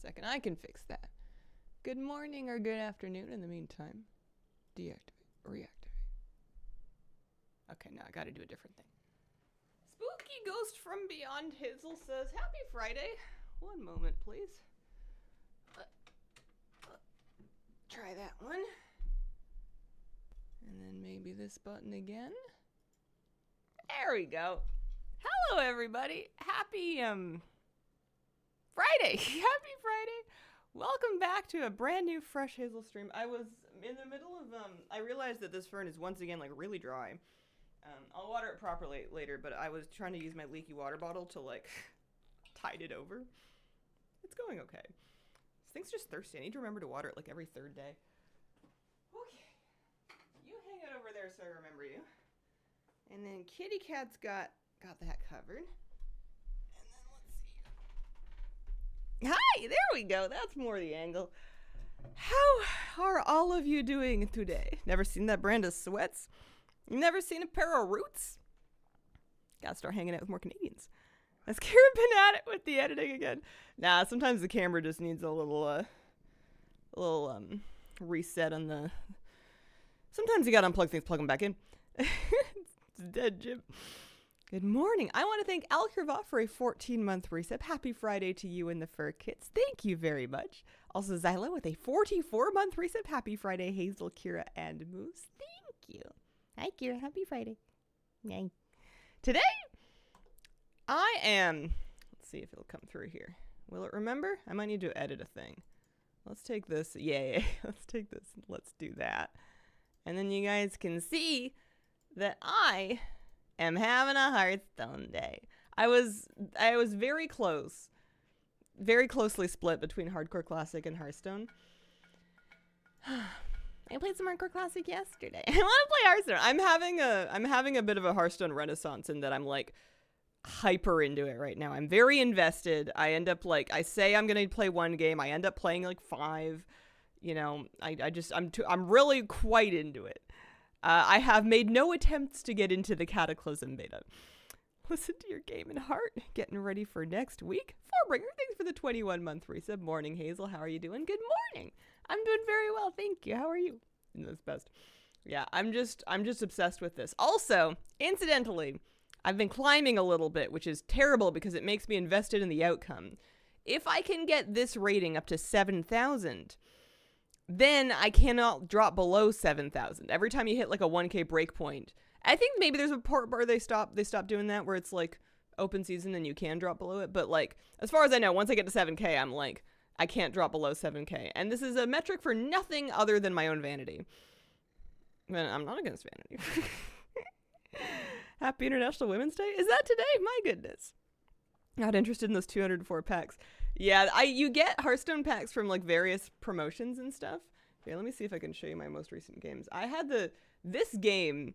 second. I can fix that. Good morning or good afternoon in the meantime. Deactivate. Reactivate. Okay, now I gotta do a different thing. Spooky Ghost from Beyond Hazel says, Happy Friday. One moment, please. Try that one. And then maybe this button again. There we go. Hello, everybody. Happy, Friday. Happy Friday. Welcome back to a brand new Fresh Hazel stream. I was in the middle of, I realized that this fern is once again, like, really dry. I'll water it properly later, but I was trying to use my leaky water bottle to, like, tide it over. It's going okay. This thing's just thirsty. I need to remember to water it, like, every third day. Okay. You hang it over there so I remember you. And then Kitty Cat's got that covered. And then let's see. Hi, there we go. That's more the angle. How are all of you doing today? Never seen that brand of sweats? You never seen a pair of roots? Gotta start hanging out with more Canadians. Has Karen been at it with the editing again? Nah, sometimes the camera just needs a little reset on the... Sometimes you gotta unplug things, plug them back in. It's dead, Jim. Good morning. I want to thank Al Kirvat for a 14-month reset. Happy Friday to you and the Fur Kits. Thank you very much. Also, Zyla with a 44-month reset. Happy Friday, Hazel, Kira, and Moose. Thank you. Hi, Kira. Happy Friday. Yay. Today, I am... Let's see if it'll come through here. Will it remember? I might need to edit a thing. Let's take this. Yay. Let's take this. Let's do that. And then you guys can see that I am having a Hearthstone day. I was very close. Very closely split between Hardcore Classic and Hearthstone. I played some Hardcore Classic yesterday. I want to play Hearthstone. I'm having a bit of a Hearthstone renaissance in that I'm like hyper into it right now. I'm very invested. I end up like, I say I'm going to play one game. I end up playing like 5. You know, I'm really quite into it. I have made no attempts to get into the Cataclysm beta. Listen to your game in heart. Getting ready for next week. Farbringer, thanks for the 21-month reset. Morning, Hazel. How are you doing? Good morning. I'm doing very well, thank you. How are you? That's best. Yeah, I'm just obsessed with this. Also, incidentally, I've been climbing a little bit, which is terrible because it makes me invested in the outcome. If I can get this rating up to 7,000, then I cannot drop below 7,000. Every time you hit like a 1K breakpoint, I think maybe there's a part where they stop doing that, where it's like open season and you can drop below it. But like, as far as I know, once I get to 7K, I'm like, I can't drop below 7K. And this is a metric for nothing other than my own vanity. And I'm not against vanity. Happy International Women's Day? Is that today? My goodness. Not interested in those 204 packs. Yeah, you get Hearthstone packs from like various promotions and stuff. Okay, let me see if I can show you my most recent games. I had this game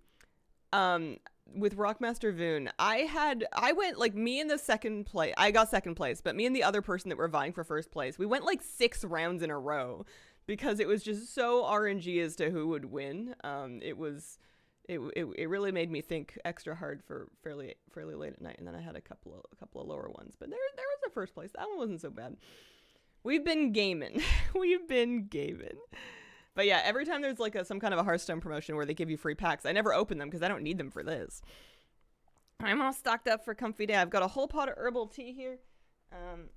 with Rockmaster Voon. I went like me in the second place. I got second place, but me and the other person that were vying for first place, we went like 6 rounds in a row because it was just so RNG as to who would win. It really made me think extra hard for fairly late at night, and then I had a couple of lower ones. But there was a first place. That one wasn't so bad. We've been gaming. We've been gaming. But yeah, every time there's like some kind of a Hearthstone promotion where they give you free packs, I never open them because I don't need them for this. I'm all stocked up for comfy day. I've got a whole pot of herbal tea here.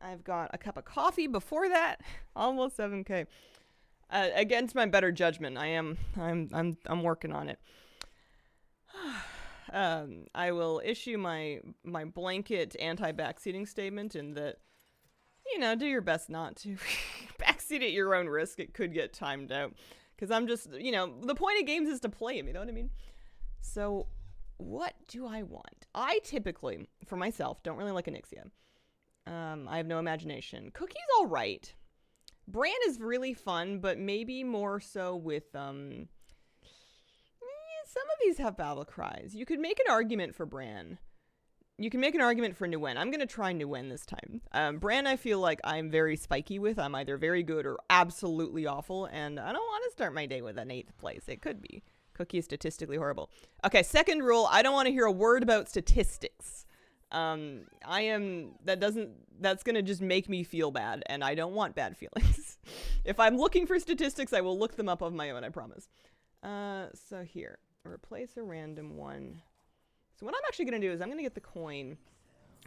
I've got a cup of coffee before that. Almost 7K. Against my better judgment, I'm working on it. I will issue my blanket anti-backseating statement in that, you know, do your best not to backseat at your own risk. It could get timed out. Because I'm just, you know, the point of games is to play them, you know what I mean? So, what do I want? I typically, for myself, don't really like Onyxia. I have no imagination. Cookie's alright. Bran is really fun, but maybe more so with, some of these have battle cries. You could make an argument for Bran. You can make an argument for Nguyen. I'm going to try Nguyen this time. Bran, I feel like I'm very spiky with. I'm either very good or absolutely awful, and I don't want to start my day with an 8th place. It could be. Cookie is statistically horrible. Okay, second rule, I don't want to hear a word about statistics. That's gonna just make me feel bad, and I don't want bad feelings. If I'm looking for statistics, I will look them up of my own, I promise. So here, replace a random one. So what I'm actually gonna do is I'm gonna get the coin,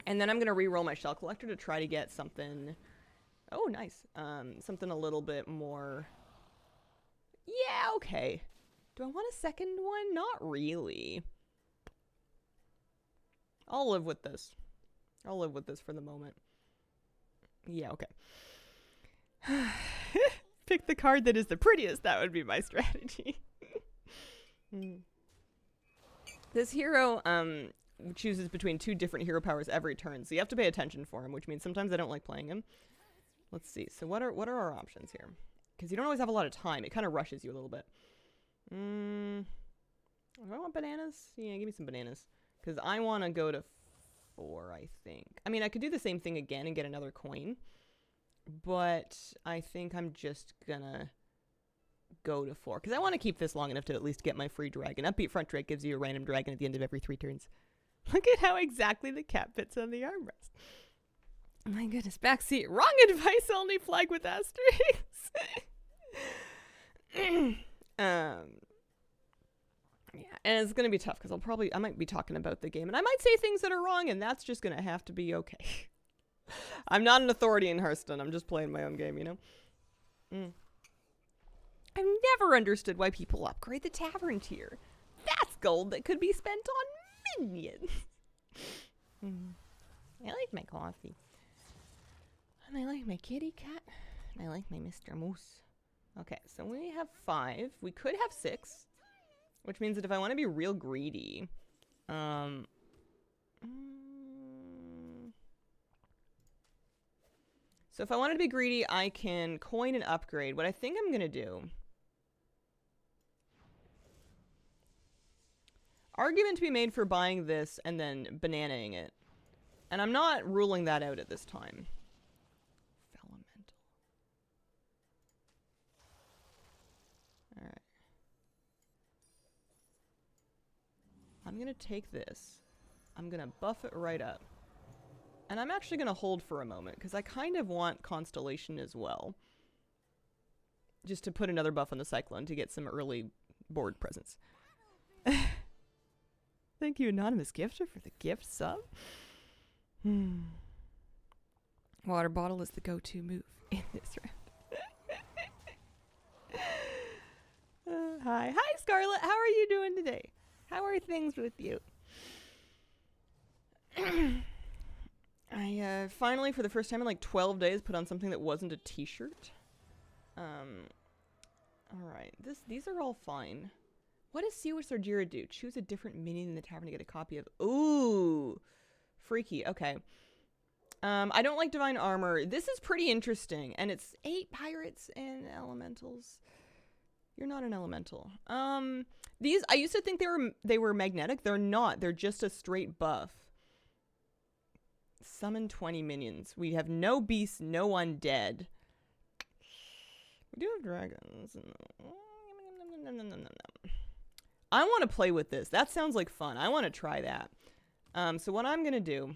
and then I'm gonna re-roll my shell collector to try to get something. Oh, nice. Something a little bit more. Yeah, okay. Do I want a second one? Not really. I'll live with this. I'll live with this for the moment. Yeah, okay. Pick the card that is the prettiest. That would be my strategy. This hero chooses between 2 different hero powers every turn, so you have to pay attention for him, which means sometimes I don't like playing him. Let's see. So what are our options here? Because you don't always have a lot of time. It kind of rushes you a little bit. Do I want bananas? Yeah, give me some bananas. Because I want to go to 4, I think. I mean, I could do the same thing again and get another coin. But I think I'm just gonna go to 4. Because I want to keep this long enough to at least get my free dragon. Upbeat front drake gives you a random dragon at the end of every 3 turns. Look at how exactly the cat fits on the armrest. Oh my goodness, backseat. Wrong advice, only flag with asterisks. Yeah, and it's gonna be tough because I might be talking about the game, and I might say things that are wrong, and that's just gonna have to be okay. I'm not an authority in Hearthstone. I'm just playing my own game, you know? I've never understood why people upgrade the tavern tier. That's gold that could be spent on minions. I like my coffee. And I like my kitty cat. And I like my Mr. Moose. Okay, so we have 5. We could have 6. Which means that if I want to be real greedy... So if I want to be greedy, I can coin and upgrade. What I think I'm going to do... Argument to be made for buying this and then bananaing it. And I'm not ruling that out at this time. Elemental. Alright. I'm going to take this. I'm going to buff it right up. And I'm actually going to hold for a moment, because I kind of want Constellation as well. Just to put another buff on the Cyclone to get some early board presence. Thank you, Anonymous Gifter, for the gift sub. Water bottle is the go-to move in this round. Hi, Scarlett. How are you doing today? How are things with you? I finally, for the first time in like 12 days, put on something that wasn't a t-shirt. Alright, these are all fine. What does Sea Witch Sargira do? Choose a different minion in the tavern to get a copy of... Ooh! Freaky, okay. I don't like Divine Armor. This is pretty interesting, and it's 8 pirates and elementals. You're not an elemental. These, I used to think they were magnetic. They're not. They're just a straight buff. Summon 20 minions. We have no beasts, no undead. We do have dragons. I want to play with this. That sounds like fun. I want to try that. So what I'm going to do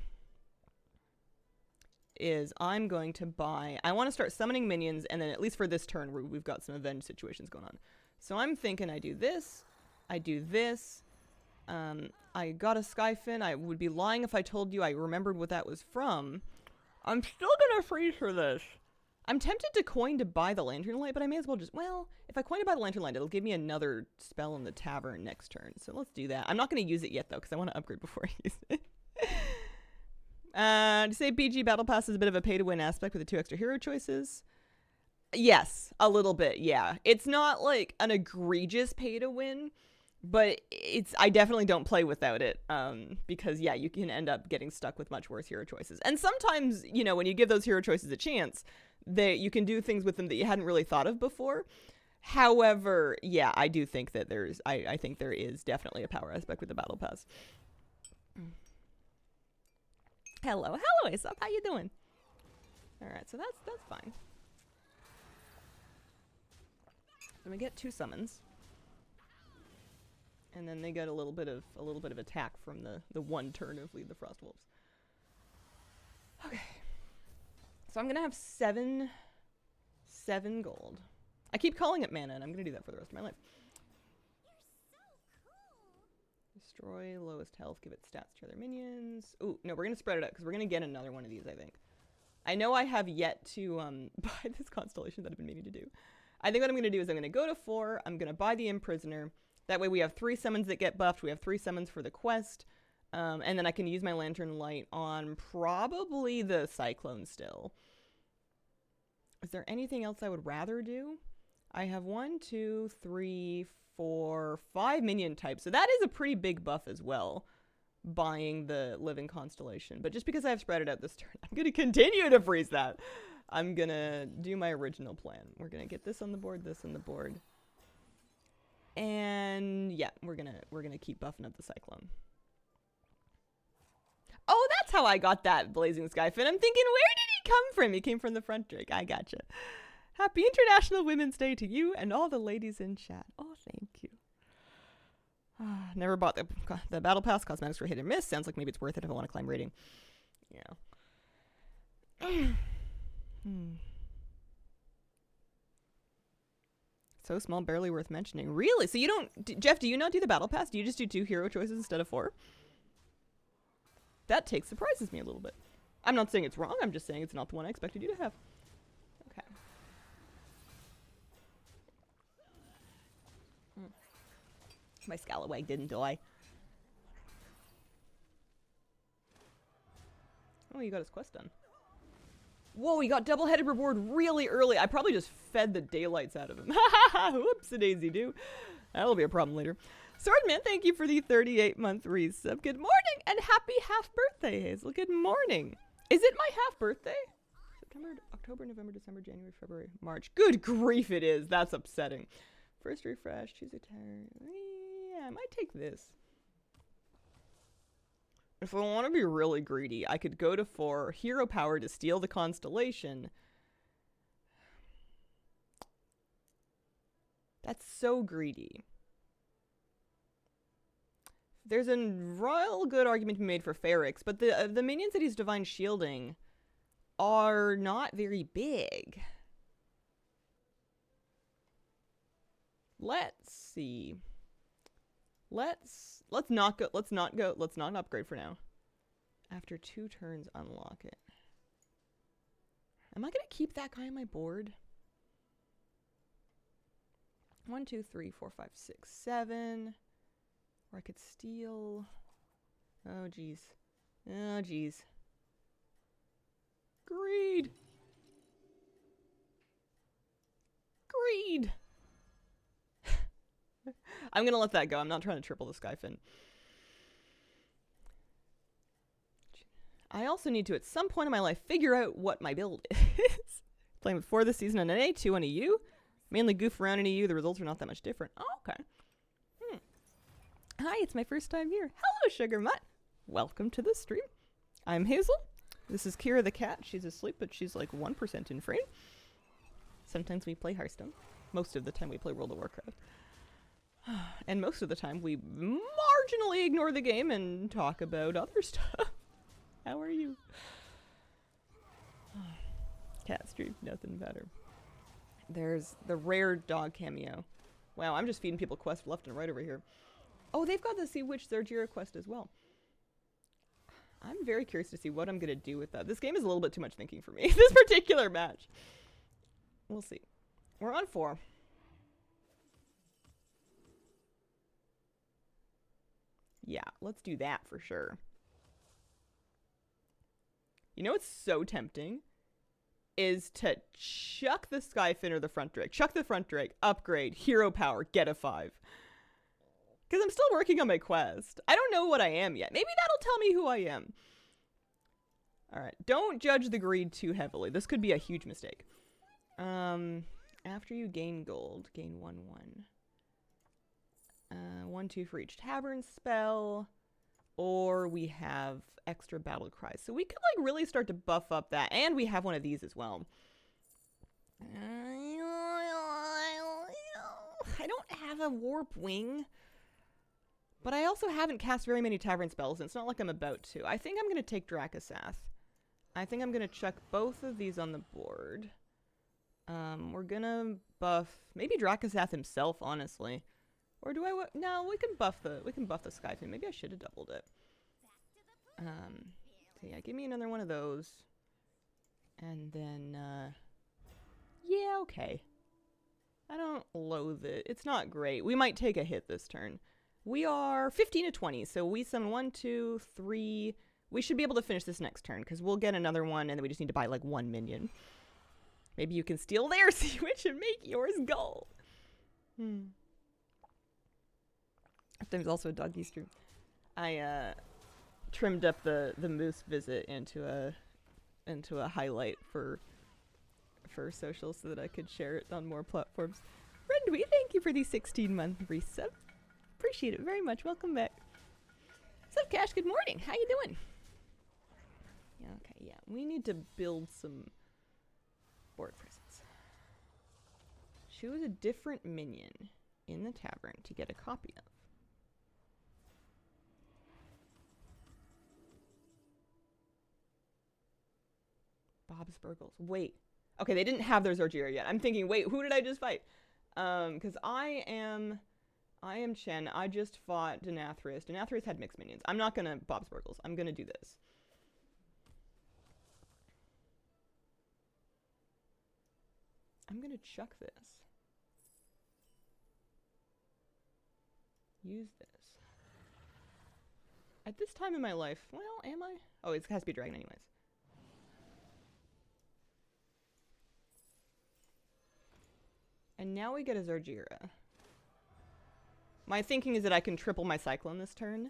is I'm going to buy... I want to start summoning minions, and then at least for this turn, we've got some avenge situations going on. So I'm thinking I do this. I do this. I got a Skyfin. I would be lying if I told you I remembered what that was from. I'm still going to freeze for this. I'm tempted to coin to buy the Lantern Light, but I may as well just... Well, if I coin to buy the Lantern Light, it'll give me another spell in the tavern next turn. So let's do that. I'm not going to use it yet, though, because I want to upgrade before I use it. To say BG Battle Pass is a bit of a pay-to-win aspect with the 2 extra hero choices. Yes, a little bit, yeah. It's not, like, an egregious pay-to-win, but I definitely don't play without it, because, yeah, you can end up getting stuck with much worse hero choices. And sometimes, you know, when you give those hero choices a chance... you can do things with them that you hadn't really thought of before. However, yeah, I do think that I think there is definitely a power aspect with the battle pass. Hello, Aesop, how you doing? All right, so that's fine. Then we get 2 summons, and then they get a little bit of attack from the one turn of Lead the Frostwolves. Okay. So I'm going to have seven gold. I keep calling it mana, and I'm going to do that for the rest of my life. Destroy lowest health, give it stats to other minions. Ooh, no, we're going to spread it out because we're going to get another one of these, I think. I know I have yet to buy this constellation that I've been meaning to do. I think what I'm going to do is I'm going to go to 4. I'm going to buy the Imprisoner. That way we have 3 summons that get buffed. We have 3 summons for the quest. And then I can use my Lantern Light on probably the Cyclone still. Is there anything else I would rather do? I have 1, 2, 3, 4, 5 minion types. So that is a pretty big buff as well, buying the Living Constellation. But just because I've spread it out this turn, I'm going to continue to freeze that. I'm going to do my original plan. We're going to get this on the board, this on the board. And yeah, we're gonna keep buffing up the Cyclone. Oh, that's how I got that Blazing Skyfin. I'm thinking, where did he come from? He came from the front drake. I gotcha. Happy International Women's Day to you and all the ladies in chat. Oh, thank you. Never bought the Battle Pass. Cosmetics were hit and miss. Sounds like maybe it's worth it if I want to climb rating. Yeah. So small, barely worth mentioning. Really? So you don't... Jeff, do you not do the Battle Pass? Do you just do 2 hero choices instead of 4? That surprises me a little bit. I'm not saying it's wrong. I'm just saying it's not the one I expected you to have. Okay. My Scalawag didn't die. Oh, you got his quest done. Whoa, he got double-headed reward really early. I probably just fed the daylights out of him. Whoops-a-daisy-doo. That'll be a problem later. Swordman, thank you for the 38-month resub. Good morning and happy half-birthday, Hazel. Good morning. Is it my half-birthday? September, October, November, December, January, February, March. Good grief, it is. That's upsetting. First refresh, choose a tire. Yeah, I might take this. If I want to be really greedy, I could go to 4, hero power to steal the constellation. That's so greedy. There's a real good argument to be made for Ferrix, but the minions that he's Divine Shielding are not very big. Let's see. Let's not upgrade for now. After 2 turns, unlock it. Am I gonna keep that guy on my board? 1, 2, 3, 4, 5, 6, 7. Or I could steal. Oh geez. Oh geez. Greed. Greed. I'm gonna let that go. I'm not trying to triple the Skyfin. I also need to, at some point in my life, figure out what my build is. Playing with 4 this season on an A, 2 on EU. Mainly goof around in EU. The results are not that much different. Oh, okay. Hi, it's my first time here. Hello, Sugar Mutt. Welcome to the stream. I'm Hazel. This is Kira the cat. She's asleep, but she's like 1% in frame. Sometimes we play Hearthstone. Most of the time we play World of Warcraft. And most of the time we marginally ignore the game and talk about other stuff. How are you? Cat stream, nothing better. There's the rare dog cameo. Wow, I'm just feeding people quests left and right over here. Oh, they've got the Sea Witch Zergira quest as well. I'm very curious to see what I'm going to do with that. This game is a little bit too much thinking for me. This particular match. We'll see. We're on 4. Yeah, let's do that for sure. You know what's so tempting? Is to chuck the Skyfin or the front drake. Chuck the front drake, upgrade, hero power, get a 5. Because I'm still working on my quest. I don't know what I am yet. Maybe that'll tell me who I am. Alright, don't judge the greed too heavily. This could be a huge mistake. After you gain gold, gain 1, 1. 1, 2 for each tavern spell. Or we have extra battle cries. So we could like really start to buff up that. And we have one of these as well. I don't have a Warpwing. But I also haven't cast very many tavern spells, and it's not like I'm about to. I think I'm going to take Dracasath. I think I'm gonna chuck both of these on the board. We're gonna buff maybe Drakasath himself, honestly. Or do I no, we can buff the Sky Fin. Maybe I should have doubled it. So yeah, give me another one of those. And then yeah, okay. I don't loathe it. It's not great. We might take a hit this turn. We are 15 to 20, so we summon 1, 2, 3. We should be able to finish this next turn, because we'll get another one, and then we just need to buy, like, 1 minion. Maybe you can steal their Sea-Witch and make yours gold. There's also a doggy stream. I trimmed up the moose visit into a highlight for social so that I could share it on more platforms. Rendwy, thank you for the 16-month resub. Appreciate it very much. Welcome back. What's up, Cash? Good morning. How you doing? Yeah, okay, yeah. We need to build some board presence. Choose a different minion in the tavern to get a copy of. Bob's Burgles. Wait. Okay, they didn't have their Zorgira yet. I'm thinking, wait, who did I just fight? Because I am Chen. I just fought Denathrius. Denathrius had mixed minions. I'm not gonna Bob's Burgles. I'm gonna do this. I'm gonna chuck this. Use this. At this time in my life, well, am I? Oh, it has to be a dragon anyways. And now we get a Zorgira. My thinking is that I can triple my Cyclone this turn.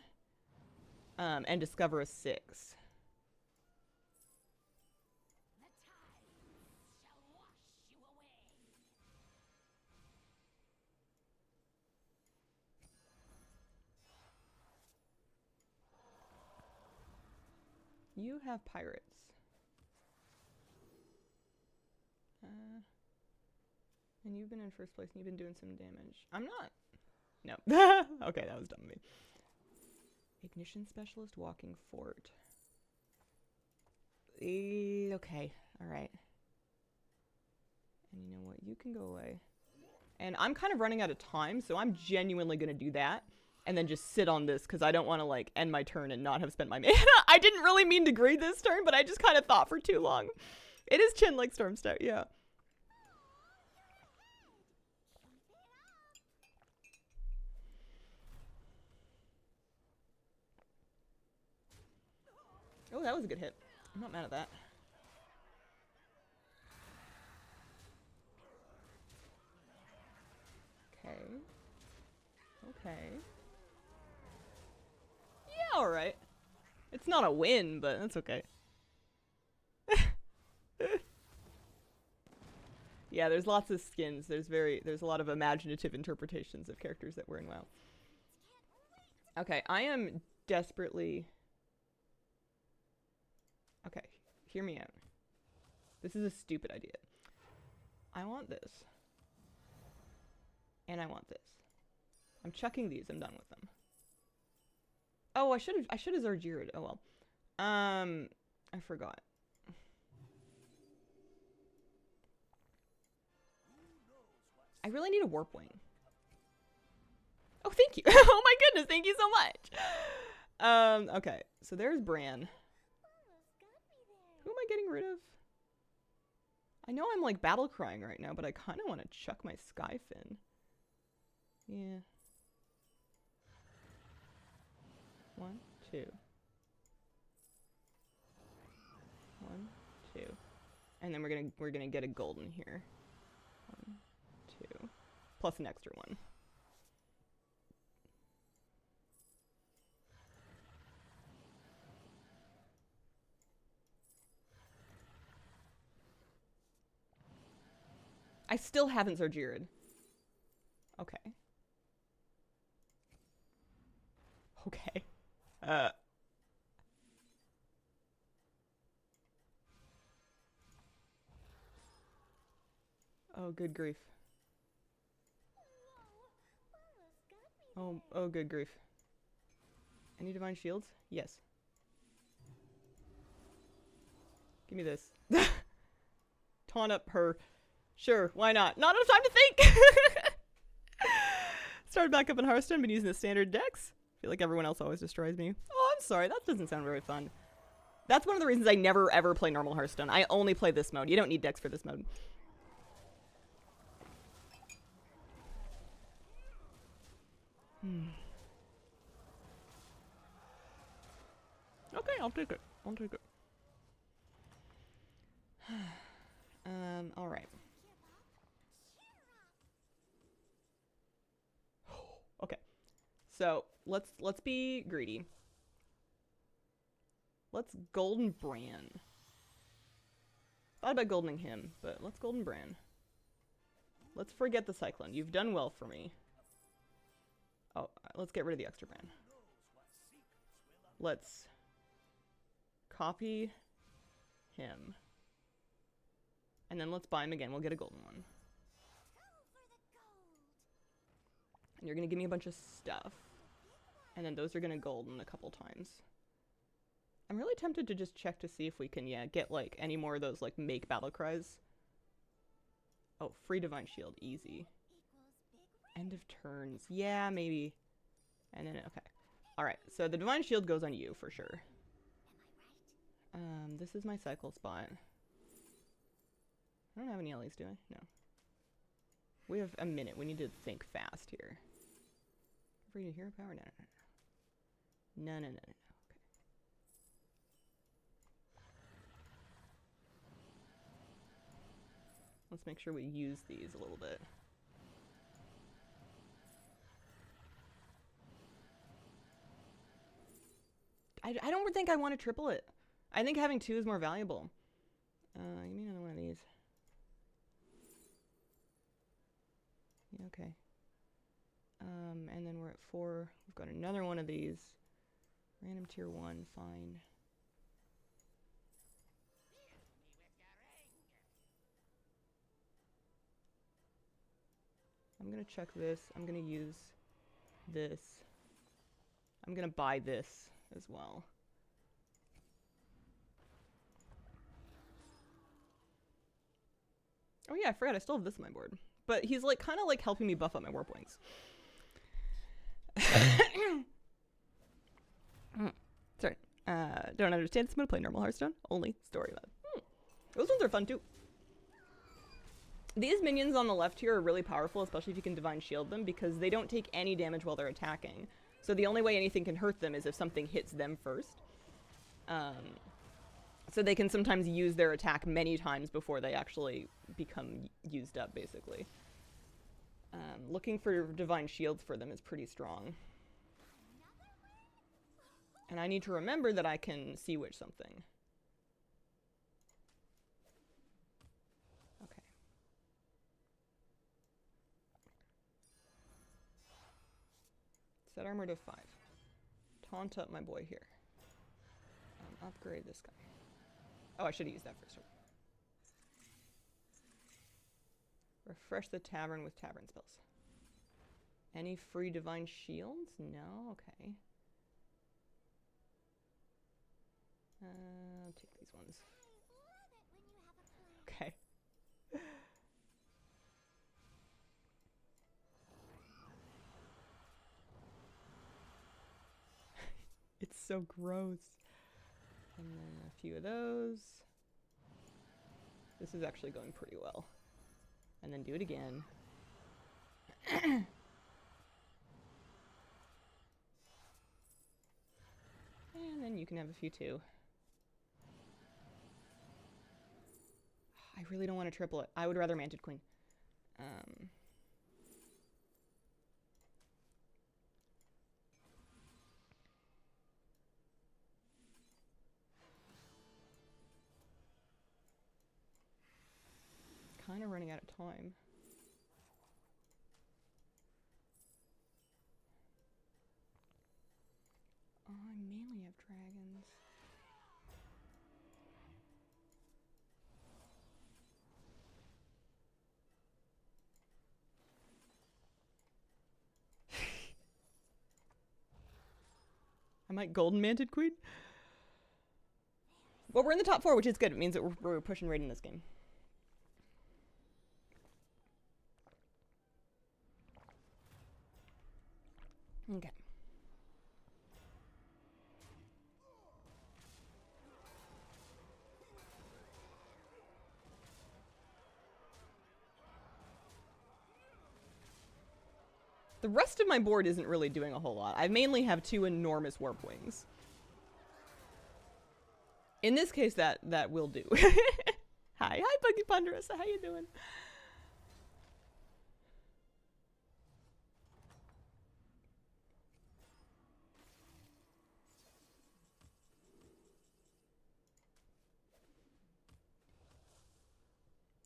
And discover a 6. You have pirates. And you've been in first place and you've been doing some damage. I'm not. No. Okay, that was dumb of me. Ignition Specialist, Walking Fort. Okay, alright. And you know what? You can go away. And I'm kind of running out of time, so I'm genuinely going to do that. And then just sit on this, because I don't want to, like, end my turn and not have spent my mana. I didn't really mean to greed this turn, but I just kind of thought for too long. It is Chin like Stormstout, yeah. Oh, that was a good hit. I'm not mad at that. Okay. Okay. Yeah, alright. It's not a win, but that's okay. Yeah, there's lots of skins. There's a lot of imaginative interpretations of characters that we're in WoW. Okay, I am desperately... Okay, hear me out. This is a stupid idea. I want this. And I want this. I'm chucking these. I'm done with them. Oh, I should have Zorgira'd. Oh well. I forgot. I really need a Warpwing. Oh, thank you. Oh my goodness, thank you so much. Okay, so there's Bran. Who am I getting rid of? I know I'm like battle crying right now, but I kind of want to chuck my Skyfin. Yeah. 1, 2. 1, 2. And then we're gonna get a golden here. 1, 2. Plus an extra one. I still haven't Zorgira'd. Okay. Okay. Oh, good grief. Oh, good grief. Any divine shields? Yes. Give me this. Taunt up her. Sure, why not? Not enough time to think! Started back up in Hearthstone, been using the standard decks. Feel like everyone else always destroys me. Oh, I'm sorry, that doesn't sound very fun. That's one of the reasons I never ever play normal Hearthstone. I only play this mode. You don't need decks for this mode. Okay, I'll take it. I'll take it. All right. Okay. So, let's be greedy. Let's Golden Bran. Thought about goldening him, but let's Golden Bran. Let's forget the Cyclone. You've done well for me. Oh, let's get rid of the extra Bran. Let's copy him. And then let's buy him again. We'll get a golden one. And you're going to give me a bunch of stuff. And then those are going to golden a couple times. I'm really tempted to just check to see if we can, yeah, get, like, any more of those, like, make battle cries. Oh, free Divine Shield. Easy. End of turns. Yeah, maybe. And then, okay. Alright, so the Divine Shield goes on you, for sure. This is my cycle spot. I don't have any LEs, do I? No. We have a minute. We need to think fast here. Free to hero power? No. Okay. Let's make sure we use these a little bit. I don't think I want to triple it. I think having 2 is more valuable. Give me another one of these. Yeah, okay. And then we're at 4. We've got another one of these. Random tier 1, fine. I'm gonna check this. I'm gonna use this. I'm gonna buy this as well. Oh yeah, I forgot I still have this on my board. But he's like kind of like helping me buff up my Warpwings. Sorry. Don't understand. I'm gonna play normal Hearthstone. Only story mode. Those ones are fun too. These minions on the left here are really powerful, especially if you can Divine Shield them, because they don't take any damage while they're attacking. So the only way anything can hurt them is if something hits them first. So they can sometimes use their attack many times before they actually become used up, basically. Looking for Divine Shields for them is pretty strong. And I need to remember that I can Sea Witch something. Okay. Set armor to 5. Taunt up my boy here. Upgrade this guy. Oh, I should have used that first. Refresh the tavern with tavern spells. Any free Divine Shields? No? Okay. I'll take these ones. Okay. It's so gross. And then a few of those. This is actually going pretty well. And then do it again. And then you can have a few too. I really don't want to triple it. I would rather Manted Queen. Kind of running out of time. Oh, I mainly have dragons. I might Golden Manted Queen. Well, we're in the top 4, which is good. It means that we're pushing right in this game. Okay. The rest of my board isn't really doing a whole lot. I mainly have 2 enormous Warpwings. In this case, that will do. Hi, Buggy Ponderosa. How you doing?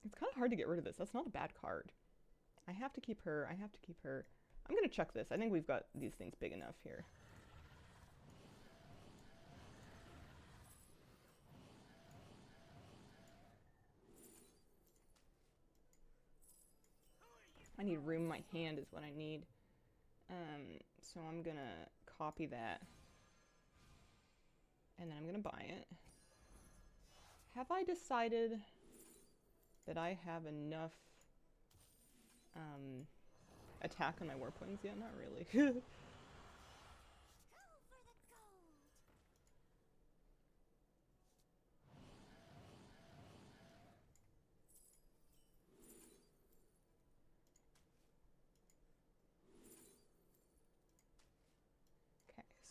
It's kind of hard to get rid of this. That's not a bad card. I have to keep her. I'm gonna check this. I think we've got these things big enough here. I need room in my hand is what I need. So I'm gonna copy that. And then I'm gonna buy it. Have I decided that I have enough attack on my Warpwings yet? Not really.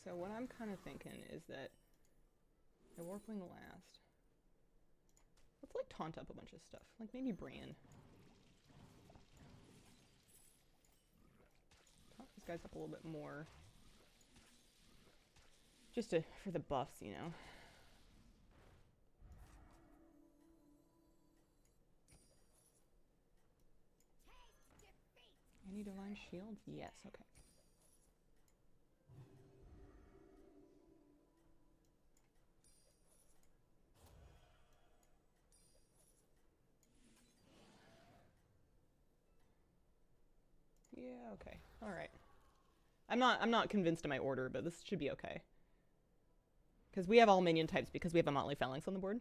So what I'm kind of thinking is that the Warpwing last. Let's like taunt up a bunch of stuff. Like maybe Bran. Taunt these guys up a little bit more. Just for the buffs, you know. Any divine shields? Yes, okay. Yeah, okay. All right. I'm not convinced of my order, but this should be okay. Because we have all minion types because we have a Motley Phalanx on the board.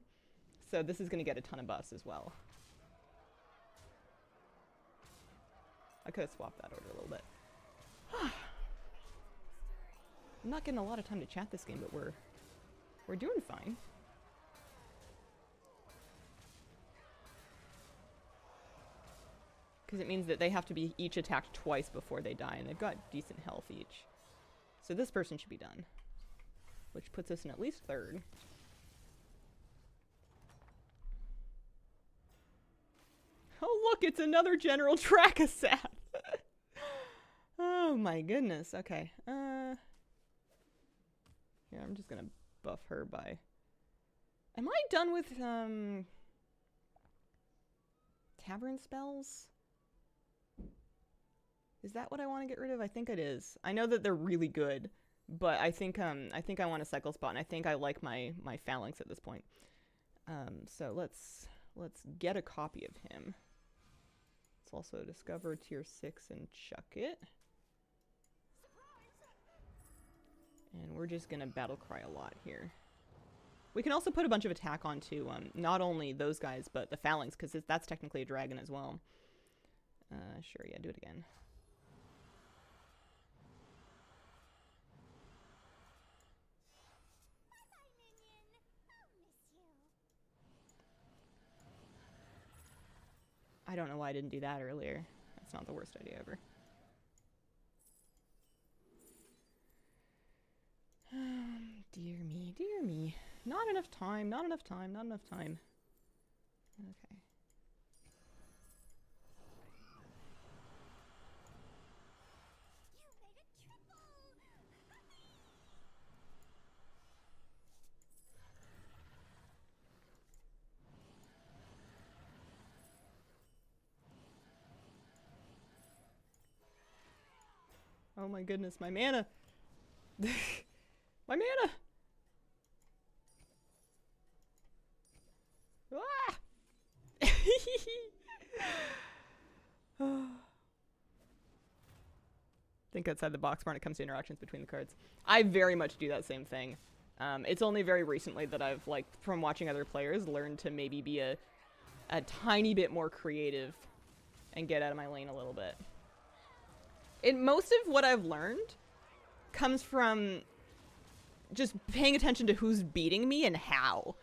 So this is going to get a ton of buffs as well. I could have swapped that order a little bit. I'm not getting a lot of time to chat this game, but we're doing fine. Because it means that they have to be each attacked twice before they die, and they've got decent health each. So this person should be done. Which puts us in at least 3rd. Oh look, it's another General Trackasat! Oh my goodness, okay. Here, I'm just gonna buff her by... Am I done with, Tavern spells? Is that what I want to get rid of? I think it is. I know that they're really good, but I think I want a cycle spot, and I think I like my Phalanx at this point. So let's get a copy of him. Let's also discover tier 6 and chuck it. And we're just gonna battle cry a lot here. We can also put a bunch of attack onto not only those guys, but the Phalanx, because that's technically a dragon as well. Sure, yeah, do it again. I don't know why I didn't do that earlier. That's not the worst idea ever. Dear me, dear me. Not enough time, not enough time, not enough time. Okay. Oh my goodness, my mana! My mana! Ah! Think outside the box when it comes to interactions between the cards. I very much do that same thing. It's only very recently that I've, like, from watching other players, learned to maybe be a tiny bit more creative and get out of my lane a little bit. Most of what I've learned comes from just paying attention to who's beating me and how.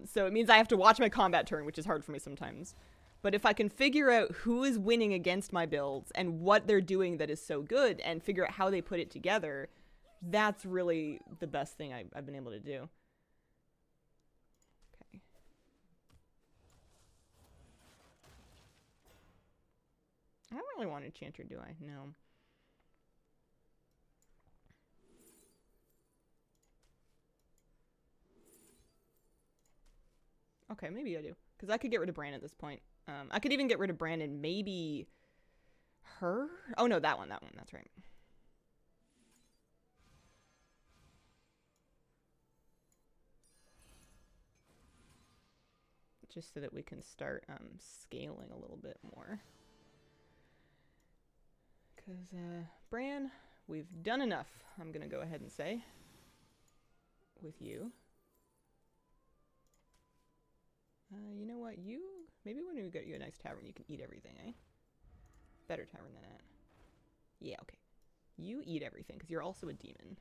So it means I have to watch my combat turn, which is hard for me sometimes. But if I can figure out who is winning against my builds and what they're doing that is so good and figure out how they put it together, that's really the best thing I've been able to do. Okay. I don't really want an enchanter, do I? No. Okay, maybe I do. Because I could get rid of Bran at this point. I could even get rid of Bran and maybe her? Oh, no, that one. That's right. Just so that we can start scaling a little bit more. Because Bran, we've done enough, I'm going to go ahead and say, with you. You know what? Maybe when we get you a nice tavern, you can eat everything, eh? Better tavern than that. Yeah, okay. You eat everything, because you're also a demon.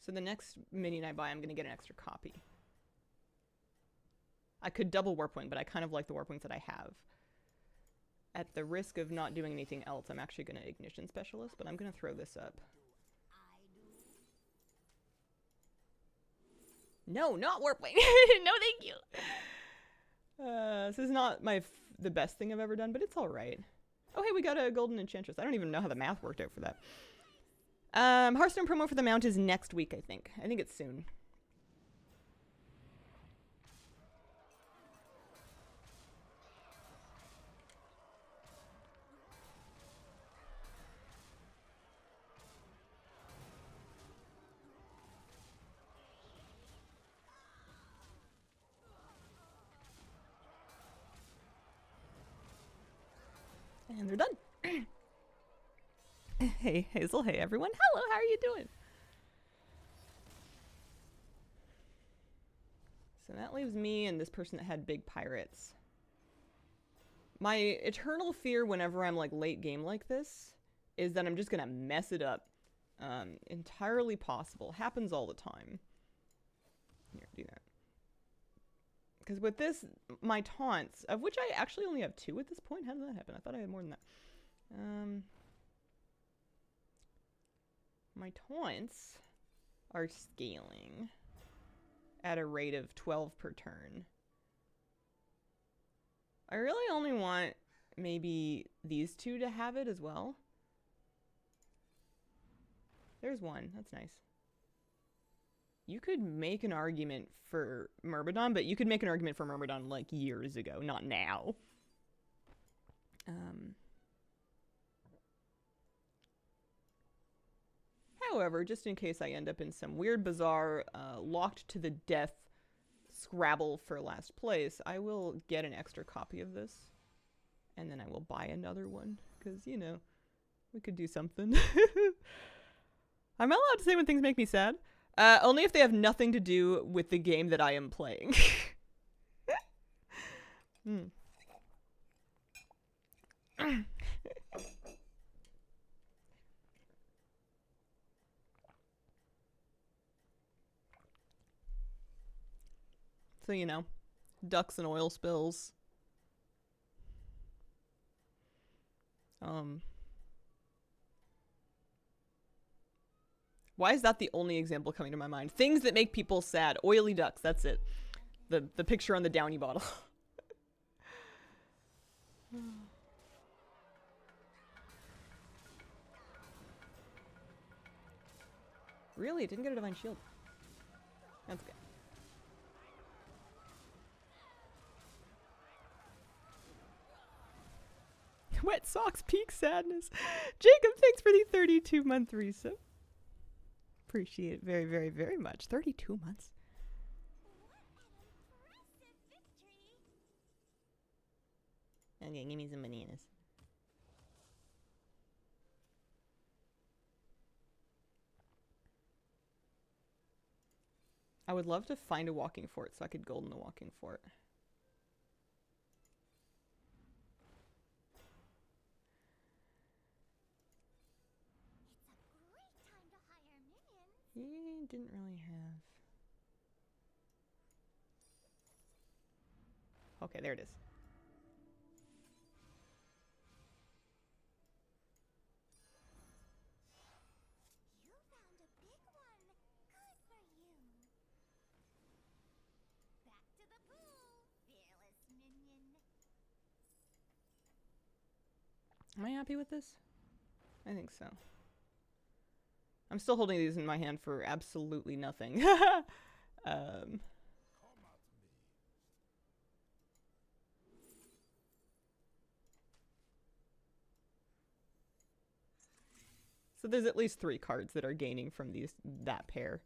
So the next minion I buy, I'm going to get an extra copy. I could double Warpwing, but I kind of like the Warpwings that I have. At the risk of not doing anything else, I'm actually going to Ignition Specialist, but I'm going to throw this up. No, not Warpwing! No, thank you! This is not the best thing I've ever done, but it's alright. Oh, hey, we got a Golden Enchantress. I don't even know how the math worked out for that. Hearthstone promo for the mount is next week, I think. I think it's soon. And they're done. Hey, Hazel. Hey, everyone. Hello, how are you doing? So that leaves me and this person that had big pirates. My eternal fear whenever I'm like late game like this is that I'm just gonna mess it up. Entirely possible. Happens all the time. Here, do that. Because with this, my taunts, of which I actually only have 2 at this point. How did that happen? I thought I had more than that. My taunts are scaling at a rate of 12 per turn. I really only want maybe these 2 to have it as well. There's one. That's nice. You could make an argument for Myrmidon, but you could make an argument for Myrmidon like years ago, not now. However, just in case I end up in some weird, bizarre, locked to the death Scrabble for last place, I will get an extra copy of this. And then I will buy another one. Because, you know, we could do something. Am I allowed to say when things make me sad? Only if they have nothing to do with the game that I am playing. So, you know, ducks and oil spills. Why is that the only example coming to my mind? Things that make people sad. Oily ducks, that's it. The picture on the Downy bottle. Really? It didn't get a Divine Shield. That's good. Wet socks, peak sadness. Jacob, thanks for the 32-month resub. Appreciate it very, very, very much. 32 months. Okay, give me some bananas. I would love to find a walking fort so I could golden the walking fort. He didn't really have... Okay, there it is. You found a big one. Good for you. Back to the pool, fearless minion. Am I happy with this? I think so. I'm still holding these in my hand for absolutely nothing. So there's at least 3 cards that are gaining from that pair.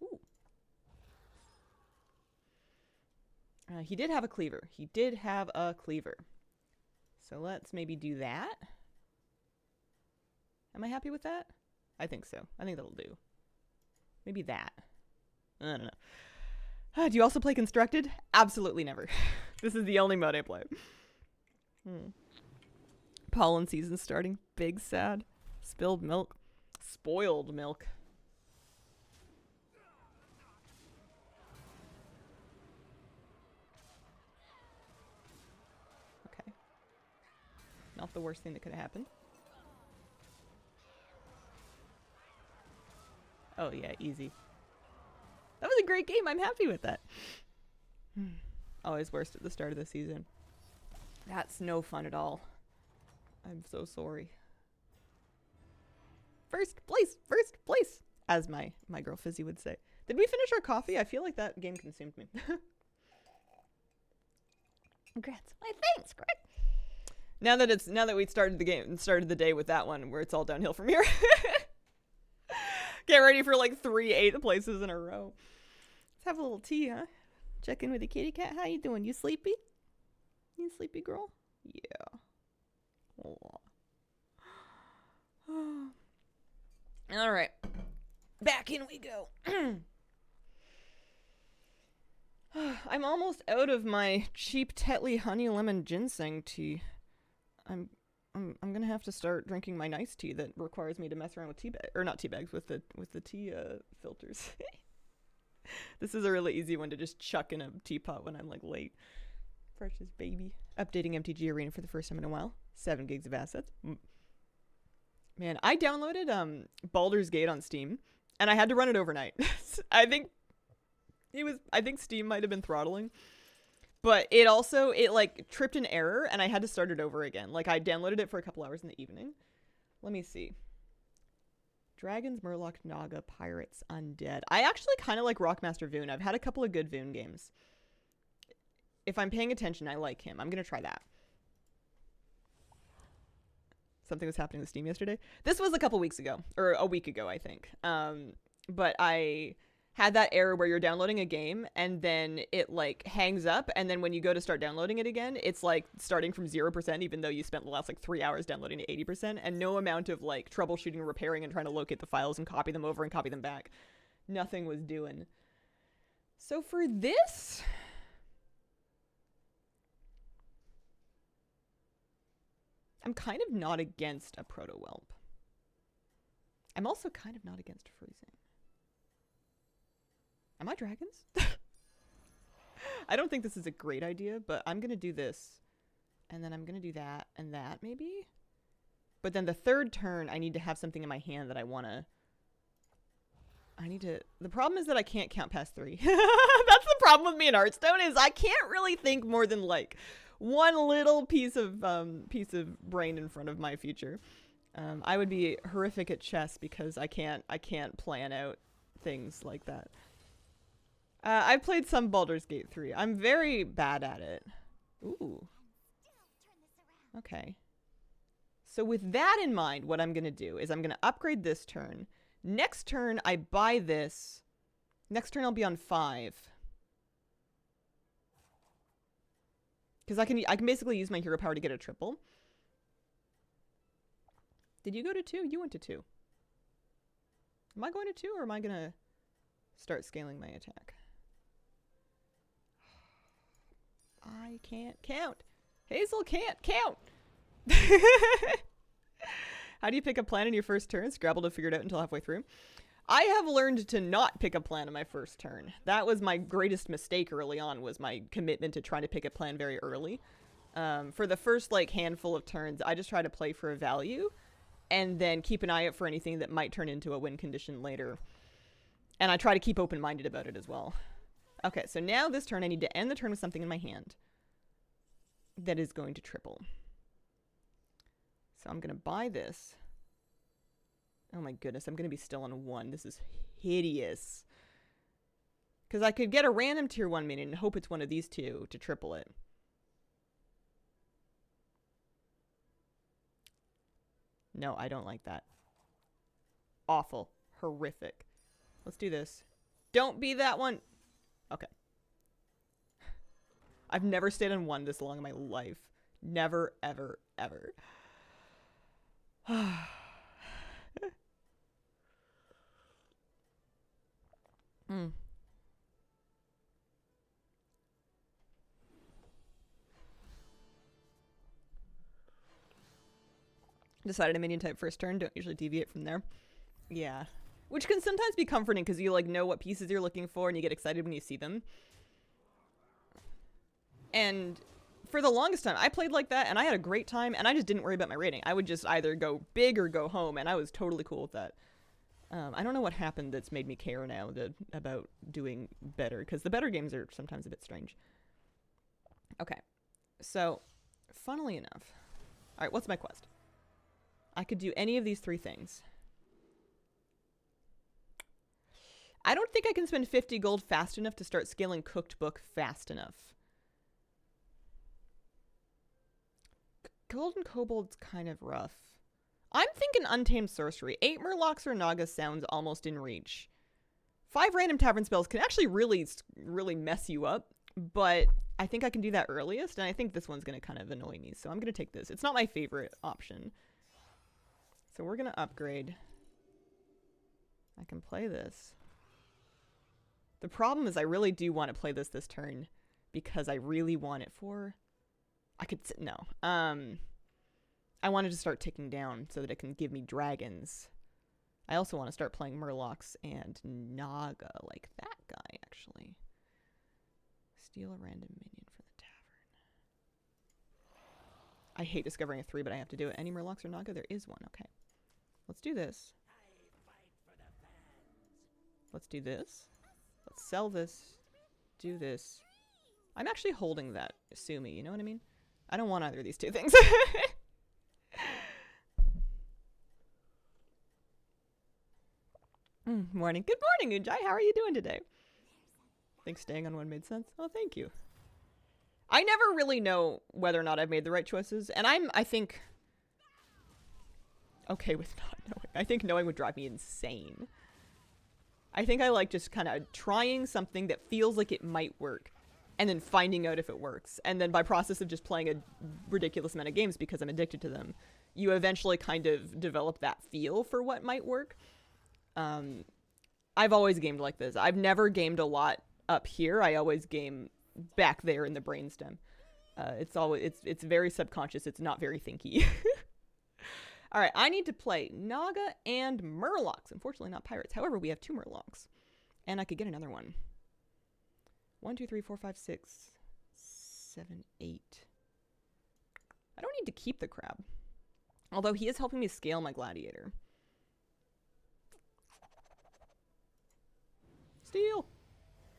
Ooh. He did have a cleaver. He did have a cleaver. So let's maybe do that. Am I happy with that? I think so. I think that'll do. Maybe that. I don't know. Do you also play Constructed? Absolutely never. This is the only mode I play. Pollen season starting. Big sad. Spilled milk. Spoiled milk. Okay. Not the worst thing that could have happened. Oh yeah, easy. That was a great game. I'm happy with that. Always worst at the start of the season. That's no fun at all. I'm so sorry. First place, as my girl Fizzy would say. Did we finish our coffee? I feel like that game consumed me. Congrats. My thanks, Greg. Now that we started the game and started the day with that one, where it's all downhill from here. Get ready for like 3 8th places in a row. Let's have a little tea, huh? Check in with the kitty cat. How you doing? You sleepy? You sleepy, girl? Yeah. Oh. All right. Back in we go. I'm almost out of my cheap Tetley honey lemon ginseng tea. I'm gonna have to start drinking my nice tea that requires me to mess around with tea bag or not tea bags with the tea filters. This is a really easy one to just chuck in a teapot when I'm like late. Precious baby. Updating MTG Arena for the first time in a while. 7 gigs of assets. Man, I downloaded Baldur's Gate on Steam and I had to run it overnight. I think Steam might have been throttling. But it like tripped an error and I had to start it over again. Like I downloaded it for a couple hours in the evening. Let me see. Dragons, Murloc, Naga, Pirates, Undead. I actually kind of like Rockmaster Voon. I've had a couple of good Voon games. If I'm paying attention, I like him. I'm going to try that. Something was happening with Steam yesterday. This was a couple weeks ago. Or a week ago, I think. But I had that error where you're downloading a game and then it like hangs up, and then when you go to start downloading it again, it's like starting from 0% even though you spent the last like 3 hours downloading to 80%, and no amount of like troubleshooting, repairing, and trying to locate the files and copy them over and copy them back. Nothing was doing. So for this, I'm kind of not against a Proto-Whelp. I'm also kind of not against freezing. Am I dragons? I don't think this is a great idea, but I'm going to do this. And then I'm going to do that and that, maybe? But then the third turn, I need to have something in my hand that I want to... The problem is that I can't count past 3. That's the problem with me in Hearthstone, is I can't really think more than, like, one little piece of brain in front of my future. I would be horrific at chess because I can't plan out things like that. I've played some Baldur's Gate 3. I'm very bad at it. Ooh. Okay. So with that in mind, what I'm going to do is I'm going to upgrade this turn. Next turn, I buy this. Next turn, I'll be on 5. Because I can basically use my hero power to get a triple. Did you go to 2? You went to 2. Am I going to 2 or am I going to start scaling my attack? I can't count. Hazel can't count. How do you pick a plan in your first turn? Scrabble to figure it out until halfway through. I have learned to not pick a plan in my first turn. That was my greatest mistake early on, was my commitment to trying to pick a plan very early. For the first like handful of turns, I just try to play for a value and then keep an eye out for anything that might turn into a win condition later. And I try to keep open-minded about it as well. Okay, so now this turn I need to end the turn with something in my hand that is going to triple. So I'm going to buy this. Oh my goodness, I'm going to be still on 1. This is hideous. Because I could get a random tier 1 minion and hope it's one of these two to triple it. No, I don't like that. Awful. Horrific. Let's do this. Don't be that one. Okay. I've never stayed on 1 this long in my life. Never, ever, ever. Decided a minion type first turn. Don't usually deviate from there. Yeah. Which can sometimes be comforting because you like know what pieces you're looking for and you get excited when you see them. And for the longest time, I played like that and I had a great time and I just didn't worry about my rating. I would just either go big or go home and I was totally cool with that. I don't know what happened that's made me care now about doing better, because the better games are sometimes a bit strange. Okay, so funnily enough, all right, what's my quest? I could do any of these 3 things. I don't think I can spend 50 gold fast enough to start scaling Cooked Book fast enough. Golden Kobold's kind of rough. I'm thinking Untamed Sorcery. 8 Murlocs or Naga sounds almost in reach. 5 random tavern spells can actually really mess you up, but I think I can do that earliest, and I think this one's going to kind of annoy me, so I'm going to take this. It's not my favorite option. So we're going to upgrade. I can play this. The problem is I really do want to play this turn because I really want it for... I could... No. I wanted to start ticking down so that it can give me dragons. I also want to start playing Murlocs and Naga, like that guy, actually. Steal a random minion for the tavern. I hate discovering a 3, but I have to do it. Any Murlocs or Naga? There is one. Okay. Let's do this. Let's do this. Let's sell this. Do this. I'm actually holding that Sumi, you know what I mean? I don't want either of these 2 things. Morning. Good morning, Ujai. How are you doing today? I think staying on 1 made sense. Oh, thank you. I never really know whether or not I've made the right choices, and I think, okay with not knowing. I think knowing would drive me insane. I think I like just kind of trying something that feels like it might work, and then finding out if it works. And then by process of just playing a ridiculous amount of games because I'm addicted to them, you eventually kind of develop that feel for what might work. I've always gamed like this. I've never gamed a lot up here. I always game back there in the brainstem. It's very subconscious. It's not very thinky. All right, I need to play Naga and Murlocs. Unfortunately, not pirates. However, we have 2 Murlocs, and I could get another one. 1, 2, 3, 4, 5, 6, 7, 8. I don't need to keep the crab, although he is helping me scale my gladiator. Steal!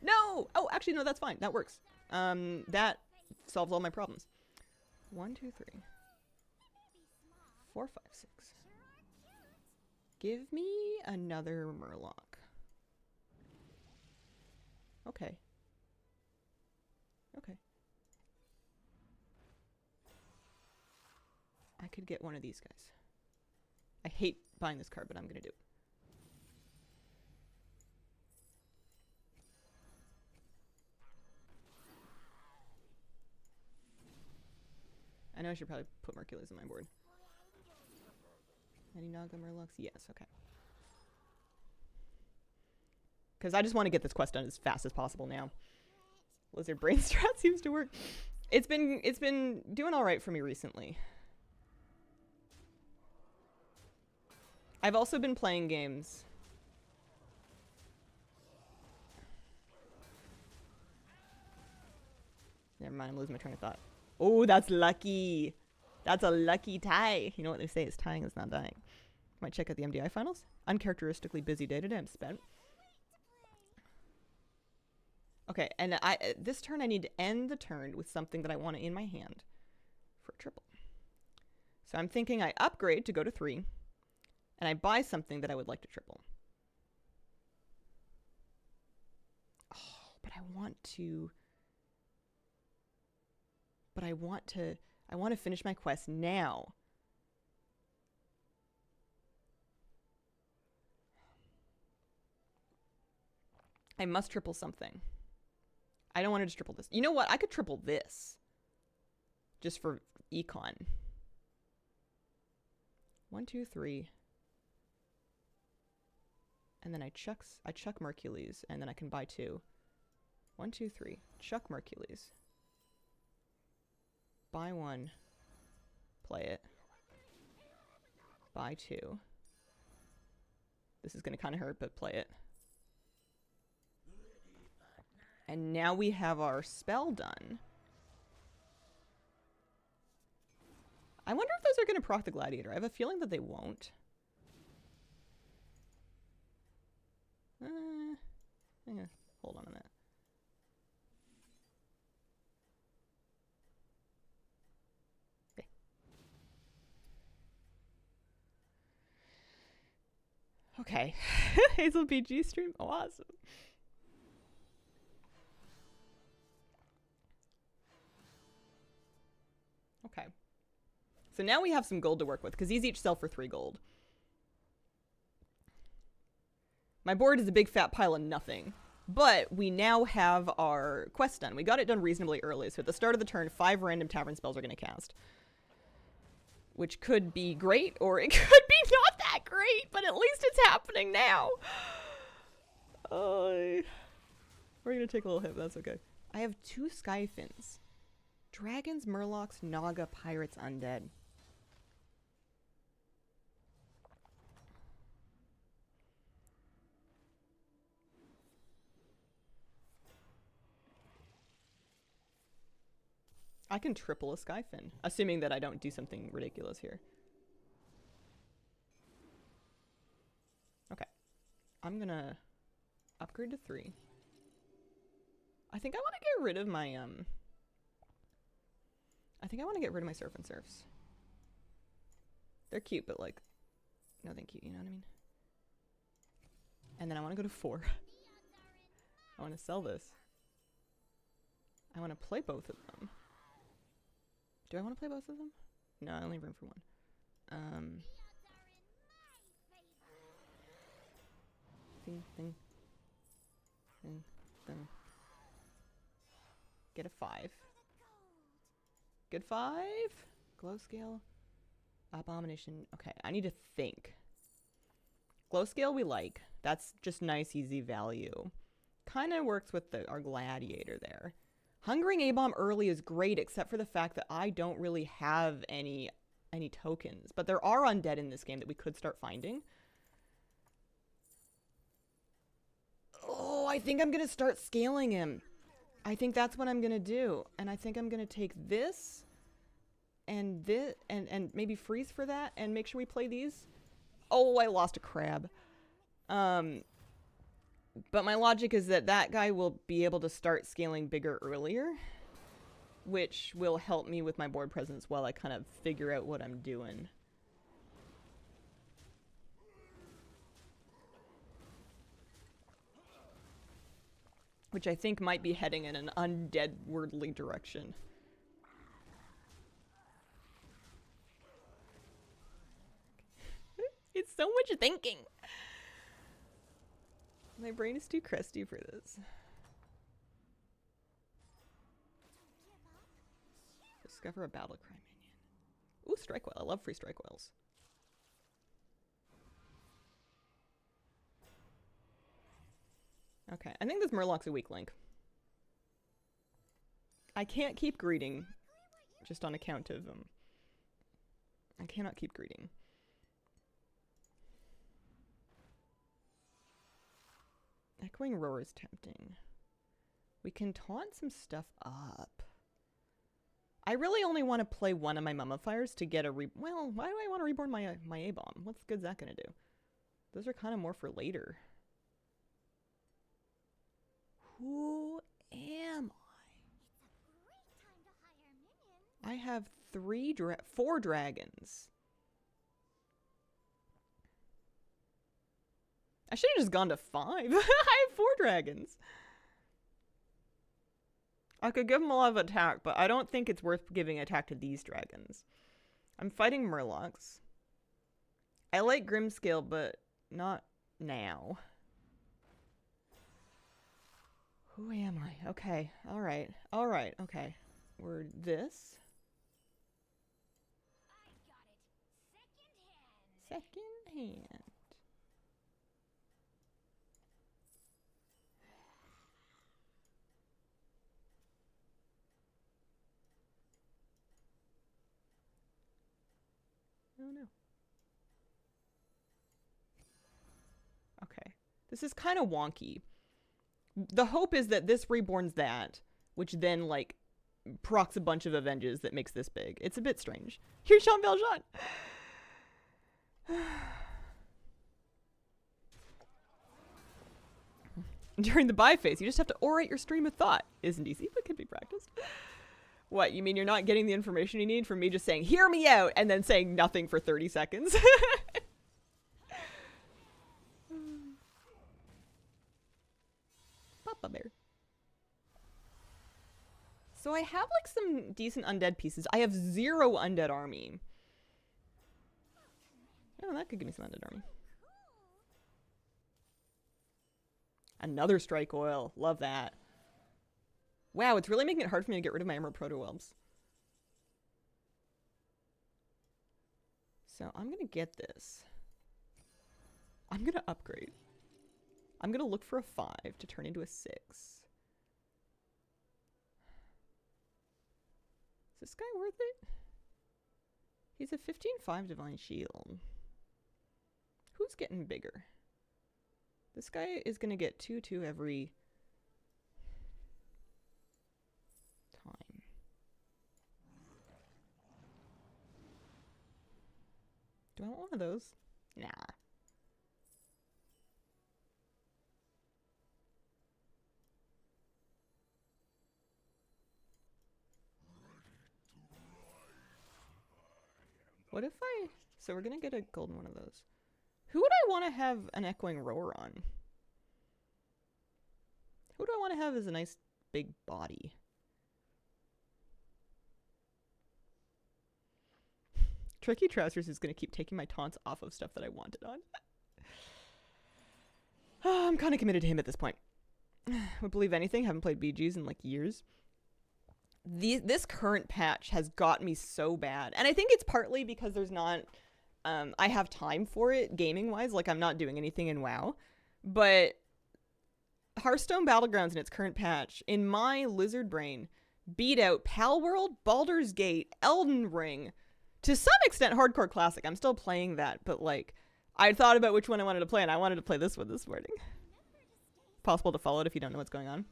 No! Oh, actually, no, that's fine. That works. That solves all my problems. 1, 2, 3, 4, 5, 6. Give me another Murloc. Okay. Okay. I could get one of these guys. I hate buying this card, but I'm gonna do it. I know I should probably put Mercules on my board. Any Naga Murlocs? Yes, okay. Because I just want to get this quest done as fast as possible now. Lizard Brain Strat seems to work. It's been doing all right for me recently. I've also been playing games. Never mind, I'm losing my train of thought. Oh, that's lucky. That's a lucky tie. You know what they say, it's tying is not dying. Might check out the MDI finals. Uncharacteristically busy day today, I'm spent. Okay, and this turn I need to end the turn with something that I want in my hand for a triple. So I'm thinking I upgrade to go to 3, and I buy something that I would like to triple. Oh, but I want to finish my quest now. I must triple something. I don't want to just triple this. You know what? I could triple this. Just for econ. 1, 2, 3. And then I chuck Mercules, and then I can buy 2. 1, 2, 3. Chuck Mercules. Buy 1. Play it. Buy 2. This is going to kind of hurt, but play it. And now we have our spell done. I wonder if those are going to proc the Gladiator. I have a feeling that they won't. I'm gonna hold on that. Okay. Hazel BG stream? Oh, awesome. Okay. So now we have some gold to work with, because these each sell for 3 gold. My board is a big fat pile of nothing. But we now have our quest done. We got it done reasonably early, so at the start of the turn, 5 random tavern spells are going to cast. Which could be great, or it could be not that great, but at least it's happening now. We're going to take a little hit, but that's okay. I have 2 Skyfins. Dragons, Murlocs, Naga, Pirates, Undead. I can triple a Skyfin, assuming that I don't do something ridiculous here. Okay. I'm gonna upgrade to 3. I think I want to get rid of my, I think I want to get rid of my Surf and Surfs. They're cute, but like, no thank you, you know what I mean? And then I want to go to 4. I want to sell this. I want to play both of them. Do I want to play both of them? No, I only have room for 1. Thing, thing. Thing, thing. Get a 5. Good 5? Glow scale. Abomination. Okay, I need to think. Glow scale we like. That's just nice, easy value. Kind of works with our gladiator there. Hungering A-Bomb early is great, except for the fact that I don't really have any tokens. But there are undead in this game that we could start finding. Oh, I think I'm going to start scaling him. I think that's what I'm going to do. And I think I'm going to take this and this and maybe freeze for that and make sure we play these. Oh, I lost a crab. But my logic is that that guy will be able to start scaling bigger earlier, which will help me with my board presence while I kind of figure out what I'm doing. which I think might be heading in an undead-wordly direction. It's so much thinking. My brain is too crusty for this. Discover a battle cry minion. Ooh, strike whale. I love free strike whales. Okay, I think this Murloc's a weak link. I can't keep greeting just on account of I cannot keep greeting. Echoing Roar is tempting. We can taunt some stuff up. I really only want to play one of my Mummifiers to get a well, why do I want to reborn my A-bomb? What good's that gonna do? Those are kind of more for later. Who am I? I have 4 dragons. I should have just gone to 5. I have 4 dragons. I could give them a lot of attack, but I don't think it's worth giving attack to these dragons. I'm fighting Murlocs. I like Grimscale, but not now. Who am I? Okay. Alright. Alright. Okay. We're this. I got it. Second hand. Oh no. Okay. This is kind of wonky. The hope is that this reborns that, which then, like, procs a bunch of Avenges that makes this big. It's a bit strange. Here's Jean Valjean! During the buy phase, you just have to orate your stream of thought. Isn't easy, but can be practiced. What, you mean you're not getting the information you need from me just saying, hear me out, and then saying nothing for 30 seconds? Papa Bear. So I have, like, some decent undead pieces. I have 0 undead army. Oh, that could give me some undead army. Another strike oil. Love that. Wow, it's really making it hard for me to get rid of my Emerald Proto-Whelps. So I'm gonna get this. I'm gonna upgrade. I'm gonna look for a 5 to turn into a 6. Is this guy worth it? He's a 15-5 Divine Shield. Who's getting bigger? This guy is gonna get 2/2 every time. Do I want one of those? Nah. What if I... So we're gonna get a golden one of those. Who would I want to have an Echoing Roar on? Who do I want to have as a nice big body? Tricky Trousers is going to keep taking my taunts off of stuff that I wanted on. I'm kind of committed to him at this point. Would believe anything. Haven't played BGs in like years. This current patch has got me so bad. And I think it's partly because there's not... I have time for it, gaming-wise. Like, I'm not doing anything in WoW. But Hearthstone Battlegrounds in its current patch, in my lizard brain, beat out Palworld, Baldur's Gate, Elden Ring, to some extent Hardcore Classic. I'm still playing that, but, like, I thought about which one I wanted to play, and I wanted to play this one this morning. Possible to follow it if you don't know what's going on.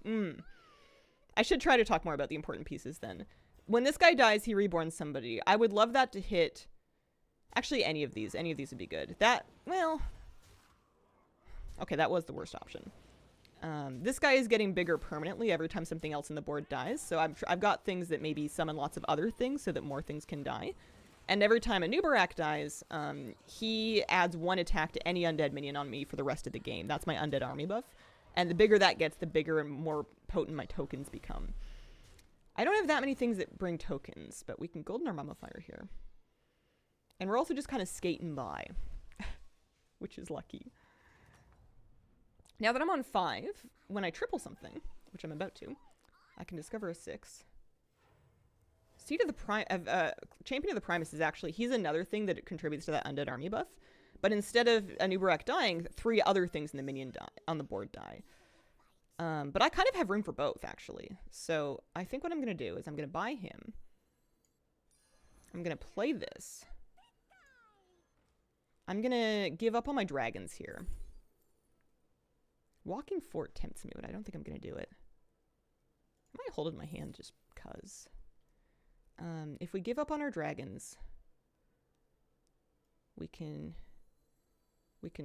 I should try to talk more about the important pieces then. When this guy dies, he reborns somebody. I would love that to hit... Actually, any of these would be good. That, well... Okay, that was the worst option. This guy is getting bigger permanently every time something else in the board dies. So I've got things that maybe summon lots of other things so that more things can die. And every time a Nubarak dies, he adds 1 attack to any undead minion on me for the rest of the game. That's my undead army buff. And the bigger that gets, the bigger and more potent my tokens become. I don't have that many things that bring tokens, but we can golden our mummifier here. And we're also just kind of skating by, which is lucky. Now that I'm on 5, when I triple something, which I'm about to, I can discover a 6. Seed of the Champion of the Primus is actually, he's another thing that contributes to that undead army buff. But instead of an Uberak dying, 3 other things in the minion on the board die. But I kind of have room for both, actually. So I think what I'm going to do is I'm going to buy him. I'm going to play this. I'm going to give up on my dragons here. Walking Fort tempts me, but I don't think I'm going to do it. I might hold it in my hand just because. If we give up on our dragons, we can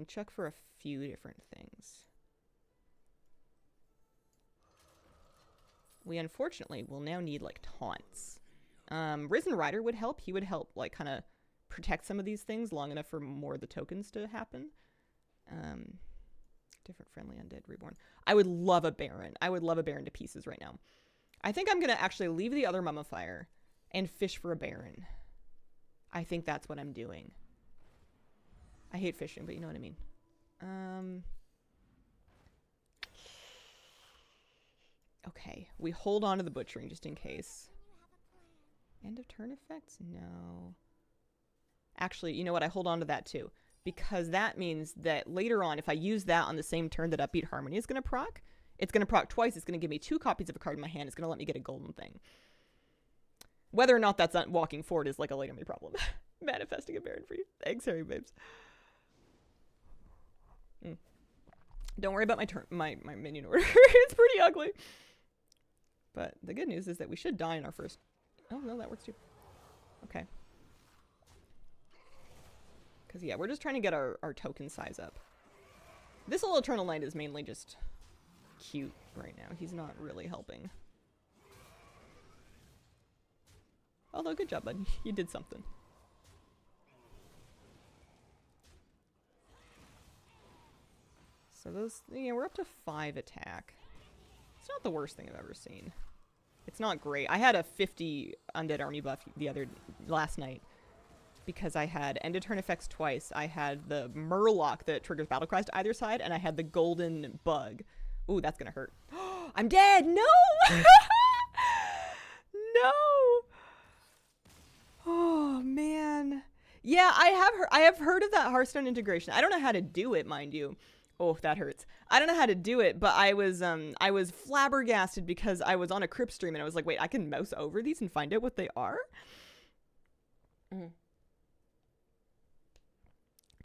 check for a few different things. We unfortunately will now need like taunts. Risen Rider would help. He would help like kind of protect some of these things long enough for more of the tokens to happen. Different friendly undead reborn. I would love a Baron. I would love a Baron to pieces right now. I think I'm going to actually leave the other mummifier and fish for a Baron. I think that's what I'm doing. I hate fishing, but you know what I mean. Okay, we hold on to the butchering just in case. End of turn effects? No. Actually, you know what? I hold on to that too. Because that means that later on, if I use that on the same turn that Upbeat Harmony is going to proc, it's going to proc twice. It's going to give me 2 copies of a card in my hand. It's going to let me get a golden thing. Whether or not that's not walking forward is like a later me problem. Manifesting a Baron for you. Thanks, Harry Babes. Don't worry about my minion order. It's pretty ugly. But the good news is that we should die in our first... Oh, no, that works too. Okay. Because, yeah, we're just trying to get our token size up. This little Eternal Knight is mainly just cute right now. He's not really helping. Although, good job, bud. You did something. So those... Yeah, we're up to 5 attack. It's not the worst thing I've ever seen. It's not great. I had a 50 undead army buff last night. Because I had end of turn effects twice. I had the Murloc that triggers battle cries to either side, and I had the golden bug. Ooh, that's gonna hurt. I'm dead! No! No! Oh, man. Yeah, I have heard of that Hearthstone integration. I don't know how to do it, mind you. Oh, that hurts. I don't know how to do it, but I was flabbergasted because I was on a Crypt stream and I was like, wait, I can mouse over these and find out what they are?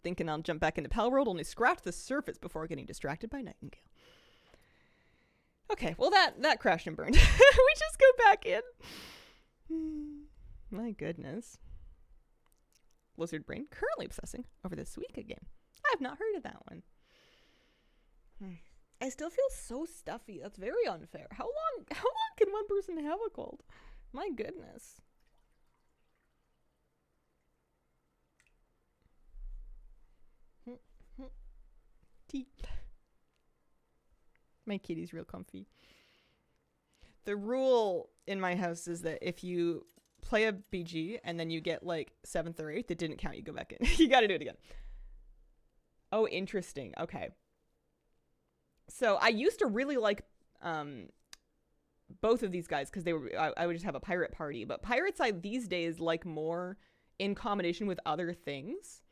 Thinking I'll jump back into Pal World, only scratched the surface before getting distracted by Nightingale. Okay, well that crashed and burned. We just go back in. My goodness. Lizard Brain currently obsessing over the Suika game. I've not heard of that one. I still feel so stuffy. That's very unfair. How long can one person have a cold? My goodness. Tea. My kitty's real comfy. The rule in my house is that if you play a BG and then you get like 7th or 8th, it didn't count. You go back in. You got to do it again. Oh, interesting. Okay. So I used to really like both of these guys because they were. I would just have a pirate party, but pirates I these days like more in combination with other things.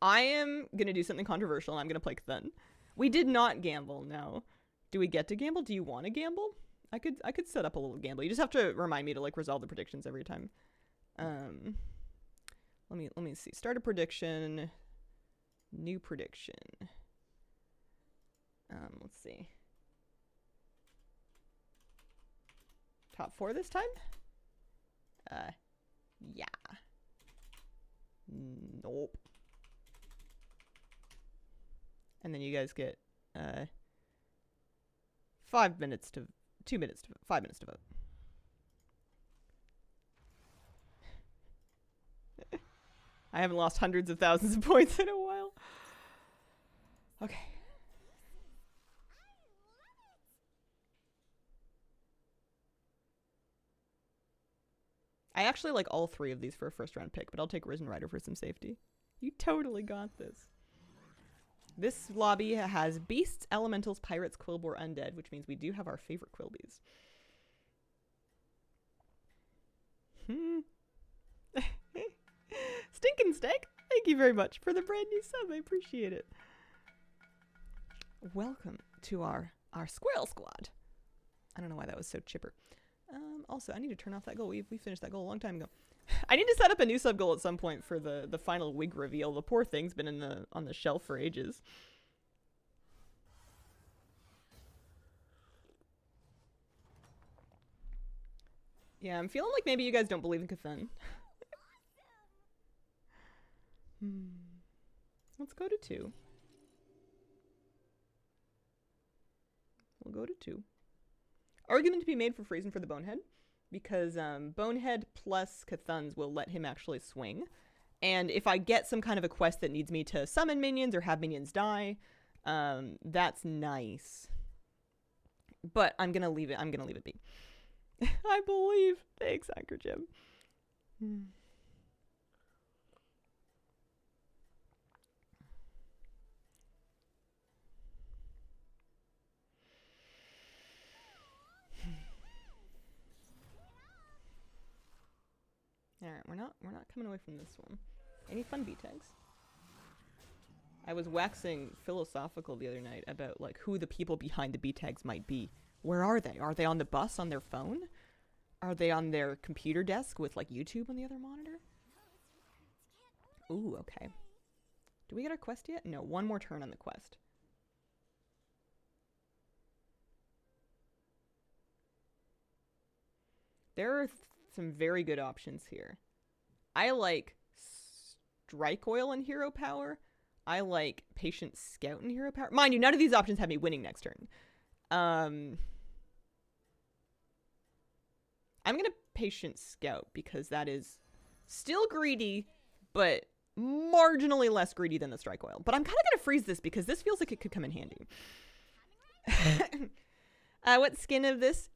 I am gonna do something controversial. And I'm gonna play Cthulhu. We did not gamble. No. Do we get to gamble? Do you want to gamble? I could set up a little gamble. You just have to remind me to like resolve the predictions every time. Let me see. Start a prediction. New prediction. Let's see. Top 4 this time? Yeah. Nope. And then you guys get 5 minutes to 2 minutes to 5 minutes to vote. I haven't lost hundreds of thousands of points in a while. Okay. I actually like all three of these for a first round pick, but I'll take Risen Rider for some safety. You totally got this. This lobby has Beasts, Elementals, Pirates, Quillbore, Undead, which means we do have our favorite Quilbies. Stinkin' Steak, thank you very much for the brand new sub. I appreciate it. Welcome to our Squirrel Squad. I don't know why that was so chipper. Also, I need to turn off that goal. We finished that goal a long time ago. I need to set up a new sub goal at some point for the final wig reveal. The poor thing's been on the shelf for ages. Yeah, I'm feeling like maybe you guys don't believe in Cthulhu. Let's go to 2. We'll go to 2. Argument to be made for freezing for the Bonehead, because Bonehead plus Cthulhu's will let him actually swing. And if I get some kind of a quest that needs me to summon minions or have minions die, that's nice. But I'm gonna leave it. I'm gonna leave it be. I believe. Thanks, Anchor Jim. Alright, we're not coming away from this one. Any fun B tags? I was waxing philosophical the other night about like who the people behind the B tags might be. Where are they? Are they on the bus on their phone? Are they on their computer desk with like YouTube on the other monitor? Ooh, okay. Do we get our quest yet? No, one more turn on the quest. There are some very good options here. I like Strike Oil and Hero Power. I like Patient Scout and Hero Power. Mind you, none of these options have me winning next turn. I'm gonna Patient Scout because that is still greedy, but marginally less greedy than the Strike Oil. But I'm kind of gonna freeze this because this feels like it could come in handy. What skin is this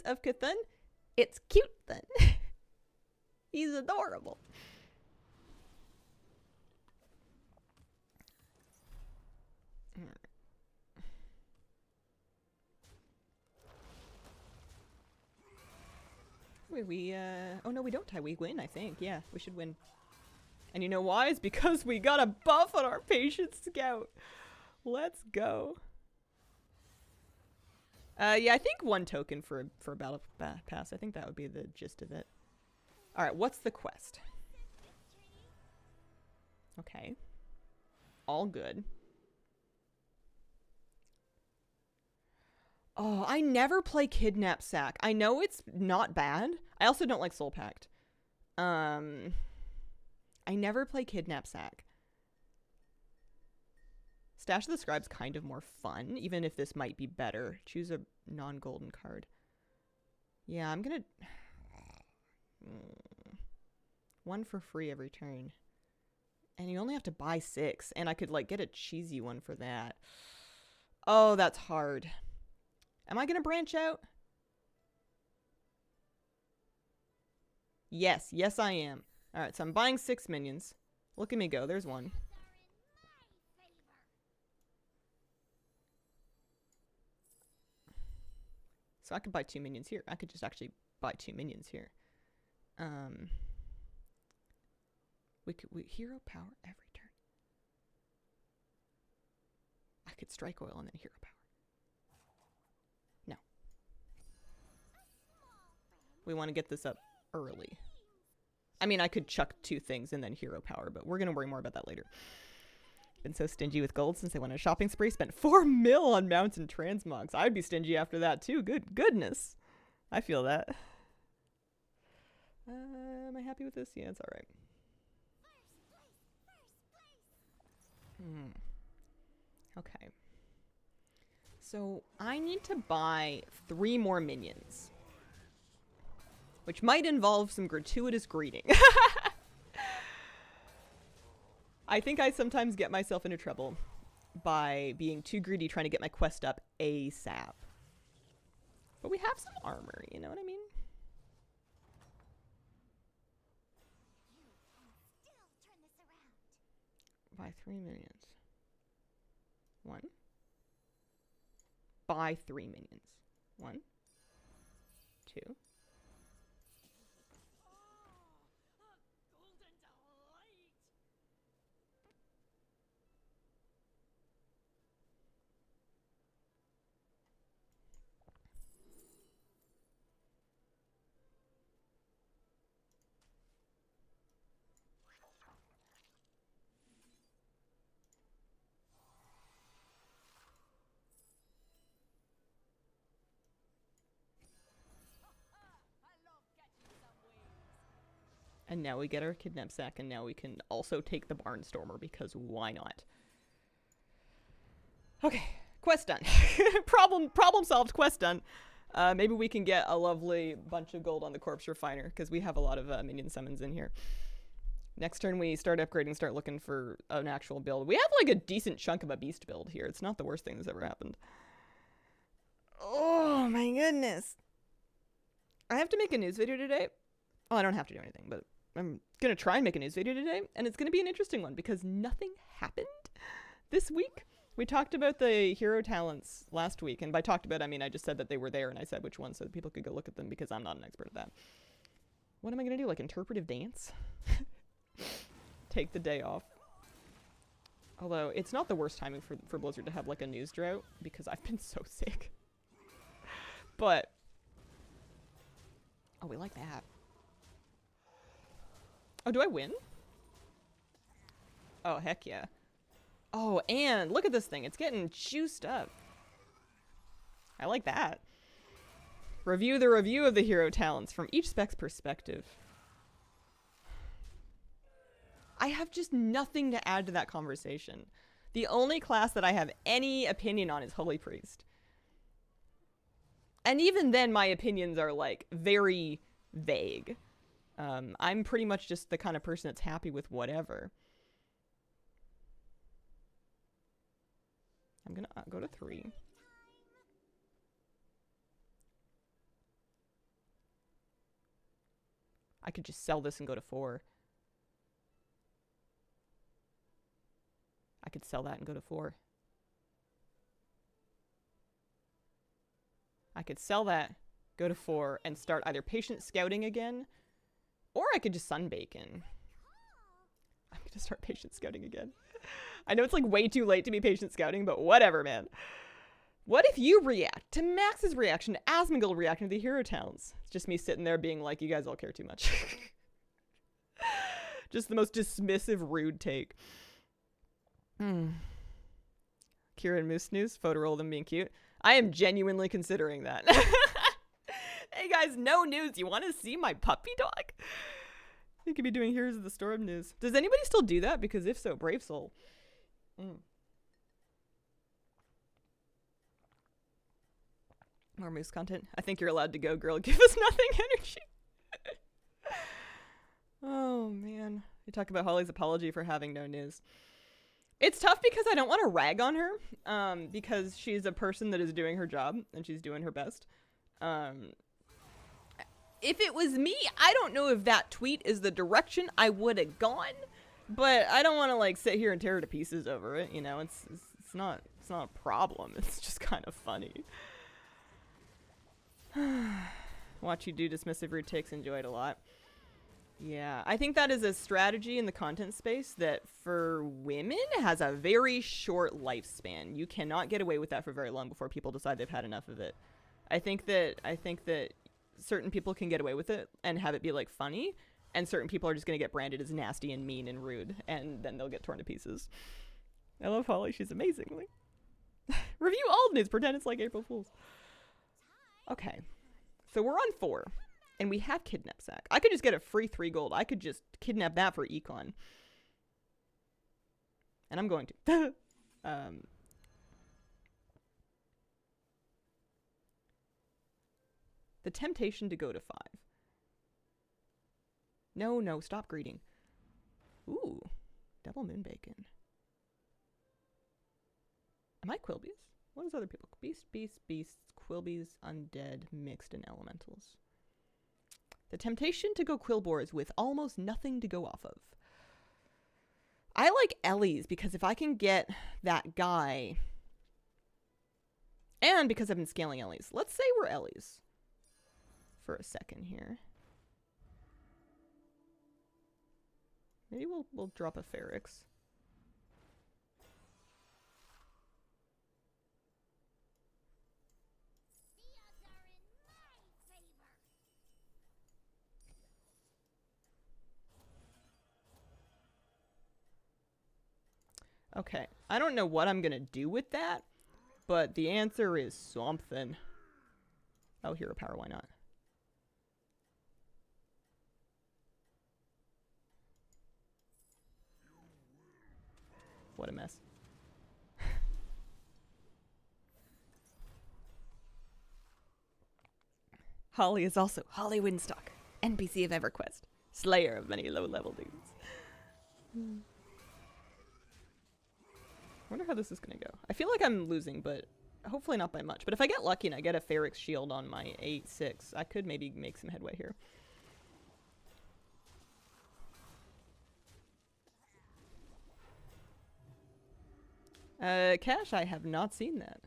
of Cthulhu? It's cute then. He's adorable. Wait, oh no, we don't tie. We win, I think. Yeah, we should win. And you know why? It's because we got a buff on our Patient Scout. Let's go. Yeah, I think 1 token for a battle pass. I think that would be the gist of it. All right, what's the quest? Okay. All good. Oh, I never play Kidnap Sack. I know it's not bad. I also don't like Soul Pact. I never play Kidnap Sack. Stash of the Scribe's kind of more fun, even if this might be better. Choose a non-golden card. Yeah, I'm gonna... 1 for free every turn. And you only have to buy 6, and I could, like, get a cheesy one for that. Oh, that's hard. Am I gonna branch out? Yes, yes I am. Alright, so I'm buying 6 minions. Look at me go, there's 1. So I could buy 2 minions here. I could just actually buy 2 minions here. We hero power every turn. I could strike oil and then hero power. No. We want to get this up early. I mean, I could chuck 2 things and then hero power, but we're going to worry more about that later. Been so stingy with gold since they went on a shopping spree. Spent 4 mil on mounts and transmogs. I'd be stingy after that too. Goodness. I feel that. Am I happy with this? Yeah, it's alright. Okay. So I need to buy 3 more minions. Which might involve some gratuitous greeting. I think I sometimes get myself into trouble. by being too greedy trying to get my quest up ASAP. But we have some armor, you know what I mean? Still turn this around. By 3 minions. 1. By 3 minions. 1. 2. And now we get our kidnap sack, and now we can also take the Barnstormer, because why not? Okay, quest done. problem solved, quest done. Maybe we can get a lovely bunch of gold on the Corpse Refiner, because we have a lot of minion summons in here. Next turn we start upgrading, start looking for an actual build. We have like a decent chunk of a beast build here. It's not the worst thing that's ever happened. Oh my goodness. I have to make a news video today. Well, I don't have to do anything, but I'm going to try and make a news video today, and it's going to be an interesting one because nothing happened this week. We talked about the hero talents last week, and by talked about, I mean I just said that they were there, and I said which ones so that people could go look at them because I'm not an expert at that. What am I going to do, like interpretive dance? Take the day off. Although, it's not the worst timing for Blizzard to have like a news drought because I've been so sick. But, oh, we like that. Oh, do I win? Oh, heck yeah. Oh, and look at this thing. It's getting juiced up. I like that. Review the review of the hero talents from each spec's perspective. I have just nothing to add to that conversation. The only class that I have any opinion on is Holy Priest. And even then, my opinions are, like, very vague. I'm pretty much just the kind of person that's happy with whatever. I'm gonna go to 3. I could just sell this and go to 4. I could sell that and go to 4. I could sell that, go to 4, and start either patient scouting again, or I could just sunbacon. I'm gonna start patient scouting again. I know it's like way too late to be patient scouting, but whatever, man. What if you react to Max's reaction to Asmongold reacting to the hero talents? It's just me sitting there being like, you guys all care too much. Just the most dismissive, rude take. Kira and Moose News, photo roll them being cute. I am genuinely considering that. Hey guys, no news. You want to see my puppy dog? You could be doing Heroes of the Storm news. Does anybody still do that? Because if so, brave soul. More moose content. I think you're allowed to go, girl. Give us nothing energy. Oh, man. You talk about Holly's apology for having no news. It's tough because I don't want to rag on her, because she's a person that is doing her job, and she's doing her best. If it was me, I don't know if that tweet is the direction I would have gone, but I don't want to, like, sit here and tear her to pieces over it, you know? It's not a problem. It's just kind of funny. Watch you do dismissive rude takes, enjoy it a lot. Yeah, I think that is a strategy in the content space that for women has a very short lifespan. You cannot get away with that for very long before people decide they've had enough of it. I think that certain people can get away with it and have it be like funny, and certain people are just going to get branded as nasty and mean and rude, and then they'll get torn to pieces. I love Holly, she's amazing. Review old news, pretend it's like April Fool's. Okay, so we're on 4. And we have Kidnap Sack. I could just get a free 3 gold. I could just kidnap that for Econ. And I'm going to. The temptation to go to 5. No, stop greeting. Ooh, double moon bacon. Am I Quilbies? What is other people? Beast, beasts, Quilbies, undead, mixed, and elementals. The temptation to go Quilboars with almost nothing to go off of. I like Ellie's because if I can get that guy, and because I've been scaling Ellie's. Let's say we're Ellie's for a second here. Maybe we'll drop a Ferrix. Okay, I don't know what I'm gonna do with that, but the answer is something. Oh, hero power, why not? What a mess. Holly is also Holly Winstock, NPC of EverQuest, slayer of many low-level dudes. I wonder how this is going to go. I feel like I'm losing, but hopefully not by much. But if I get lucky and I get a Ferrix shield on my 8/6, I could maybe make some headway here. Cash, I have not seen that.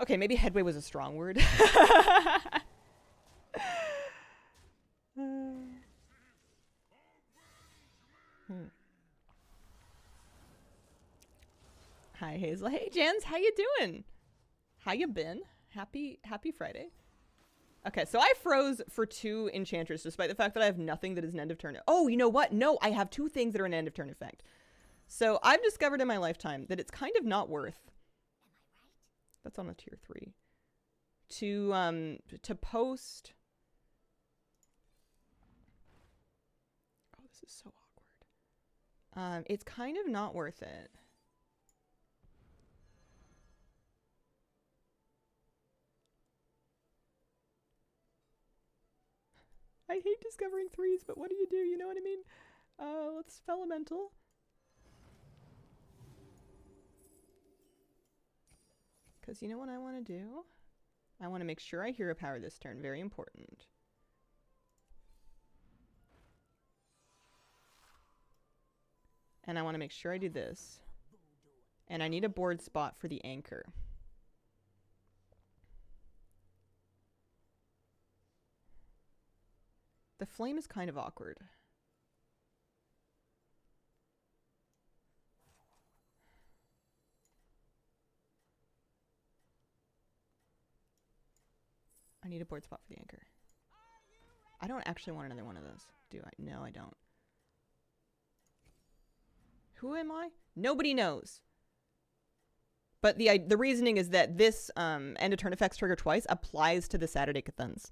Okay, maybe headway was a strong word. Hi, Hazel. Hey, Jens. How you doing? How you been? Happy Friday. Okay, so I froze for 2 enchanters, despite the fact that I have nothing that is an end of turn. Oh, you know what? No, I have 2 things that are an end of turn effect. So I've discovered in my lifetime that it's kind of not worth. That's on a tier 3. To post. Oh, this is so awkward. It's kind of not worth it. I hate discovering 3s, but what do? You know what I mean? Let's Elemental. Because you know what I want to do? I want to make sure I hero power this turn. Very important. And I want to make sure I do this. And I need a board spot for the anchor. The flame is kind of awkward. I need a board spot for the anchor. I don't actually want another one of those, do I? No, I don't. Who am I? Nobody knows. But the reasoning is that this end of turn effects trigger twice applies to the Saturday Cathons.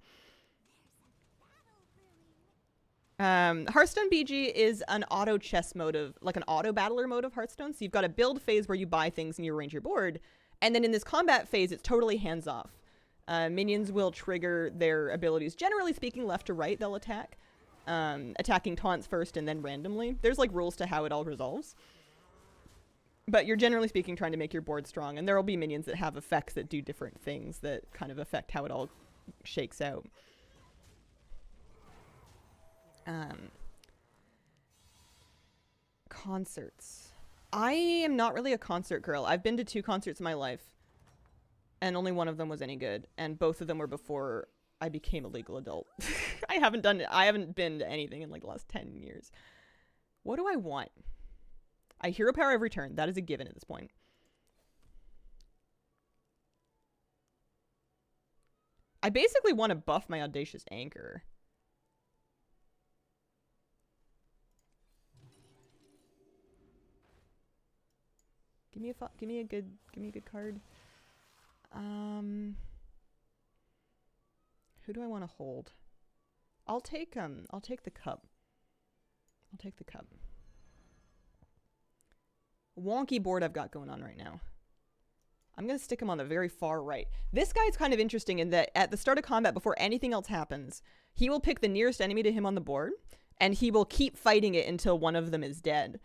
Hearthstone BG is an auto chess mode of, like an auto battler mode of Hearthstone. So you've got a build phase where you buy things and you arrange your board. And then in this combat phase, it's totally hands off. Minions will trigger their abilities. Generally speaking, left to right, they'll attack. Attacking taunts first and then randomly. There's like rules to how it all resolves. But you're generally speaking trying to make your board strong. And there will be minions that have effects that do different things that kind of affect how it all shakes out. Concerts. I am not really a concert girl. I've been to 2 concerts in my life, and only one of them was any good, and both of them were before I became a legal adult. I haven't been to anything in like the last 10 years. What do I want? I hero power every turn. That is a given at this point. I basically want to buff my Audacious Anchor. Give me a good card. Who do I want to hold? I'll take the cup. I'll take the cup. Wonky board I've got going on right now. I'm going to stick him on the very far right. This guy's kind of interesting in that at the start of combat, before anything else happens, he will pick the nearest enemy to him on the board, and he will keep fighting it until one of them is dead.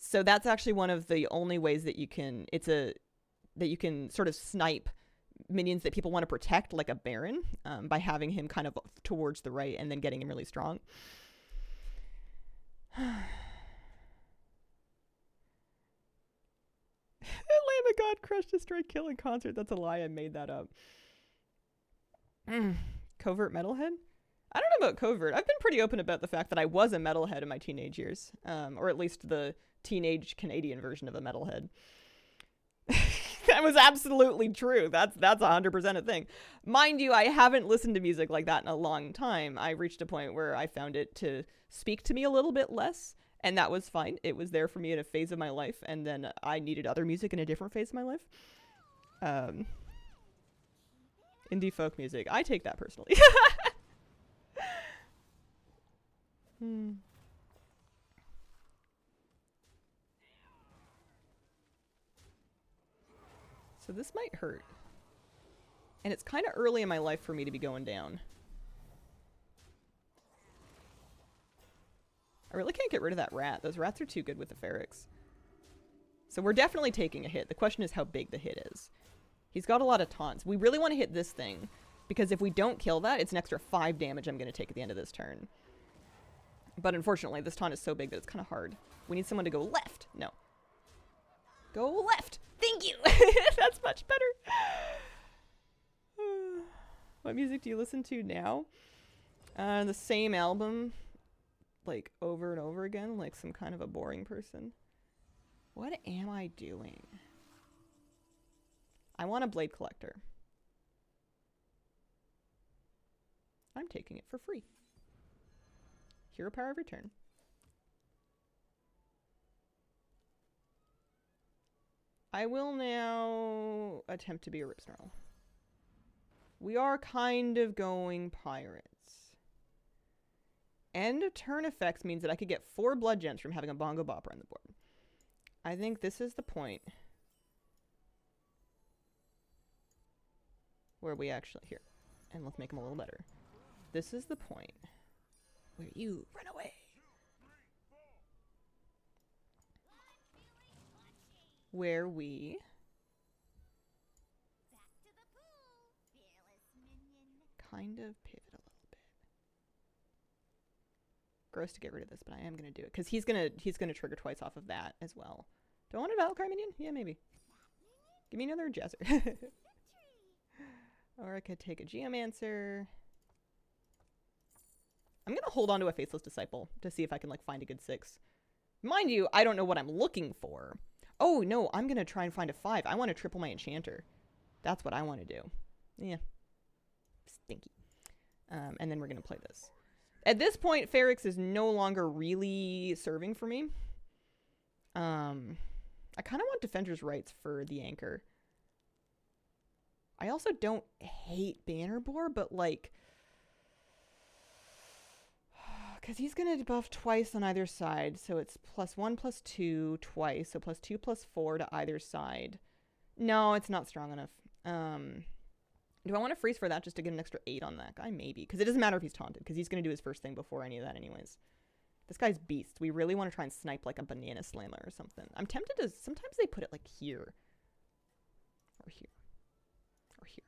So that's actually one of the only ways that you can sort of snipe minions that people want to protect, like a Baron, by having him kind of towards the right and then getting him really strong. Lamb of God, Crush, Destroy, Kill in concert. That's a lie. I made that up. Covert metalhead? I don't know about covert. I've been pretty open about the fact that I was a metalhead in my teenage years, or at least the teenage Canadian version of a metalhead. That was absolutely true. That's 100% a thing. Mind you, I haven't listened to music like that in a long time. I reached a point where I found it to speak to me a little bit less, and that was fine. It was there for me in a phase of my life, and then I needed other music in a different phase of my life. Indie folk music. I take that personally. So this might hurt. And it's kind of early in my life for me to be going down. I really can't get rid of that rat. Those rats are too good with the Ferrex. So we're definitely taking a hit. The question is how big the hit is. He's got a lot of taunts. We really want to hit this thing, because if we don't kill that, it's an extra 5 damage I'm going to take at the end of this turn. But unfortunately, this taunt is so big that it's kind of hard. We need someone to go left. No. Go left. Thank you. That's much better. What music do you listen to now? The same album, like over and over again, like some kind of a boring person. What am I doing? I want a Blade Collector. I'm taking it for free. Hero Power of Return. I will now attempt to be a Rip Snarl. We are kind of going pirates. End of turn effects means that I could get 4 blood gems from having a Bongo Bopper on the board. I think this is the point where we actually... Here. And let's make them a little better. This is the point where you run away. Where we kind of pivot a little bit. Gross to get rid of this, but I am going to do it because he's gonna trigger twice off of that as well. Do I want a Valkyrie minion? Yeah, maybe. Give me another Jazzer. Or I could take a Geomancer. I'm going to hold on to a Faceless Disciple to see if I can like find a good 6. Mind you, I don't know what I'm looking for. Oh, no, I'm going to try and find a 5. I want to triple my Enchanter. That's what I want to do. Yeah. Stinky. And then we're going to play this. At this point, Ferrex is no longer really serving for me. I kind of want Defender's Rights for the Anchor. I also don't hate Bannerbore, but like... Because he's going to debuff twice on either side. So it's +1/+2 twice. So +2/+4 to either side. No, it's not strong enough. Do I want to freeze for that just to get an extra 8 on that guy? Maybe. Because it doesn't matter if he's taunted. Because he's going to do his first thing before any of that anyways. This guy's beast. We really want to try and snipe like a Banana Slammer or something. I'm tempted to... Sometimes they put it like here. Or here. Or here.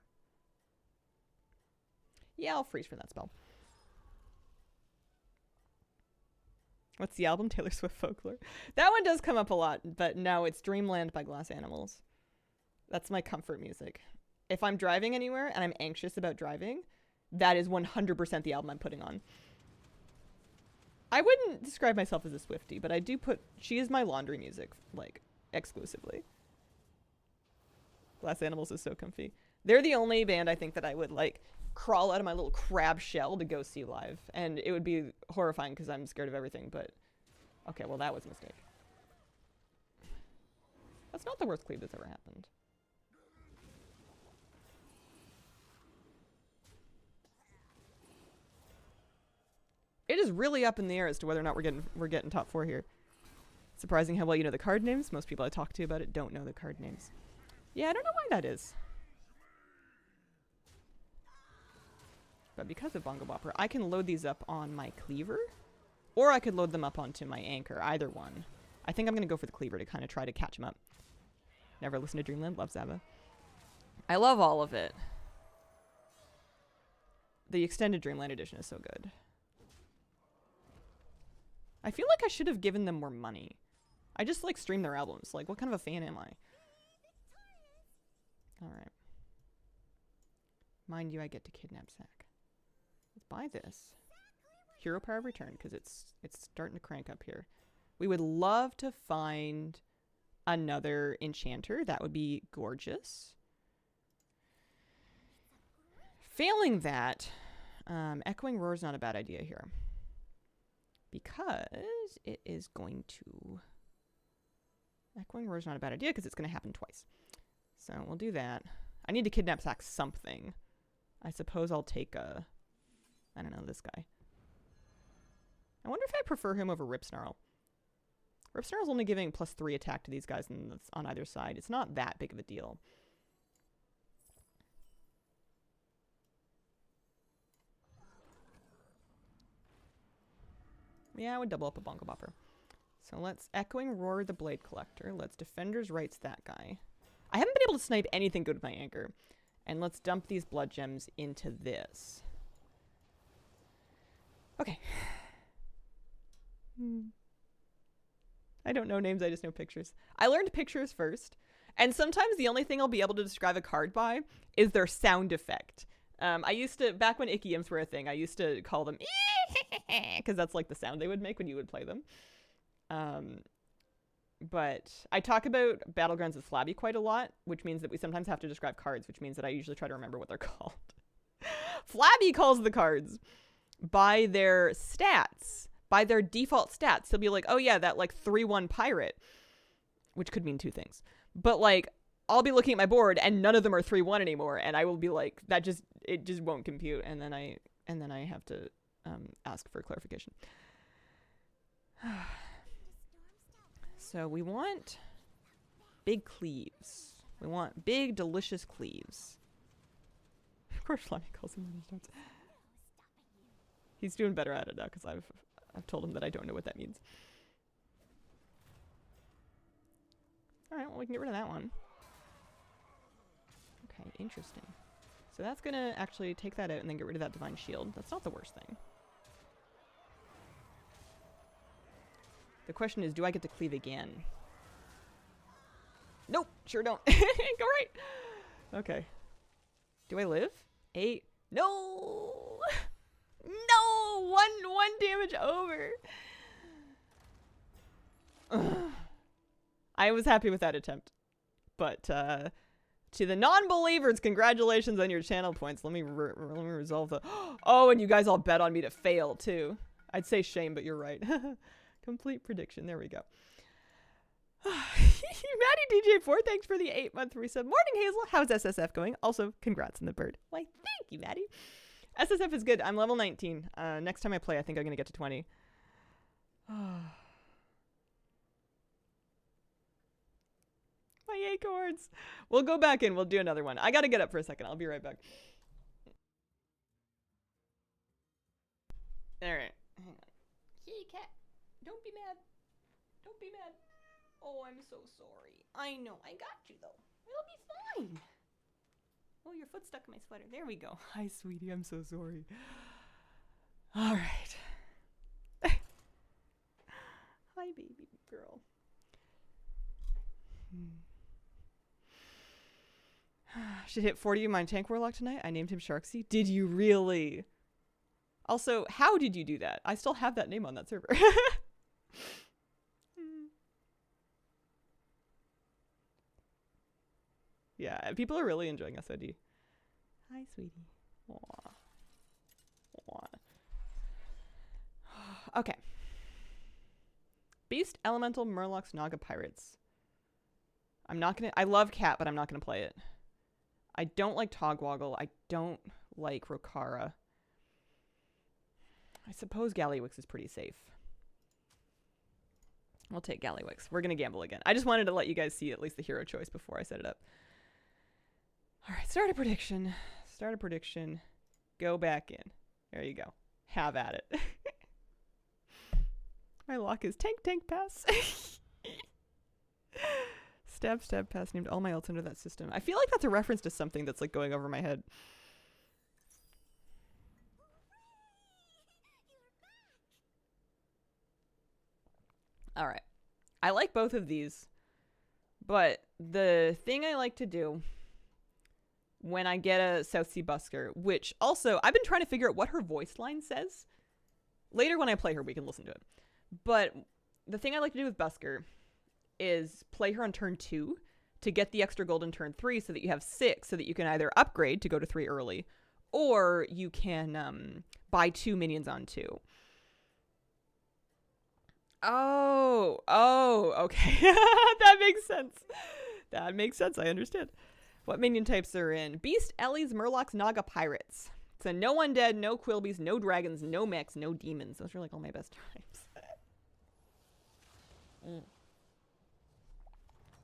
Yeah, I'll freeze for that spell. What's the album? Taylor Swift Folklore. That one does come up a lot, but no, it's Dreamland by Glass Animals. That's my comfort music. If I'm driving anywhere and I'm anxious about driving, that is 100% the album I'm putting on. I wouldn't describe myself as a Swiftie, but I do put... She is my laundry music, like, exclusively. Glass Animals is so comfy. They're the only band I think that I would, like... crawl out of my little crab shell to go see live, and it would be horrifying because I'm scared of everything. But okay, well, that was a mistake. That's not the worst cleave that's ever happened. It is really up in the air as to whether or not we're getting top 4 here. Surprising how well you know the card names. Most people I talk to about it don't know the card names. Yeah, I don't know why that is. But because of Bongo Bopper, I can load these up on my Cleaver, or I could load them up onto my Anchor, either one. I think I'm going to go for the Cleaver to kind of try to catch him up. Never listen to Dreamland. Love Zaba. I love all of it. The extended Dreamland edition is so good. I feel like I should have given them more money. I just like stream their albums. Like, what kind of a fan am I? Alright. Mind you, I get to kidnap Zack. Let's buy this. Hero Power of Return, because it's starting to crank up here. We would love to find another enchanter. That would be gorgeous. Failing that, Echoing Roar is not a bad idea here. Because it is going to... Echoing Roar is not a bad idea because it's going to happen twice. So we'll do that. I need to kidnap Zack something. I suppose I'll take a... I don't know, this guy. I wonder if I prefer him over Ripsnarl. Ripsnarl's only giving +3 attack to these guys on either side. It's not that big of a deal. Yeah, I would double up a Bongo Bopper. So let's Echoing Roar the Blade Collector. Let's Defender's Rights that guy. I haven't been able to snipe anything good with my Anchor. And let's dump these Blood Gems into this. Okay. I don't know names, I just know pictures. I learned pictures first. And sometimes the only thing I'll be able to describe a card by is their sound effect. I used to, back when Icky Imps were a thing, I used to call them because that's like the sound they would make when you would play them. But I talk about Battlegrounds with Flabby quite a lot, which means that we sometimes have to describe cards, which means that I usually try to remember what they're called. Flabby calls the cards by their stats, by their default stats. He'll be like, oh yeah, that like 3/1 pirate, which could mean two things. But like, I'll be looking at my board and none of them are 3/1 anymore, and I will be like, it just won't compute, and then I have to ask for clarification. So we want big cleaves. We want big, delicious cleaves. Of course, Flabby calls him starts. He's doing better at it now because I've told him that I don't know what that means. All right, well, we can get rid of that one. Okay, interesting. So that's going to actually take that out and then get rid of that Divine Shield. That's not the worst thing. The question is, do I get to cleave again? Nope, sure don't. Go right. Okay. Do I live? 8. No! No! One damage over. Ugh. I was happy with that attempt. But, to the non-believers, congratulations on your channel points. Let me resolve the... Oh, and you guys all bet on me to fail, too. I'd say shame, but you're right. Complete prediction. There we go. Maddie DJ4, thanks for the 8-month resub. Morning, Hazel. How's SSF going? Also, congrats on the bird. Why, thank you, Maddie. SSF is good. I'm level 19. Next time I play, I think I'm going to get to 20. My acorns. We'll go back in. We'll do another one. I got to get up for a second. I'll be right back. All right. Hang on. Kitty cat. Don't be mad. Don't be mad. Oh, I'm so sorry. I know. I got you, though. It'll be fine. Oh, your foot's stuck in my sweater. There we go. Hi, sweetie. I'm so sorry. All right. Hi, baby girl. Should hit 40 in my tank warlock tonight. I named him Sharksy. Did you really? Also, how did you do that? I still have that name on that server. Yeah, people are really enjoying SOD. Hi, sweetie. Aww. Aww. Okay. Beast, Elemental, Murlocs, Naga, Pirates. I'm not gonna... I love Cat, but I'm not gonna play it. I don't like Togwoggle. I don't like Rokara. I suppose Gallywix is pretty safe. We'll take Gallywix. We're gonna gamble again. I just wanted to let you guys see at least the hero choice before I set it up. Alright, start a prediction. Start a prediction. Go back in. There you go. Have at it. My lock is tank pass. Stab, stab, pass, named all my ults under that system. I feel like that's a reference to something that's like going over my head. All right. I like both of these, but the thing I like to do when I get a South Sea Busker, which also I've been trying to figure out what her voice line says. Later when I play her, we can listen to it. But the thing I like to do with Busker is play her on turn 2 to get the extra gold in turn 3 so that you have 6 so that you can either upgrade to go to 3 early or you can buy 2 minions on 2. Oh, okay. That makes sense. That makes sense. I understand. What minion types are in? Beast, Ellies, Murlocs, Naga, Pirates. So no undead, no Quilbies, no dragons, no mechs, no demons. Those are like all my best types.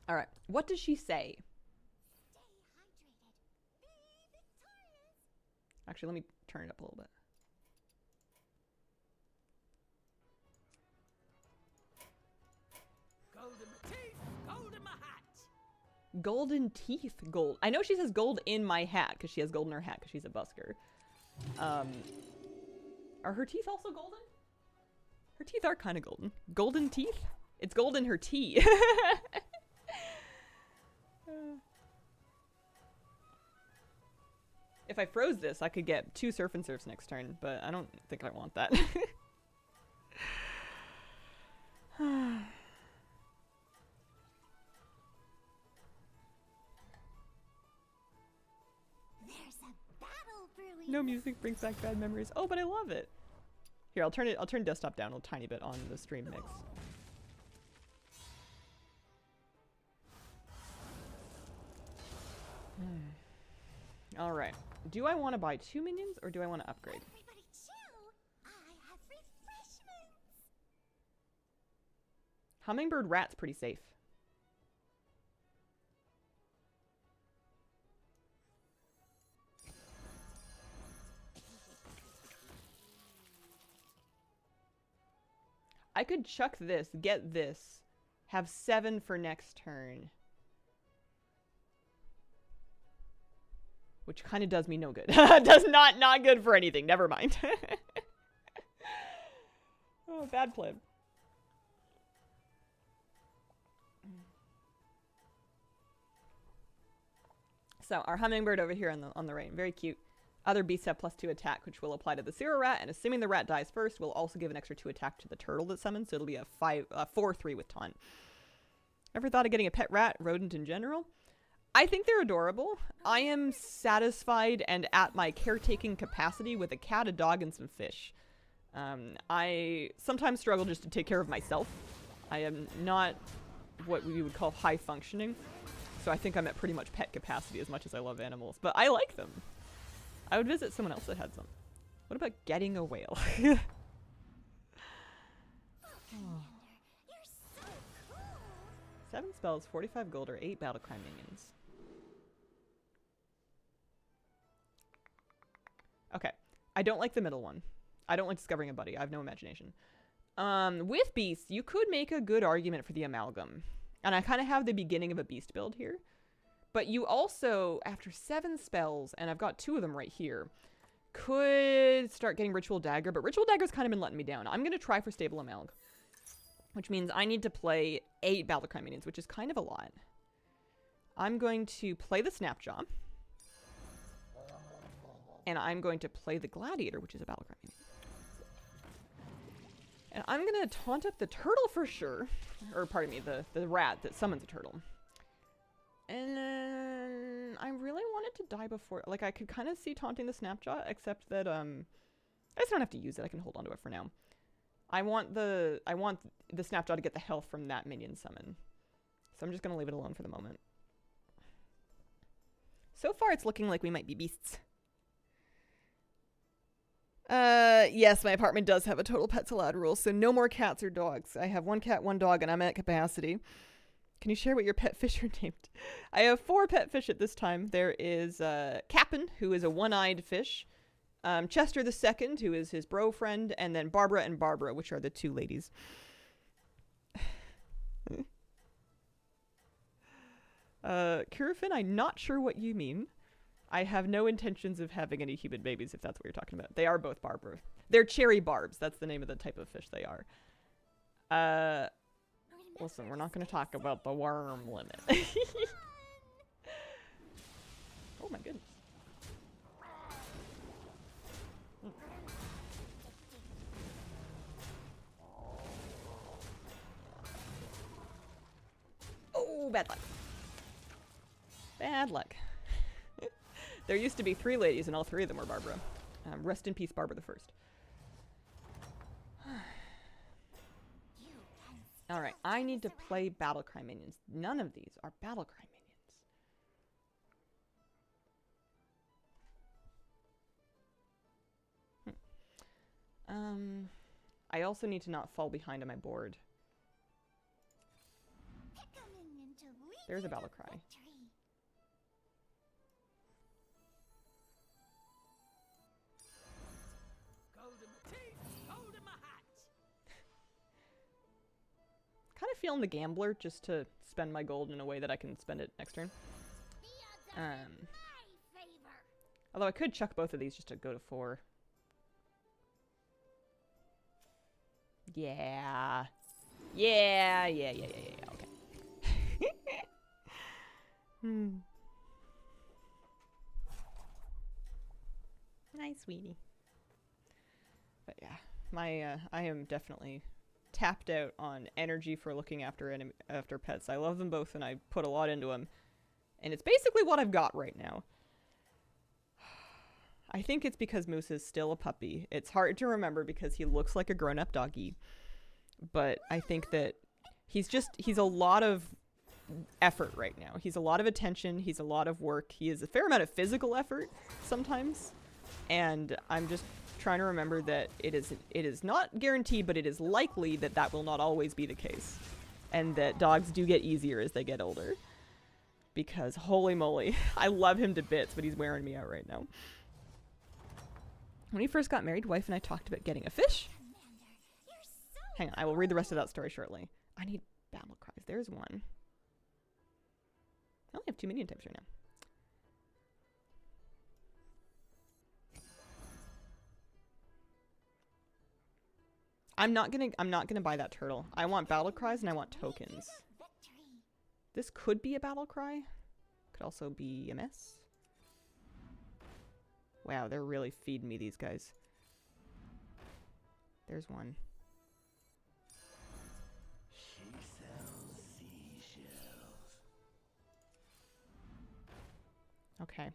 All right. What does she say? Stay hydrated. Be victorious. Actually, let me turn it up a little bit. Gold in my teeth, gold in my hat. Golden teeth gold. I know she says gold in my hat because she has gold in her hat because she's a busker. Are her teeth also golden? Her teeth are kind of golden. Golden teeth? It's gold in her tea. If I froze this, I could get 2 surf and surfs next turn, but I don't think I want that. There's a battle brewing. No music brings back bad memories. Oh, but I love it. Here, I'll turn desktop down a tiny bit on the stream mix. All right. Do I want to buy 2 minions or do I want to upgrade? Everybody chill. I have refreshments. Hummingbird rat's pretty safe. I could chuck this, get this, have 7 for next turn. Which kind of does me no good. Does not good for anything. Never mind. Oh, bad plan. So our hummingbird over here on the right, very cute. Other beasts have +2 attack, which will apply to the 0 rat, and assuming the rat dies first, we'll also give an extra 2 attack to the turtle that summons, so it'll be a 4/3 with taunt. Ever thought of getting a pet rat, rodent in general? I think they're adorable. I am satisfied and at my caretaking capacity with a cat, a dog, and some fish. I sometimes struggle just to take care of myself. I am not what we would call high functioning, so I think I'm at pretty much pet capacity as much as I love animals, but I like them. I would visit someone else that had some. What about getting a whale? You're so cool. 7 spells, 45 gold, or 8 battlecry minions. Okay. I don't like the middle one. I don't like discovering a buddy. I have no imagination. With beasts, you could make a good argument for the amalgam. And I kind of have the beginning of a beast build here. But you also, after 7 spells, and I've got 2 of them right here, could start getting Ritual Dagger. But Ritual Dagger's kind of been letting me down. I'm going to try for Stable Amalgam. Which means I need to play 8 Battlecry minions, which is kind of a lot. I'm going to play the Snapjaw. And I'm going to play the Gladiator, which is a Battlecry minion. And I'm going to taunt up the turtle for sure. Or, pardon me, the rat that summons a turtle. And then I really wanted to die before. Like, I could kind of see taunting the Snapjaw, except that, I just don't have to use it. I can hold on to it for now. I want the Snapjaw to get the health from that minion summon. So I'm just going to leave it alone for the moment. So far, it's looking like we might be beasts. Yes, my apartment does have a total pets allowed rule, so no more cats or dogs. I have 1 cat, 1 dog, and I'm at capacity. Can you share what your pet fish are named? I have 4 pet fish at this time. There is Cap'n, who is a one-eyed fish. Chester the Second, who is his bro friend, and then Barbara and Barbara, which are the 2 ladies. Kurofin, I'm not sure what you mean. I have no intentions of having any human babies, if that's what you're talking about. They are both Barbara. They're cherry barbs. That's the name of the type of fish they are. Listen, we're not going to talk about the worm limit. Oh my goodness. Oh, bad luck. Bad luck. There used to be 3 ladies, and all 3 of them were Barbara. Rest in peace, Barbara the First. Alright, I need to play Battlecry minions. None of these are Battlecry minions. I also need to not fall behind on my board. There's a Battlecry. Kind of feeling the gambler just to spend my gold in a way that I can spend it next turn. Although I could chuck both of these just to go to 4. Yeah. Yeah. Okay. Nice, sweetie. But yeah, I am definitely tapped out on energy for looking after pets. I love them both, and I put a lot into them, and it's basically what I've got right now. I think it's because Moose is still a puppy. It's hard to remember because he looks like a grown-up doggy, but I think that he's a lot of effort right now. He's a lot of attention. He's a lot of work. He is a fair amount of physical effort sometimes, and I'm just trying to remember that it is not guaranteed, but it is likely that that will not always be the case, and that dogs do get easier as they get older. Because holy moly, I love him to bits, but he's wearing me out right now. When we first got married, wife and I talked about getting a fish. Hang on, I will read the rest of that story shortly. I need battle cries. There's one. I only have 2 minion types right now. I'm not gonna buy that turtle. I want battle cries and I want tokens. This could be a battle cry. Could also be a mess. Wow, they're really feeding me, these guys. There's one. She sells seashells. Okay.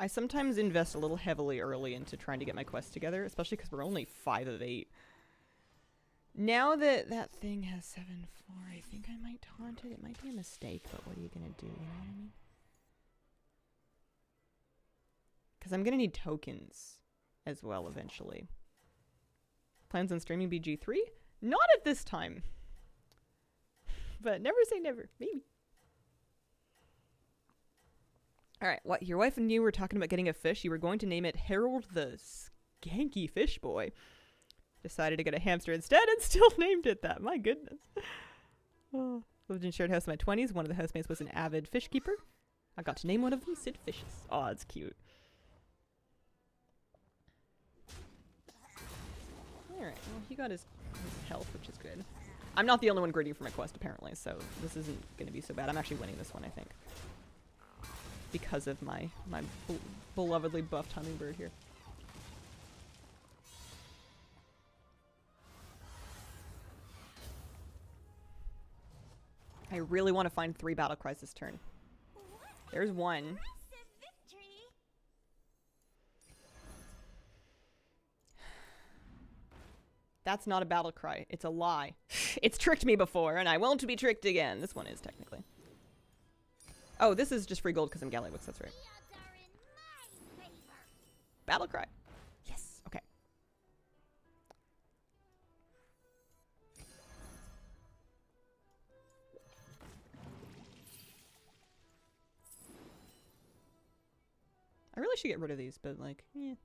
I sometimes invest a little heavily early into trying to get my quest together, especially because we're only 5 of 8. Now that that thing has 7-4, I think I might taunt it. It might be a mistake, but what are you gonna do, you know what I mean? Because I'm gonna need tokens as well eventually. Plans on streaming BG3? Not at this time. But never say never. Maybe. Alright, what? Your wife and you were talking about getting a fish. You were going to name it Harold the Skanky Fish Boy. Decided to get a hamster instead and still named it that. My goodness. Oh. Lived in shared house in my 20s. One of the housemates was an avid fish keeper. I got to name one of them Sid Fishes. Oh, it's cute. Alright, well, he got his health, which is good. I'm not the only one greedy for my quest, apparently, so this isn't going to be so bad. I'm actually winning this one, I think. Because of my belovedly buffed hummingbird here. I really want to find 3 battle cries this turn. There's one. That's not a battle cry. It's a lie. It's tricked me before, and I won't be tricked again. This one is, technically. Oh, this is just free gold because I'm Gallywix, that's right. Battle cry. Yes, okay. should get rid of these, but like, yeah.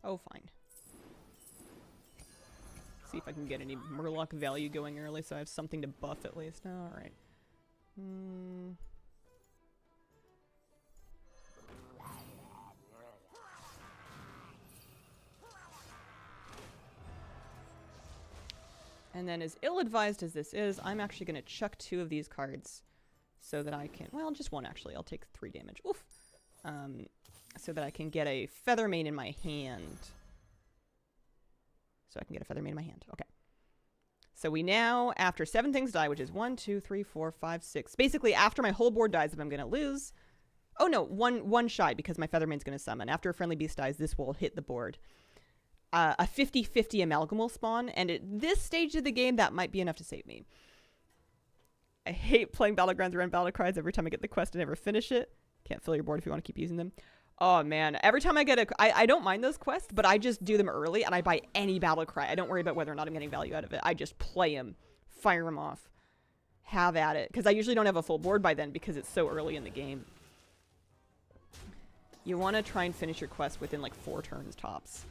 Oh, fine. See if I can get any Murloc value going early so I have something to buff at least. Alright. And then as ill-advised as this is, I'm actually going to chuck 2 of these cards so that I can... Well, just 1 actually. I'll take 3 damage. Oof. So that I can get a Feathermane in my hand. So I can get a Feathermane in my hand. Okay. So we now, after 7 things die, which is 1, 2, 3, 4, 5, 6. Basically, after my whole board dies, if I'm going to lose... Oh, no. One shy, because my Feathermane's going to summon. After a friendly beast dies, this will hit the board. A 50-50 amalgam will spawn, and at this stage of the game, that might be enough to save me. I hate playing Battlegrounds around battle cries. Every time I get the quest, I never finish it. Can't fill your board if you want to keep using them. Oh, man. Every time I get I don't mind those quests, but I just do them early, and I buy any battle cry. I don't worry about whether or not I'm getting value out of it. I just play them, fire them off, have at it, because I usually don't have a full board by then because it's so early in the game. You want to try and finish your quest within, like, 4 turns tops.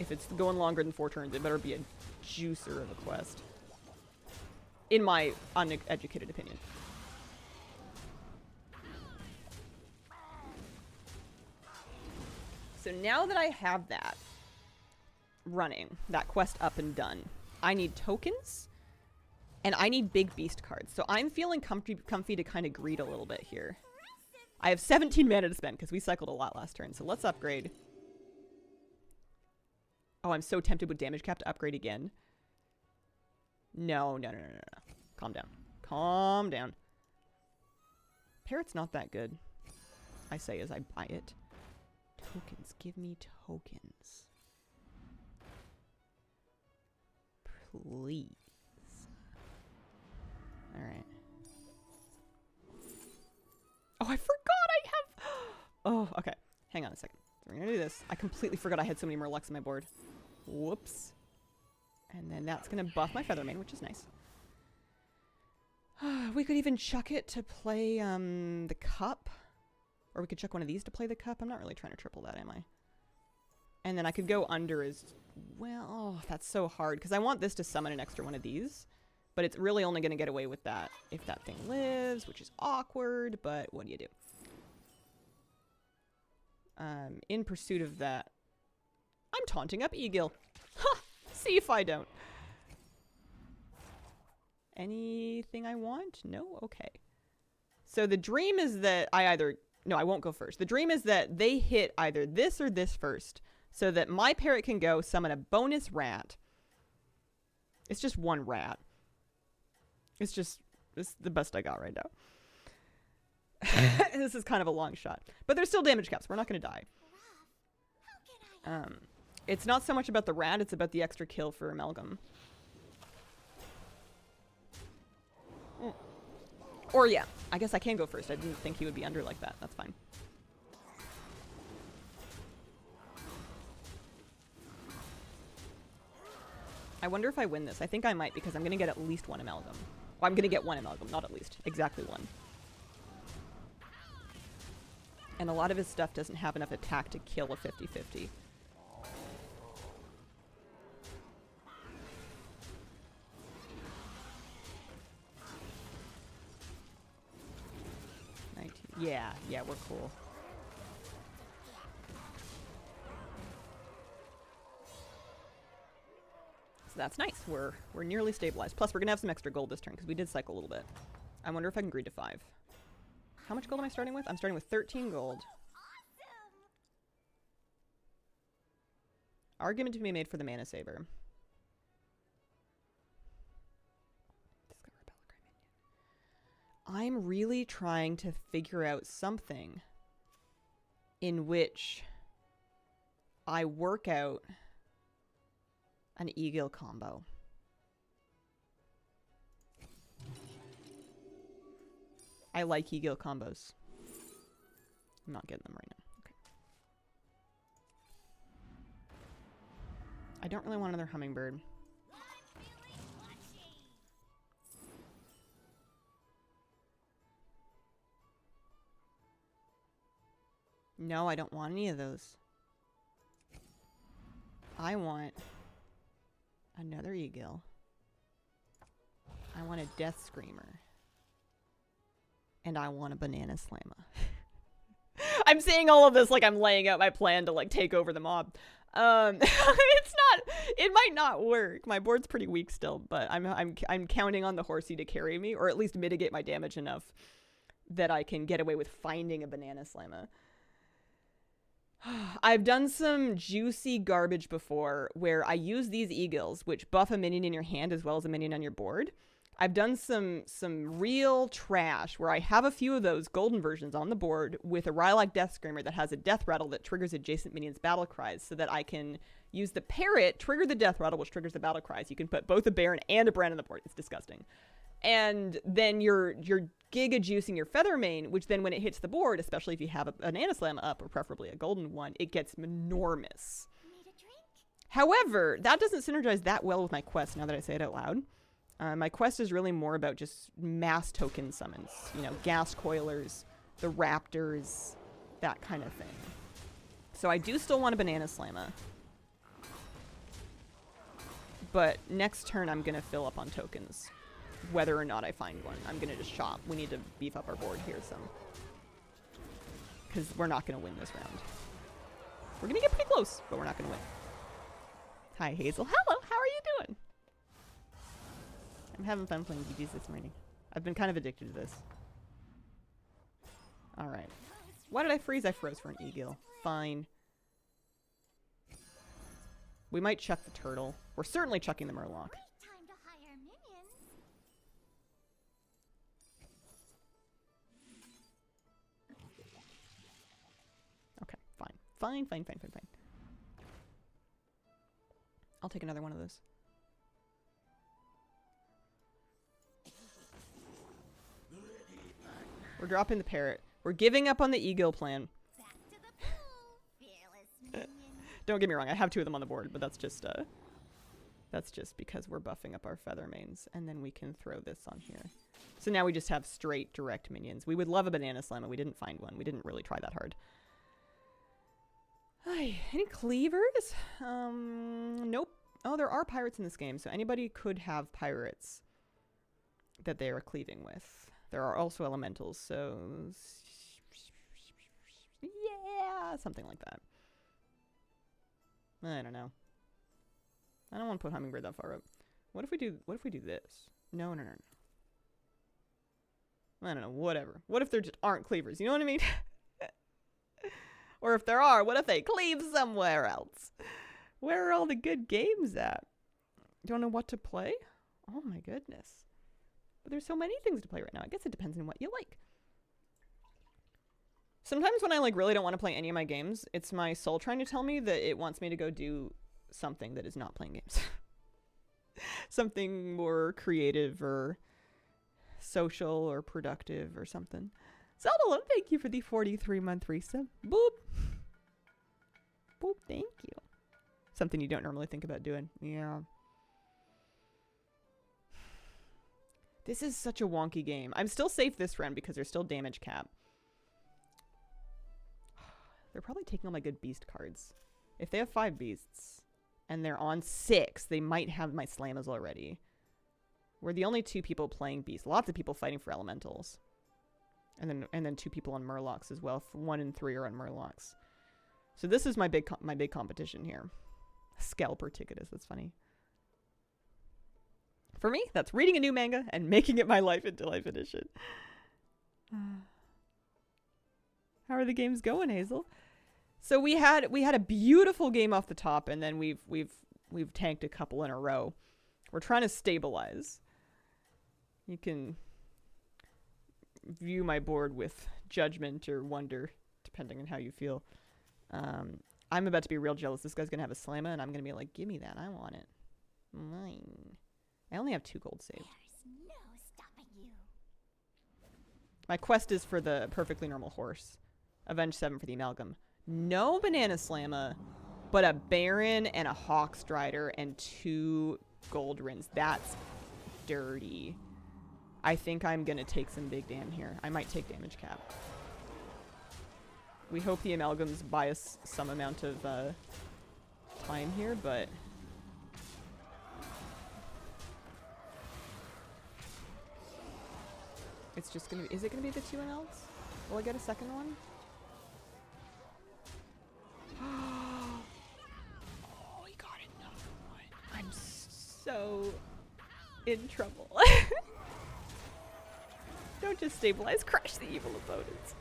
If it's going longer than 4 turns, it better be a juicer of a quest. In my uneducated opinion. So now that I have that running, that quest up and done, I need tokens, and I need big beast cards. So I'm feeling comfy to kind of greed a little bit here. I have 17 mana to spend, because we cycled a lot last turn, so let's upgrade. Oh, I'm so tempted with damage cap to upgrade again. No. Calm down. Calm down. Parrot's not that good. I say as I buy it. Tokens. Give me tokens. Please. Alright. Oh, I forgot I have... Oh, okay. Hang on a second. So we're gonna do this. I completely forgot I had so many Murlocs on my board. Whoops. And then that's gonna buff my Feathermane, which is nice. We could even chuck it to play the cup. Or we could chuck one of these to play the cup. I'm not really trying to triple that, am I? And then I could go under as well. Oh, that's so hard. Because I want this to summon an extra one of these. But it's really only going to get away with that if that thing lives, which is awkward. But what do you do? In pursuit of that, I'm taunting up Eagle. Ha! See if I don't. Anything I want? No? Okay. So the dream is that I either... No, I won't go first. The dream is that they hit either this or this first, so that my parrot can go summon a bonus rat. It's just 1 rat. It's the best I got right now. This is kind of a long shot. But there's still damage caps. We're not going to die. It's not so much about the rat, it's about the extra kill for Amalgam. Or yeah, I guess I can go first. I didn't think he would be under like that. That's fine. I wonder if I win this. I think I might because I'm going to get at least 1 Amalgam. Well, I'm going to get 1 Amalgam, not at least. Exactly 1. And a lot of his stuff doesn't have enough attack to kill a 50-50. Yeah, we're cool. So that's nice. We're nearly stabilized. Plus, we're gonna have some extra gold this turn because we did cycle a little bit. I wonder if I can greed to 5. How much gold am I starting with? I'm starting with 13 gold. Argument to be made for the Mana Saber. I'm really trying to figure out something in which I work out an Eagle combo. I like Eagle combos. I'm not getting them right now. Okay. I don't really want another hummingbird. No, I don't want any of those. I want another eagle. I want a death screamer. And I want a banana slammer. I'm saying all of this like I'm laying out my plan to like take over the mob. It might not work. My board's pretty weak still, but I'm counting on the horsey to carry me, or at least mitigate my damage enough that I can get away with finding a banana slammer. I've done some juicy garbage before where I use these eagles, which buff a minion in your hand as well as a minion on your board. I've done some real trash where I have a few of those golden versions on the board with a Rylak Death Screamer that has a death rattle that triggers adjacent minions' battle cries, so that I can use the parrot, trigger the death rattle, which triggers the battle cries. You can put both a Baron and a Brand on the board. It's disgusting. And then you're giga juicing your Feathermane, which then when it hits the board, especially if you have a banana slam up, or preferably a golden one, it gets enormous. Need a drink? However, that doesn't synergize that well with my quest now that I say it out loud. My quest is really more about just mass token summons. You know, gas coilers, the raptors, that kind of thing. So I do still want a banana slammer. But next turn I'm going to fill up on tokens. Whether or not I find one. I'm going to just shop. We need to beef up our board here some. Because we're not going to win this round. We're going to get pretty close, but we're not going to win. Hi, Hazel. Hello, how are you doing? I'm having fun playing BGs this morning. I've been kind of addicted to this. Alright. Why did I freeze? I froze for an eagle. Fine. We might chuck the turtle. We're certainly chucking the murloc. Great time to hire minions. Okay, fine. Fine. I'll take another one of those. We're dropping the parrot. We're giving up on the eagle plan. Back to the pool. Fearless minions. Don't get me wrong, I have two of them on the board, but that's just because we're buffing up our Feathermanes, and then we can throw this on here. So now we just have straight direct minions. We would love a banana slammer. We didn't find one. We didn't really try that hard. Any cleavers? Nope. Oh, there are pirates in this game, so anybody could have pirates that they are cleaving with. There are also elementals, so yeah, something like that. I don't know. I don't want to put Hummingbird that far up. What if we do this? No. I don't know, whatever. What if there just aren't cleavers? You know what I mean? Or if there are, what if they cleave somewhere else? Where are all the good games at? Don't know what to play? Oh my goodness. But there's so many things to play right now. I guess it depends on what you like. Sometimes when I like really don't want to play any of my games, it's my soul trying to tell me that it wants me to go do something that is not playing games. Something more creative or social or productive or something. Zelda, thank you for the 43-month resub. Boop. Boop, thank you. Something you don't normally think about doing. Yeah. This is such a wonky game. I'm still safe this round because there's still damage cap. They're probably taking all my good beast cards. If they have 5 beasts and they're on 6, they might have my slammers already. We're the only 2 people playing beasts. Lots of people fighting for elementals. And then 2 people on murlocs as well. 1 and 3 are on murlocs. So this is my big competition here. Scalper ticket is. That's funny. For me, that's reading a new manga and making it my life until I finish it. How are the games going, Hazel? So we had a beautiful game off the top, and then we've tanked a couple in a row. We're trying to stabilize. You can view my board with judgment or wonder, depending on how you feel. I'm about to be real jealous. This guy's gonna have a slammer, and I'm gonna be like, "Give me that. I want it. Mine." I only have 2 gold saved. There's no stopping you. My quest is for the perfectly normal horse. Avenge 7 for the amalgam. No banana slammer, but a Baron and a Hawkstrider and 2 gold rins. That's dirty. I think I'm gonna take some big damn here. I might take damage cap. We hope the amalgams buy us some amount of time here, but it's just gonna be, is it gonna be the 2 MLs? Will I get a second one? Oh, he got another one. I'm so in trouble. Don't just stabilize, crush the evil opponents.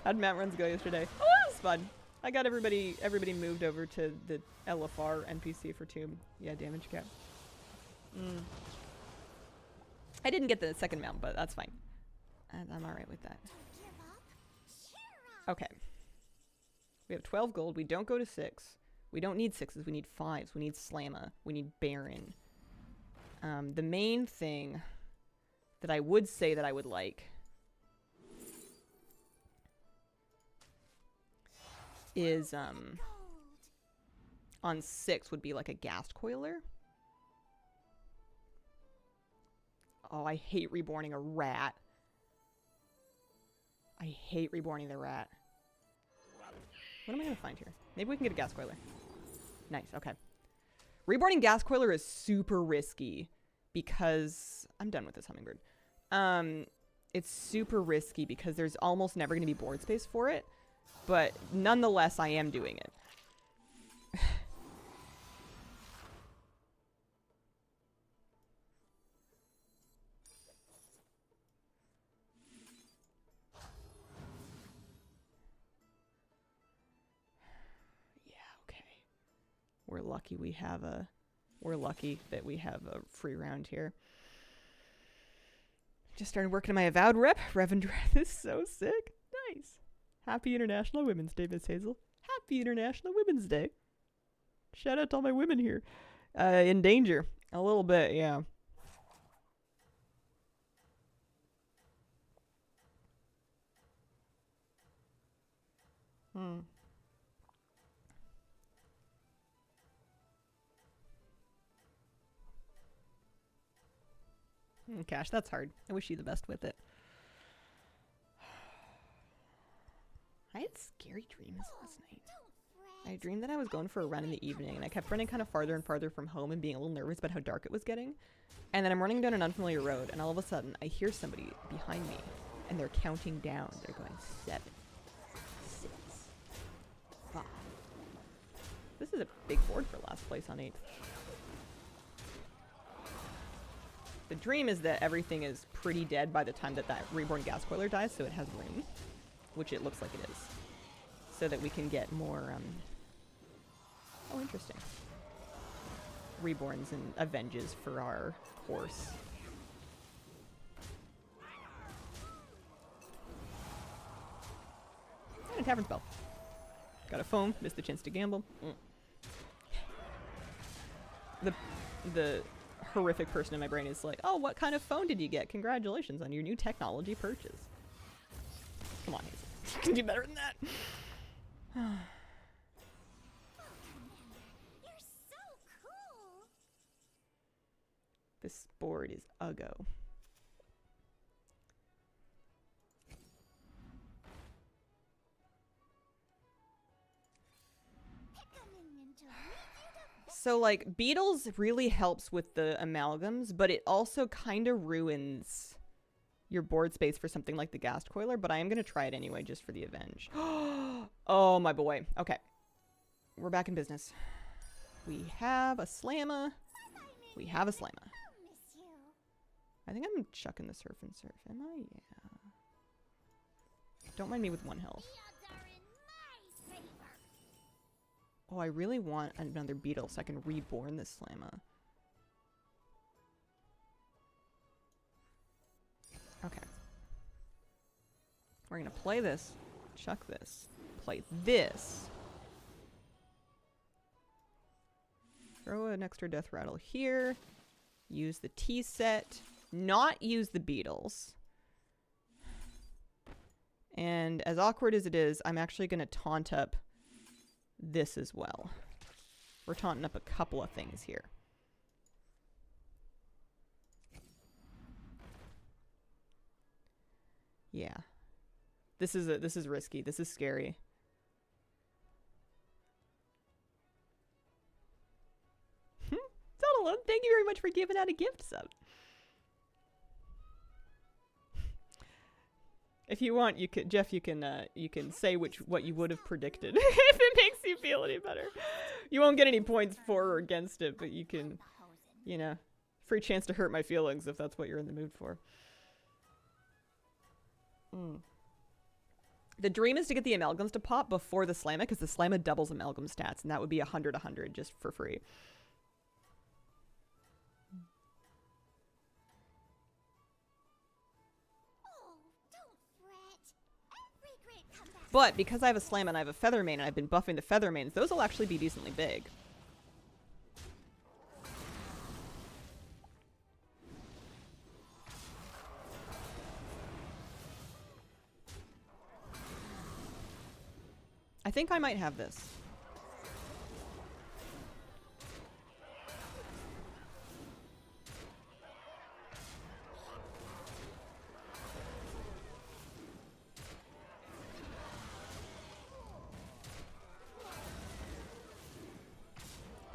How'd Mount runs go yesterday? Oh, that was fun. I got everybody moved over to the LFR NPC for Tomb. Yeah, damage cap. I didn't get the second mount, but that's fine. I'm alright with that. Don't give up. Cheer up. Okay. We have 12 gold. We don't go to 6. We don't need 6s. We need 5s. We need Slamma. We need Baron. The main thing that I would say that I would like is Gold. on 6 would be like a Ghast Coiler. Oh, I hate reborning a rat. I hate reborning the rat. What am I gonna find here? Maybe we can get a Ghast Coiler. Nice, okay. Reborning Ghast Coiler is super risky because I'm done with this hummingbird. It's super risky because there's almost never gonna be board space for it, but nonetheless, I am doing it. We're lucky that we have a free round here. Just started working on my Avowed rep. Reverend is so sick. Nice. Happy International Women's Day, Miss Hazel. Happy International Women's Day. Shout out to all my women here. In danger. A little bit, yeah. Cash, that's hard. I wish you the best with it. I had scary dreams last night. I dreamed that I was going for a run in the evening, and I kept running kind of farther and farther from home and being a little nervous about how dark it was getting. And then I'm running down an unfamiliar road, and all of a sudden, I hear somebody behind me, and they're counting down. They're going 7, 6, 5. This is a big board for last place on 8th. The dream is that everything is pretty dead by the time that reborn Ghast Coiler dies, so it has room, which it looks like it is, so that we can get more, oh, interesting. Reborns and Avenges for our horse. And a Tavern Spell. Got a foam, missed the chance to gamble. The horrific person in my brain is like, oh, what kind of phone did you get? Congratulations on your new technology purchase. Come on, Hazel. You can do better than that. You're so cool. This board is uggo. So, like, Beetles really helps with the amalgams, but it also kind of ruins your board space for something like the Ghast Coiler, but I am going to try it anyway just for the Avenge. Oh, my boy. Okay. We're back in business. We have a Slamma. We have a Slamma. I think I'm chucking the Surf and Surf. Am I? Yeah. Don't mind me with 1 health. Oh, I really want another Beetle so I can reborn this Slamma. Okay. We're gonna play this, chuck this, play this. Throw an extra Death Rattle here. Use the T set. Not use the Beetles. And as awkward as it is, I'm actually gonna taunt up this as well. We're taunting up a couple of things here. Yeah. This is risky. This is scary. Hello, thank you very much for giving out a gift sub. If you want, you could, Jeff. You can say what you would have predicted if it makes you feel any better. You won't get any points for or against it, but you can, you know, free chance to hurt my feelings if that's what you're in the mood for. The dream is to get the amalgams to pop before the Slamma, because the Slamma doubles amalgam stats, and that would be 100 just for free. But because I have a Slamma and I have a Feather Main and I've been buffing the Feather Mains, those will actually be decently big. I think I might have this.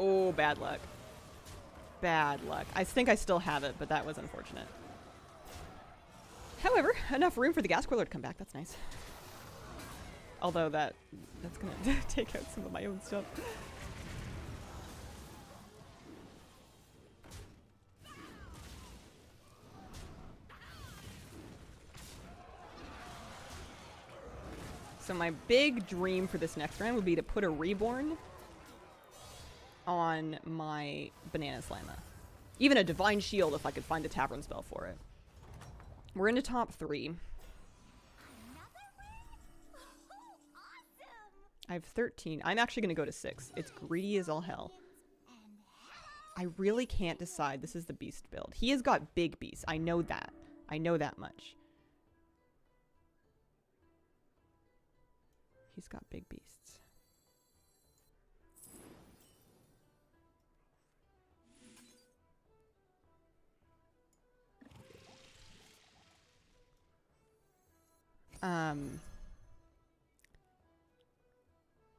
Oh, bad luck. Bad luck. I think I still have it, but that was unfortunate. However, enough room for the gas coiler to come back. That's nice. Although that's gonna take out some of my own stuff. So my big dream for this next round would be to put a Reborn on my Banana Slamma. Even a Divine Shield if I could find a Tavern spell for it. We're into top 3. I have 13. I'm actually going to go to 6. It's greedy as all hell. I really can't decide. This is the beast build. He has got big beasts. I know that. I know that much. He's got big beasts.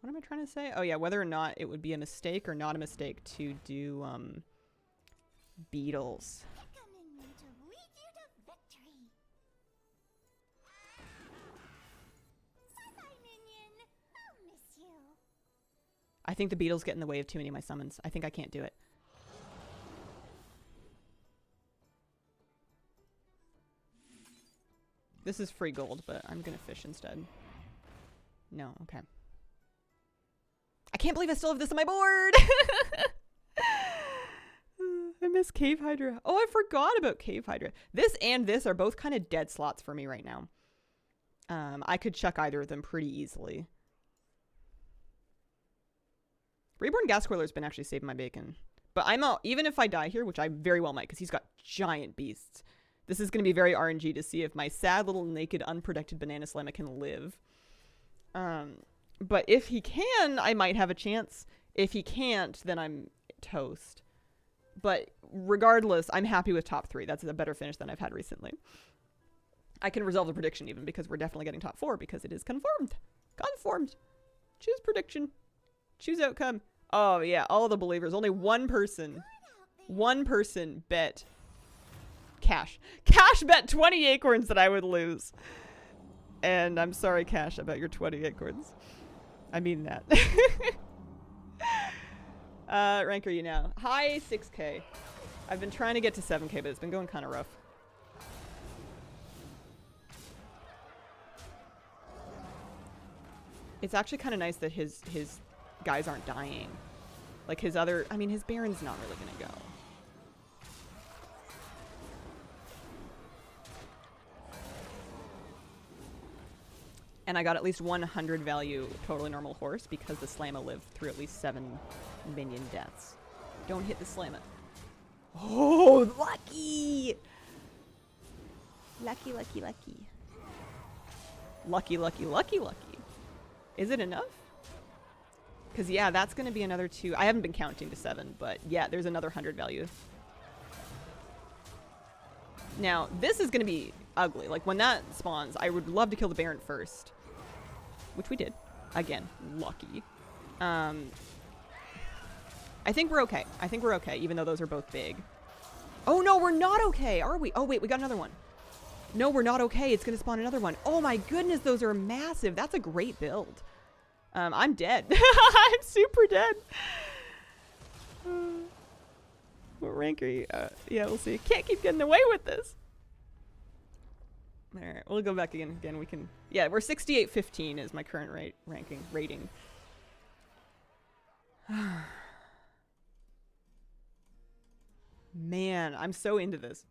What am I trying to say? Oh yeah, whether or not it would be a mistake or not a mistake to do beetles. I think the beetles get in the way of too many of my summons. I think I can't do it. This is free gold, but I'm gonna fish instead. No, okay. I can't believe I still have this on my board! I miss Cave Hydra. Oh, I forgot about Cave Hydra. This and this are both kind of dead slots for me right now. I could chuck either of them pretty easily. Reborn Gas Coiler's been actually saving my bacon. But I'm out, even if I die here, which I very well might, because he's got giant beasts. This is going to be very RNG to see if my sad little naked unprotected Banana Slamma can live. But if he can, I might have a chance. If he can't, then I'm toast. But regardless, I'm happy with top 3. That's a better finish than I've had recently. I can resolve the prediction even because we're definitely getting top 4 because it is confirmed. Confirmed. Choose prediction. Choose outcome. Oh yeah, all the believers. Only one person bet Cash. Cash bet 20 acorns that I would lose. And I'm sorry, Cash, about your 20 acorns. I mean that. Rank are you now? High 6k. I've been trying to get to 7k, but it's been going kind of rough. It's actually kind of nice that his guys aren't dying. Like his other, I mean, his Baron's not really gonna go. And I got at least 100 value totally normal horse because the Slamma lived through at least 7 minion deaths. Don't hit the Slamma. Oh, lucky! Lucky, lucky, lucky. Lucky, lucky, lucky, lucky. Is it enough? Because, yeah, that's going to be another 2. I haven't been counting to 7, but yeah, there's another 100 value. Now, this is going to be ugly. Like, when that spawns, I would love to kill the Baron first. Which we did. Again, lucky. I think we're okay. I think we're okay, even though those are both big. Oh no, we're not okay, are we? Oh wait, we got another one. No, we're not okay. It's gonna spawn another one. Oh my goodness, those are massive. That's a great build. I'm dead. I'm super dead. What rank are you? Yeah, we'll see. Can't keep getting away with this. All right, we'll go back again. Again, we can. Yeah, we're 68-15 is my current rating. Man, I'm so into this.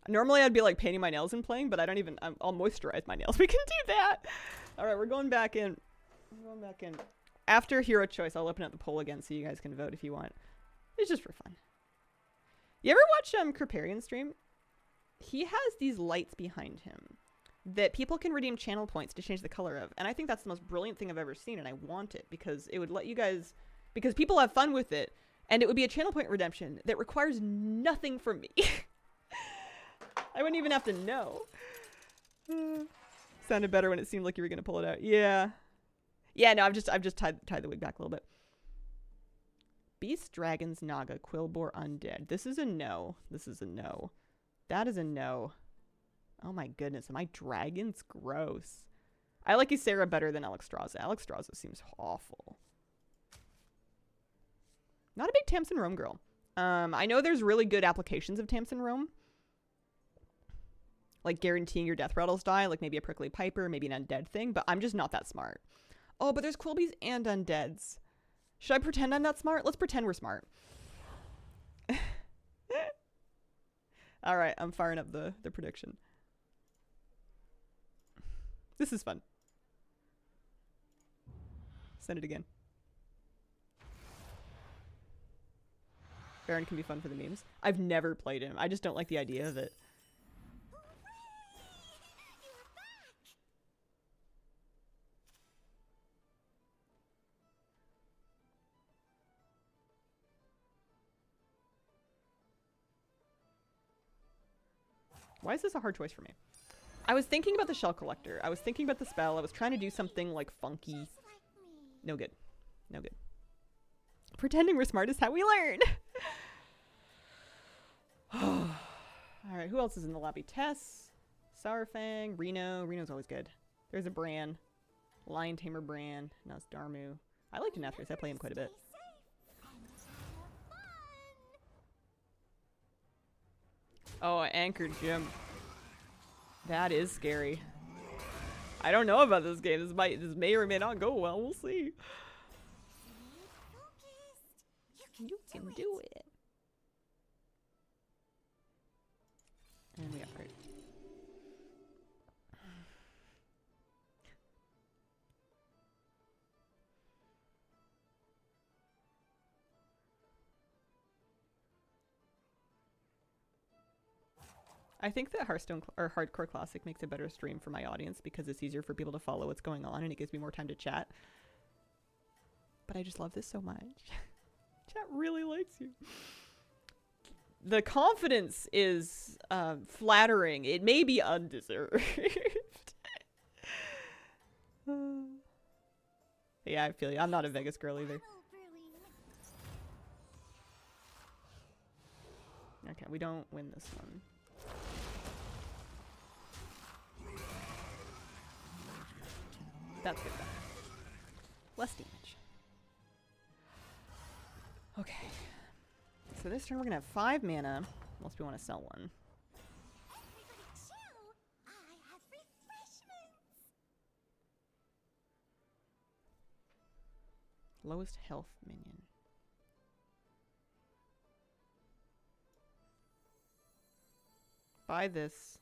Normally I'd be like painting my nails and playing, but I don't even. I'll moisturize my nails. We can do that. All right, we're going back in. We're going back in. After hero choice, I'll open up the poll again so you guys can vote if you want. It's just for fun. You ever watch Kriparian stream? He has these lights behind him that people can redeem channel points to change the color of, and I think that's the most brilliant thing I've ever seen, and I want it because it would let you guys, because people have fun with it, and it would be a channel point redemption that requires nothing from me. I wouldn't even have to know. Sounded better when it seemed like you were gonna pull it out. Yeah. Yeah, no, I've just tied the wig back a little bit. Beast, Dragons, Naga, Quillbore, Undead. This is a no. This is a no. That is a no. Oh my goodness, my dragons? Gross. I like Ysera better than Alexstrasza. Alexstrasza seems awful. Not a big Tamsin Roam girl. I know there's really good applications of Tamsin Roam. Like guaranteeing your death rattles die, like maybe a Prickly Piper, maybe an undead thing, but I'm just not that smart. Oh, but there's Quilbies and undeads. Should I pretend I'm not smart? Let's pretend we're smart. All right, I'm firing up the prediction. This is fun. Send it again. Baron can be fun for the memes. I've never played him. I just don't like the idea of it. Why is this a hard choice for me? I was thinking about the Shell Collector. I was thinking about the spell. I was trying to do something like funky. No good. No good. Pretending we're smart is how we learn. Alright, who else is in the lobby? Tess, Sourfang, Reno. Reno's always good. There's a Bran. Lion Tamer Bran. Now it's Darmu. I like Denathrius. I play him quite a bit. Oh, Anchored Gym. That is scary. I don't know about this game. This may or may not go well. We'll see. You can do it. And we upgrade. I think that Hearthstone or Hardcore Classic makes a better stream for my audience because it's easier for people to follow what's going on and it gives me more time to chat. But I just love this so much. Chat really likes you. The confidence is flattering. It may be undeserved. Yeah, I feel you. I'm not a Vegas girl either. Okay, we don't win this one. That's good. Less damage. Okay. So this turn we're gonna have 5 mana, unless we want to sell one. Everybody chill. I have refreshments. Lowest health minion. Buy this.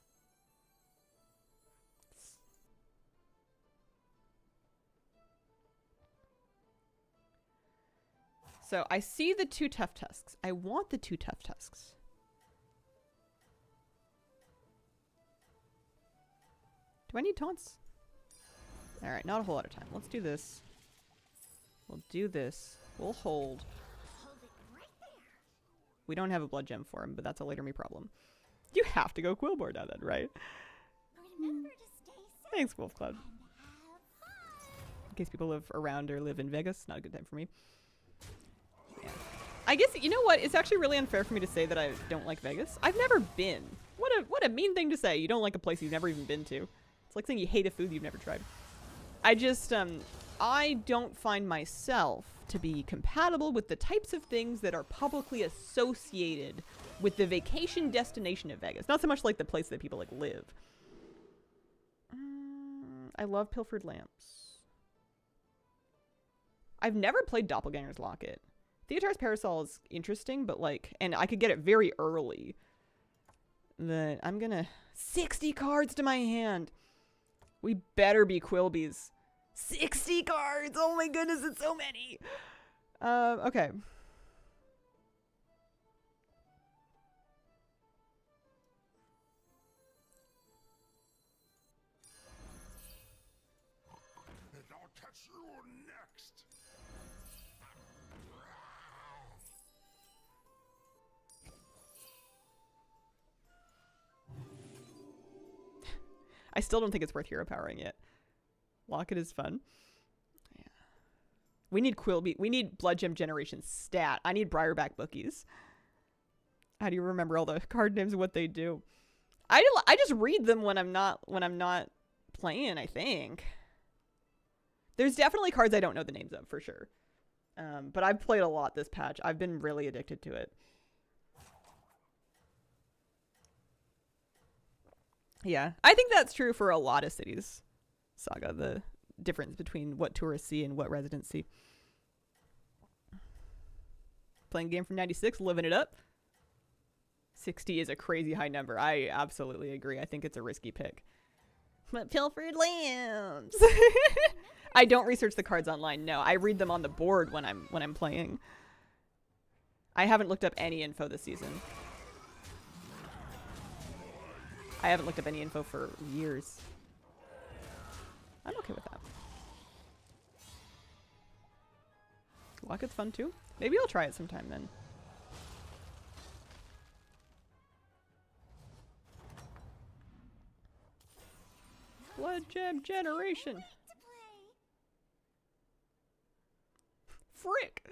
So I see the 2 tough tusks. I want the 2 tough tusks. Do I need taunts? Alright, not a whole lot of time. Let's do this. We'll do this. We'll hold. Hold it right there. We don't have a blood gem for him, but that's a later me problem. You have to go Quillbore now then, right? Remember to stay safe Thanks, Wolf Cloud. and have fun. In case people live around or live in Vegas, not a good time for me. I guess, you know what? It's actually really unfair for me to say that I don't like Vegas. I've never been. What a mean thing to say. You don't like a place you've never even been to. It's like saying you hate a food you've never tried. I just, I don't find myself to be compatible with the types of things that are publicly associated with the vacation destination of Vegas. Not so much like the place that people like live. I love Pilfered Lamps. I've never played Doppelganger's Locket. Theotar's Parasol is interesting, but like, and I could get it very early. But I'm gonna 60 cards to my hand. We better be Quilbies. 60 cards! Oh my goodness, it's so many! Okay. And I'll catch you next. I still don't think it's worth hero powering yet. Locket is fun. Yeah. We need Quilby. We need Blood Gem Generation stat. I need Briarback Bookies. How do you remember all the card names and what they do? I just read them when I'm not playing, I think. There's definitely cards I don't know the names of for sure. But I've played a lot this patch. I've been really addicted to it. Yeah, I think that's true for a lot of cities. Saga, the difference between what tourists see and what residents see. Playing a game from 96, living it up. 60 is a crazy high number. I absolutely agree. I think it's a risky pick. But Pilfered Lamps. I don't research the cards online. No, I read them on the board when I'm playing. I haven't looked up any info this season. I haven't looked up any info for years. I'm okay with that. Locket's fun too. Maybe I'll try it sometime then. Blood Gem Generation. Frick.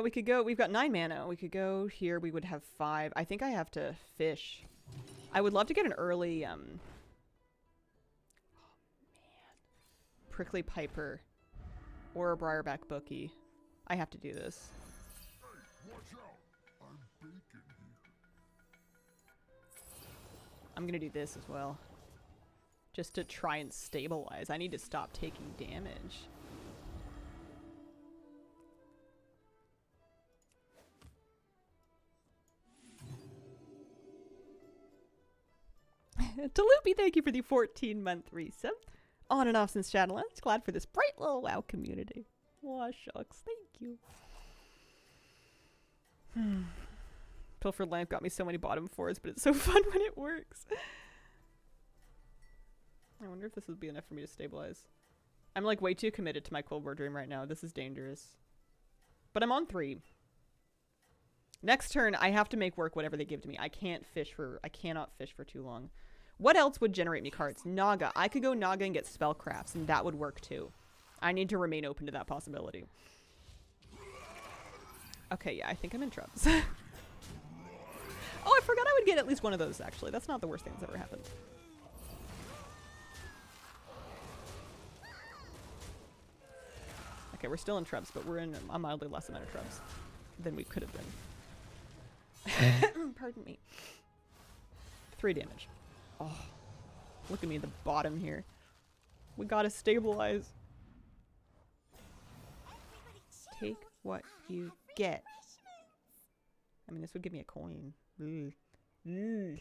We could go. We've got 9 mana. We could go here. We would have 5. I think I have to fish. I would love to get an early oh man, Prickly Piper or a Briarback Bookie. I have to do this. Hey, watch out. I'm baking here. I'm gonna do this as well. Just to try and stabilize. I need to stop taking damage. Talupi, thank you for the 14-month resub. On and off since Shadowlands. Glad for this bright little WoW community. Aw, shucks. Thank you. Pilfered Lamp got me so many bottom 4s, but it's so fun when it works. I wonder if this would be enough for me to stabilize. I'm like way too committed to my Cold War Dream right now. This is dangerous. But I'm on 3. Next turn, I have to make work whatever they give to me. I cannot fish for too long. What else would generate me cards? Naga. I could go Naga and get Spellcrafts, and that would work too. I need to remain open to that possibility. Okay, yeah, I think I'm in Trubs. Oh, I forgot I would get at least one of those, actually. That's not the worst thing that's ever happened. Okay, we're still in Trubs, but we're in a mildly less amount of Trubs than we could have been. Pardon me. 3 damage. Oh, look at me at the bottom here. We gotta stabilize. Take what you get. I mean, this would give me a coin. Ugh. Ugh.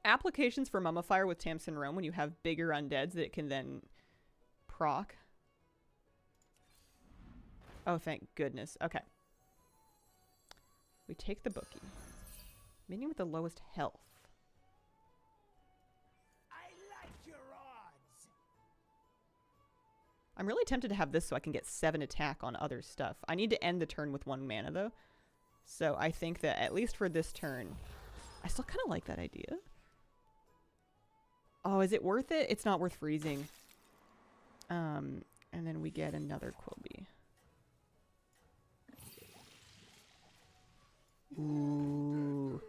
Applications for Mummifier with Tamsin Rome when you have bigger undeads that it can then proc. Oh, thank goodness. Okay. We take the Bookie. Minion with the lowest health. I like your odds. I'm really tempted to have this so I can get 7 attack on other stuff. I need to end the turn with 1 mana though. So I think that at least for this turn, I still kind of like that idea. Oh, is it worth it? It's not worth freezing. And then we get another Quilby. Ooh.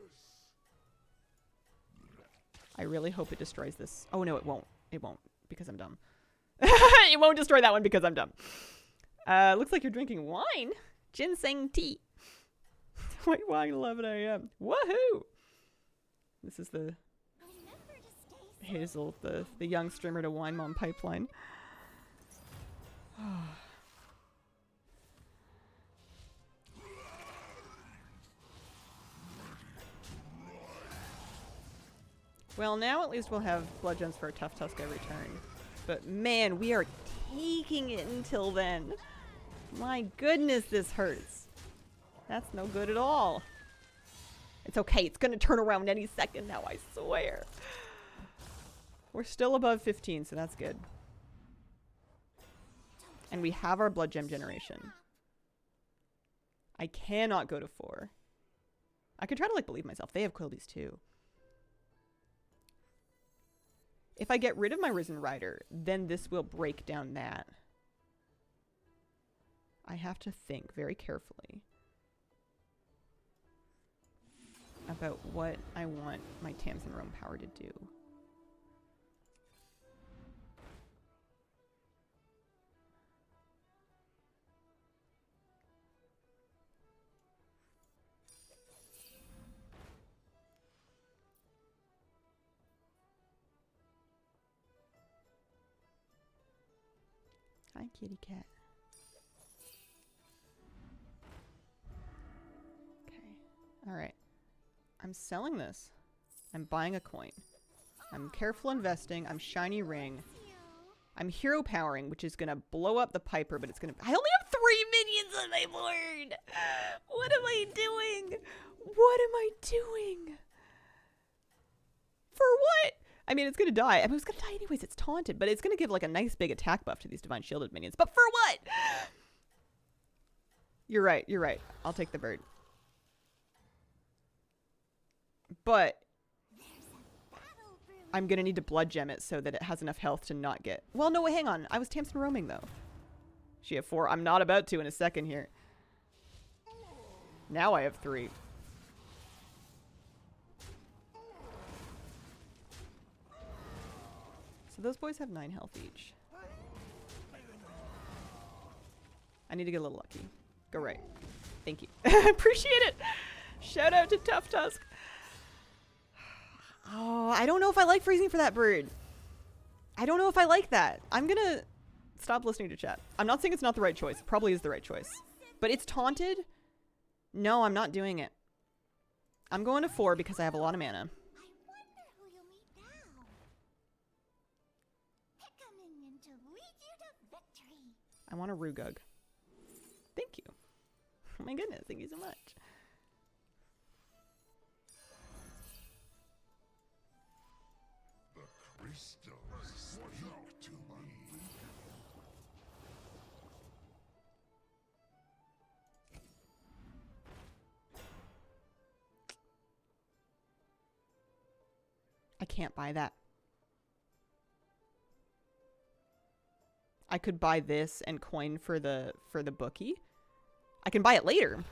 I really hope it destroys this. Oh no, it won't. It won't because I'm dumb. It won't destroy that one because I'm dumb. Looks like you're drinking wine. Ginseng tea. White wine, 11 a.m. Woohoo! This is the Remember to stay Hazel, the young streamer to Wine Mom pipeline. Well, now at least we'll have blood gems for a Tough Tusk every turn. But man, we are taking it until then. My goodness, this hurts. That's no good at all. It's okay. It's going to turn around any second now, I swear. We're still above 15, so that's good. And we have our blood gem generation. I cannot go to 4. I could try to, like, believe myself. They have Quilbies, too. If I get rid of my Risen Rider, then this will break down that. I have to think very carefully about what I want my Tamsin Roam power to do. Hi, kitty cat. Okay. All right. I'm selling this. I'm buying a coin. I'm careful investing. I'm shiny ring. I'm hero powering, which is going to blow up the Piper, but it's going to... I only have 3 minions on my board! What am I doing? What am I doing? For what? I mean, it's going to die. I mean, it's going to die anyways. It's taunted, but it's going to give like a nice big attack buff to these Divine Shielded minions. But for what? You're right. You're right. I'll take the bird. But I'm going to need to blood gem it so that it has enough health to not get... Well, no, hang on. I was Tamsin roaming, though. She had 4. I'm not about to in a second here. Now I have 3. So those boys have 9 health each. I need to get a little lucky. Go right. Thank you. Appreciate it. Shout out to Tough Tusk. Oh, I don't know if I like freezing for that bird. I don't know if I like that. I'm gonna stop listening to chat. I'm not saying it's not the right choice. It probably is the right choice. But it's taunted? No, I'm not doing it. I'm going to 4 because I have a lot of mana. I wonder who you'll meet now. Beckoning to lead you to victory. I want a Rugug. Thank you. Oh my goodness, thank you so much. The crystals speak to me. I can't buy that. I could buy this and coin for the bookie. I can buy it later.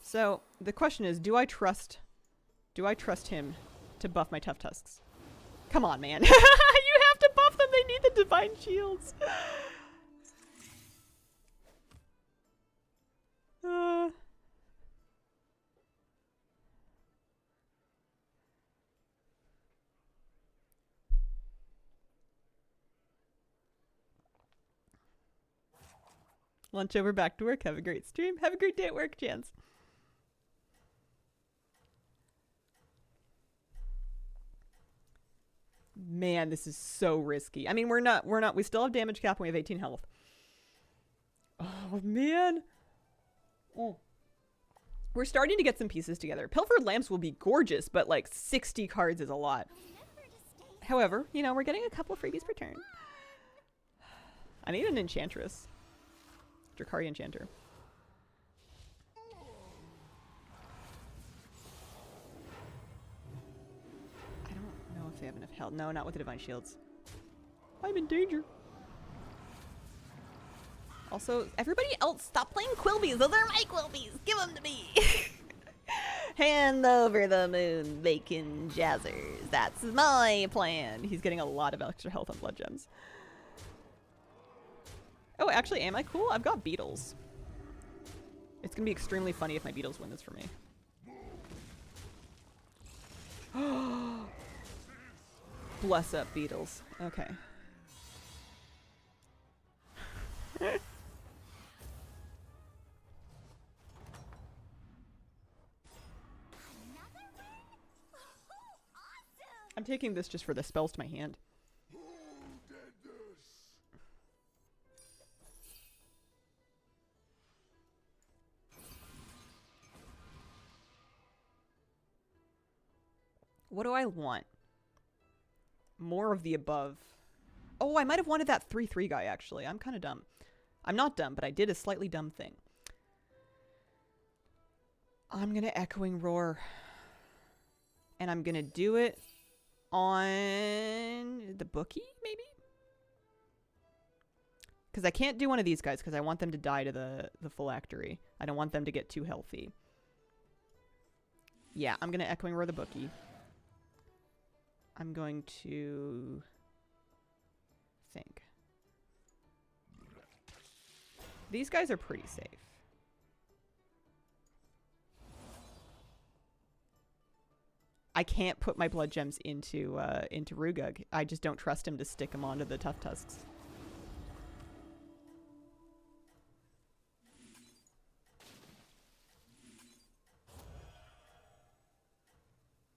So the question is, do I trust him to buff my Tough Tusks? Come on, man. You have to buff them. They need the Divine Shields. Lunch over, back to work. Have a great stream. Have a great day at work, Chance. Man, this is so risky. I mean, we still have damage cap and we have 18 health. Oh, man. Oh. We're starting to get some pieces together. Pilfered Lamps will be gorgeous, but like 60 cards is a lot. However, you know, we're getting a couple of freebies per turn. I need an Enchantress. Drakari Enchanter. if they have enough health. No, not with the Divine Shields. I'm in danger. Also, everybody else, stop playing Quilbies. Those are my Quilbies. Give them to me. Hand over the moon, bacon jazzers. That's my plan. He's getting a lot of extra health on blood gems. Oh, actually, am I cool? I've got beetles. It's gonna be extremely funny if my beetles win this for me. Bless up, beetles. Okay. I'm taking this just for the spells to my hand. Who did this? What do I want? More of the above. Oh, I might have wanted that 3/3 guy, actually. I'm kind of dumb. I'm not dumb, but I did a slightly dumb thing. I'm going to Echoing Roar. And I'm going to do it on the bookie, maybe? Because I can't do one of these guys because I want them to die to the phylactery. I don't want them to get too healthy. Yeah, I'm going to Echoing Roar the bookie. I'm going to think. These guys are pretty safe. I can't put my blood gems into Rugug. I just don't trust him to stick them onto the Tough Tusks.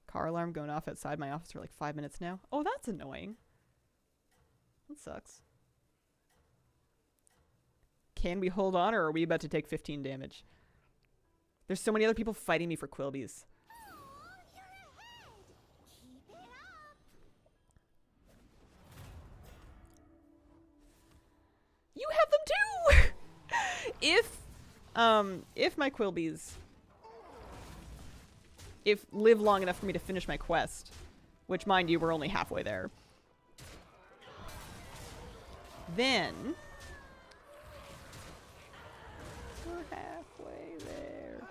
Car alarm going off outside my office for like 5 minutes now. Oh, that's annoying. That sucks. Can we hold on, or are we about to take 15 damage? There's so many other people fighting me for Quilbies. You have them too! If my Quilbies live long enough for me to finish my quest, which, mind you, we're only halfway there, then we're halfway there.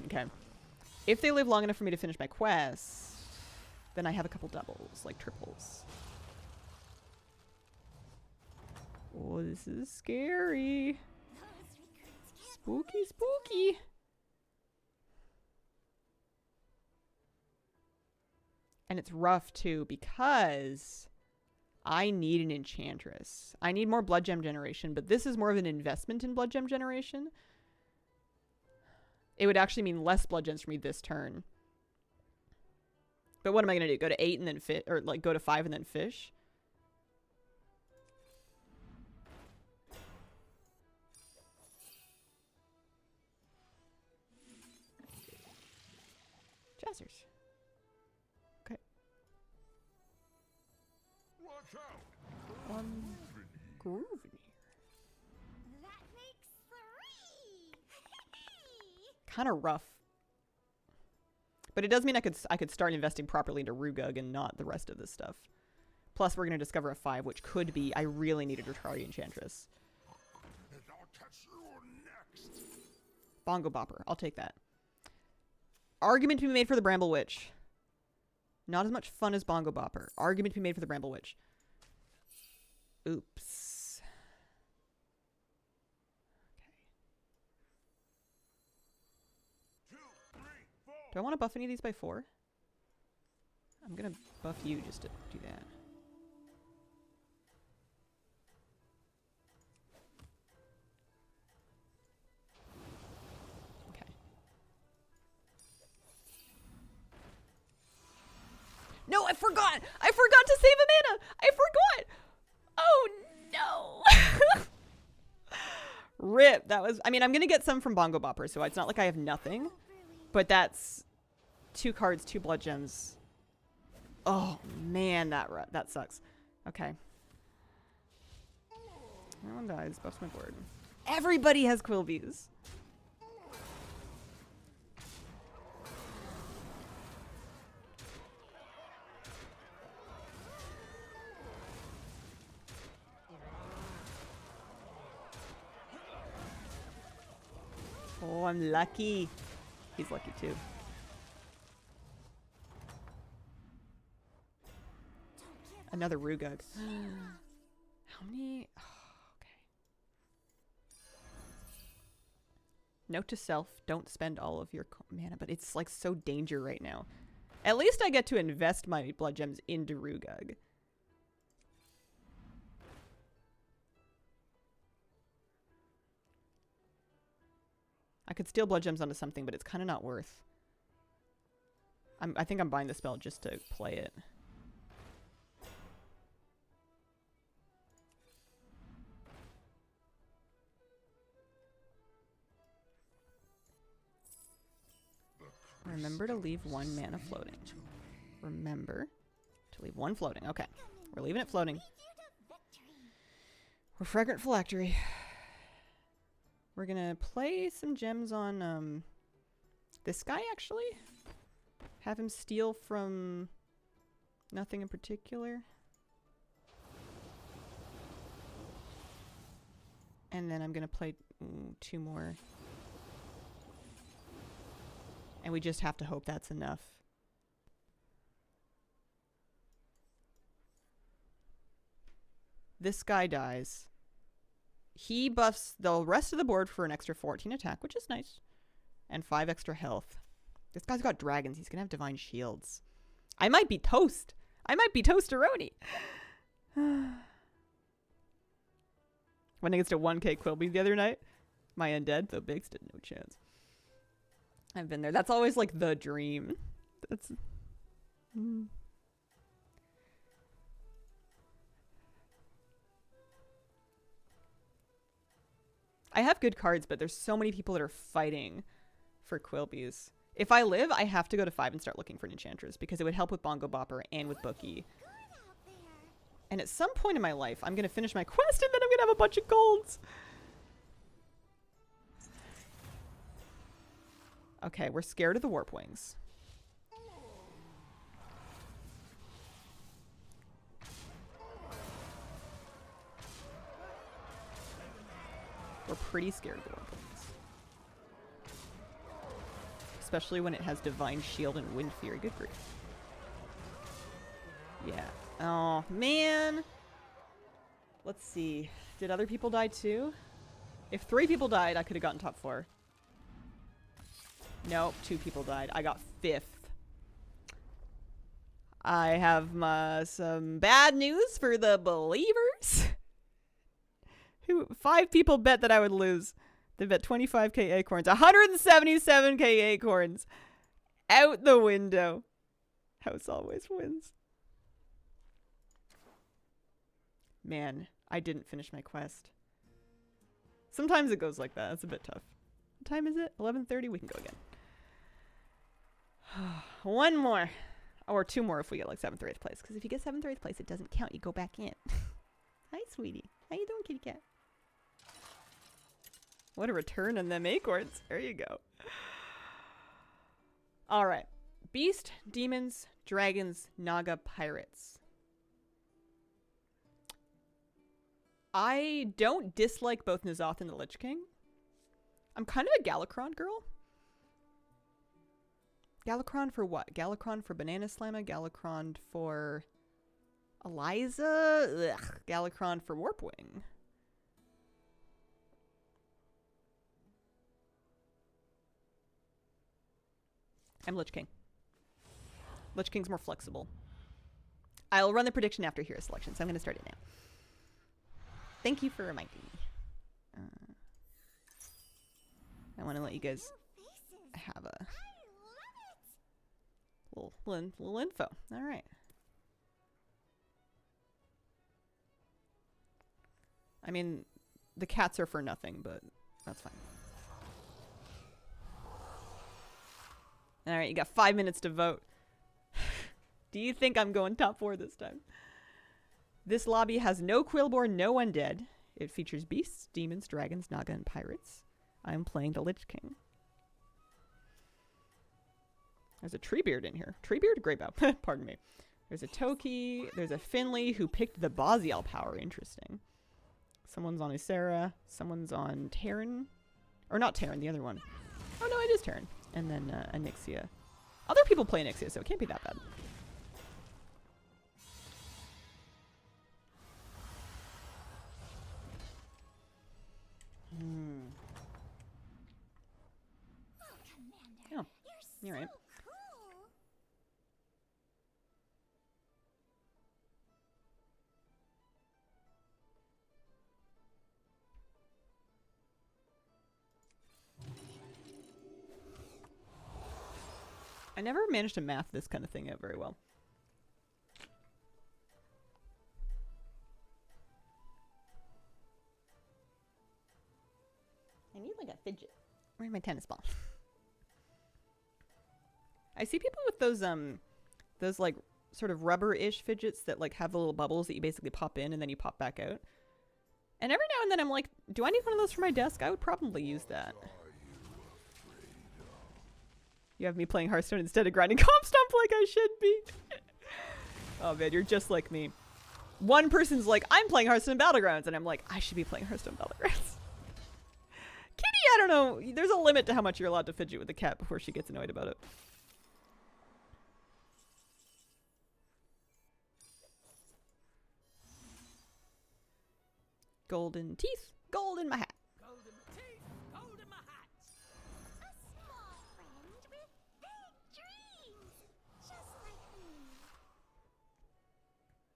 Okay. If they live long enough for me to finish my quest, then I have a couple doubles, like triples. Oh, this is scary. Spooky, spooky. And it's rough too because I need an enchantress. I need more blood gem generation, but this is more of an investment in blood gem generation. It would actually mean less blood gems for me this turn. But what am I going to do? Go to 8 and then fish? Or like go to 5 and then fish? Jazzers. Okay. Watch out! Groovy. That makes 3. Kind of rough. But it does mean I could start investing properly into Rugug and not the rest of this stuff. Plus, we're going to discover a 5, which could be I really need a Dracari Enchantress. And I'll catch you next. Bongo Bopper. I'll take that. Argument to be made for the Bramble Witch. Not as much fun as Bongo Bopper. Argument to be made for the Bramble Witch. Oops. Two, three, four. Do I want to buff any of these by 4? I'm going to buff you just to do that. Okay. No, I forgot! I forgot to save a mana! I forgot! Oh, no! Rip. That was... I mean, I'm going to get some from Bongo Bopper, so it's not like I have nothing. But that's 2 cards, 2 blood gems. Oh, man, that sucks. Okay. Everyone dies. Buffs my board. Everybody has Quilbies. I'm lucky. He's lucky too. Another Rugug. How many? Oh, okay. Note to self, don't spend all of your mana, but it's like so danger right now. At least I get to invest my blood gems into Rugug. I could steal blood gems onto something, but it's kind of not worth. I think I'm buying the spell just to play it. Remember to leave one mana floating. Remember to leave one floating. Okay. We're leaving it floating. We're Fragrant Phylactery. We're gonna play some gems on this guy, actually. Have him steal from nothing in particular. And then I'm gonna play two more. And we just have to hope that's enough. This guy dies. He buffs the rest of the board for an extra 14 attack, which is nice. And 5 extra health. This guy's got dragons. He's going to have divine shields. I might be toast. I might be toasteroni. Went against a 1k Quilby the other night. My undead, though Biggs did no chance. I've been there. That's always like the dream. That's... I have good cards, but there's so many people that are fighting for Quilbies. If I live, I have to go to 5 and start looking for an Enchantress because it would help with Bongo Bopper and with Bookie. And at some point in my life, I'm going to finish my quest and then I'm going to have a bunch of golds. Okay, we're scared of the Warpwings. We're pretty scared of the Warpwings. Especially when it has Divine Shield and Wind Fury. Good grief. Yeah. Oh, man. Let's see. Did other people die too? If 3 people died, I could have gotten top 4. Nope, 2 people died. I got 5th. I have some bad news for the believers. 5 people bet that I would lose. They bet 25k acorns. 177k acorns. Out the window. House always wins. Man, I didn't finish my quest. Sometimes it goes like that. It's a bit tough. What time is it? 11:30? We can go again. One more. Or 2 more if we get like 7th or 8th place. Because if you get 7th or 8th place, it doesn't count. You go back in. Hi, sweetie. How you doing, kitty cat? What a return on them acorns. There you go. Alright. Beast, demons, dragons, naga, pirates. I don't dislike both N'Zoth and the Lich King. I'm kind of a Galakron girl. Galakron for what? Galakron for Banana Slamma? Galakron for Eliza? Ugh. Galakron for Warpwing. I'm Lich King. Lich King's more flexible. I'll run the prediction after hero selection, so I'm going to start it now. Thank you for reminding me. I want to let you guys have a little info. All right. I mean, the cats are for nothing, but that's fine. All right, you got 5 minutes to vote. Do you think I'm going top 4 this time? This lobby has no Quillborn, no Undead. It features beasts, demons, dragons, naga, and pirates. I'm playing the Lich King. There's a Treebeard in here. Treebeard? Greybow. Pardon me. There's a Toki. There's a Finley who picked the Bazial power. Interesting. Someone's on Ysera. Someone's on Terran. Or not Terran, the other one. Oh no, it is turn. And then Onyxia. Other people play Onyxia, so it can't be that bad. Oh, Commander, Oh, you're you're right. so cool. I never managed to math this kind of thing out very well. I need like a fidget. Where's my tennis ball? I see people with those like sort of rubber-ish fidgets that like have the little bubbles that you basically pop in and then you pop back out. And every now and then I'm like, do I need one of those for my desk? I would probably use that. You have me playing Hearthstone instead of grinding comp stomp like I should be. Oh man, you're just like me. One person's like, I'm playing Hearthstone Battlegrounds, and I'm like, I should be playing Hearthstone Battlegrounds. Kitty, I don't know. There's a limit to how much you're allowed to fidget with the cat before she gets annoyed about it. Golden teeth, gold in my hat. Gold in my teeth, gold in my hat. A small friend with big dreams, just like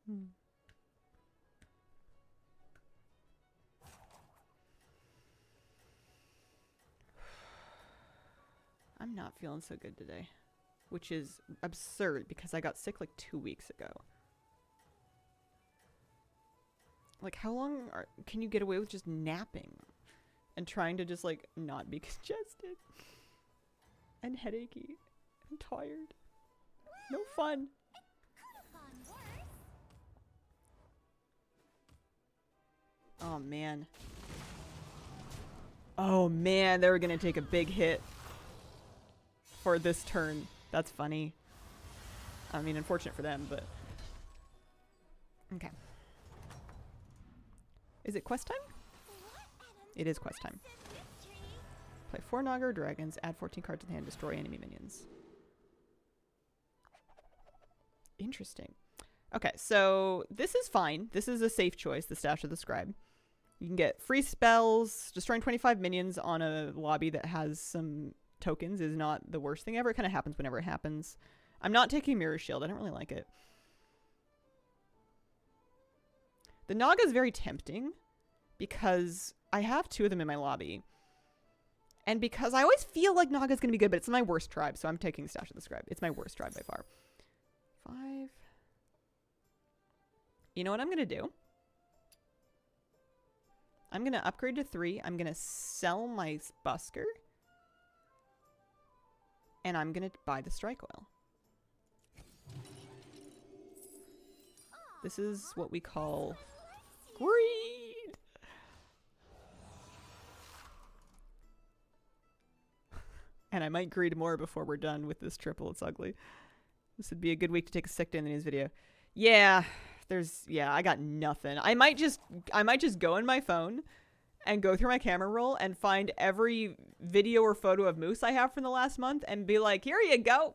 me. I'm not feeling so good today, which is absurd because I got sick like 2 weeks ago. Like, how long can you get away with just napping and trying to just like not be congested and headachy and tired? No fun. Could have gone worse. Oh man. Oh man, they were gonna take a big hit for this turn. That's funny. I mean, unfortunate for them, but okay. Is it quest time? It is quest time. Play 4 Naga dragons, add 14 cards to the hand, destroy enemy minions. Interesting. Okay, so this is fine. This is a safe choice, the Stash of the Scribe. You can get free spells. Destroying 25 minions on a lobby that has some tokens is not the worst thing ever. It kind of happens whenever it happens. I'm not taking Mirror Shield. I don't really like it. The Naga is very tempting because I have 2 of them in my lobby. And because I always feel like Naga is going to be good, but it's my worst tribe, so I'm taking Stash of the Scribe. It's my worst tribe by far. 5. You know what I'm going to do? I'm going to upgrade to 3. I'm going to sell my Busker. And I'm going to buy the Strike Oil. This is what we call greed. And I might greed more before we're done with this triple. It's ugly. This would be a good week to take a sick day in the news video. Yeah, I got nothing. I might just go in my phone and go through my camera roll and find every video or photo of moose I have from the last month and be like, here you go.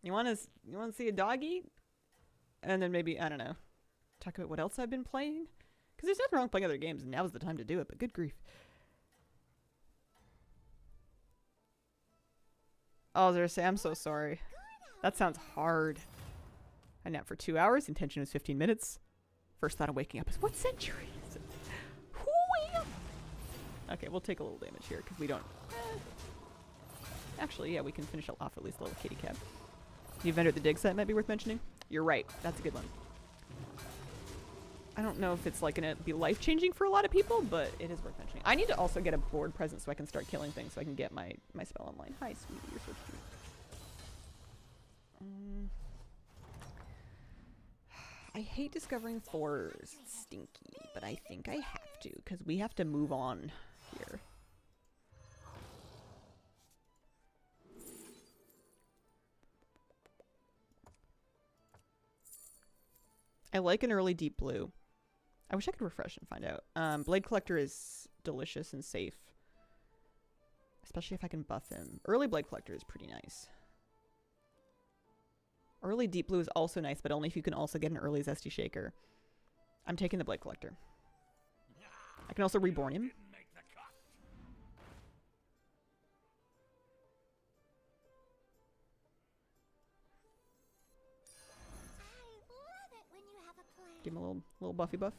You want to see a doggy? And then maybe, I don't know, talk about what else I've been playing. Because there's nothing wrong playing other games, and now's the time to do it, but good grief. Oh, Zerse, I'm so sorry. That sounds hard. I napped for 2 hours. Intention was 15 minutes. First thought of waking up is, what century is it? Okay, we'll take a little damage here, because we don't... Actually, yeah, we can finish it off at least a little kitty cat. The Vendor the Dig set might be worth mentioning. You're right. That's a good one. I don't know if it's like going to be life-changing for a lot of people, but it is worth mentioning. I need to also get a board present so I can start killing things so I can get my spell online. Hi, sweetie. You're so cute. I hate discovering 4s. It's stinky, but I think I have to because we have to move on here. I like an early deep blue. I wish I could refresh and find out. Blade Collector is delicious and safe. Especially if I can buff him. Early Blade Collector is pretty nice. Early Deep Blue is also nice, but only if you can also get an early Zesty Shaker. I'm taking the Blade Collector. I can also reborn him. Didn't make the cut. I love it when you have a plan. Give him a little buffy buff.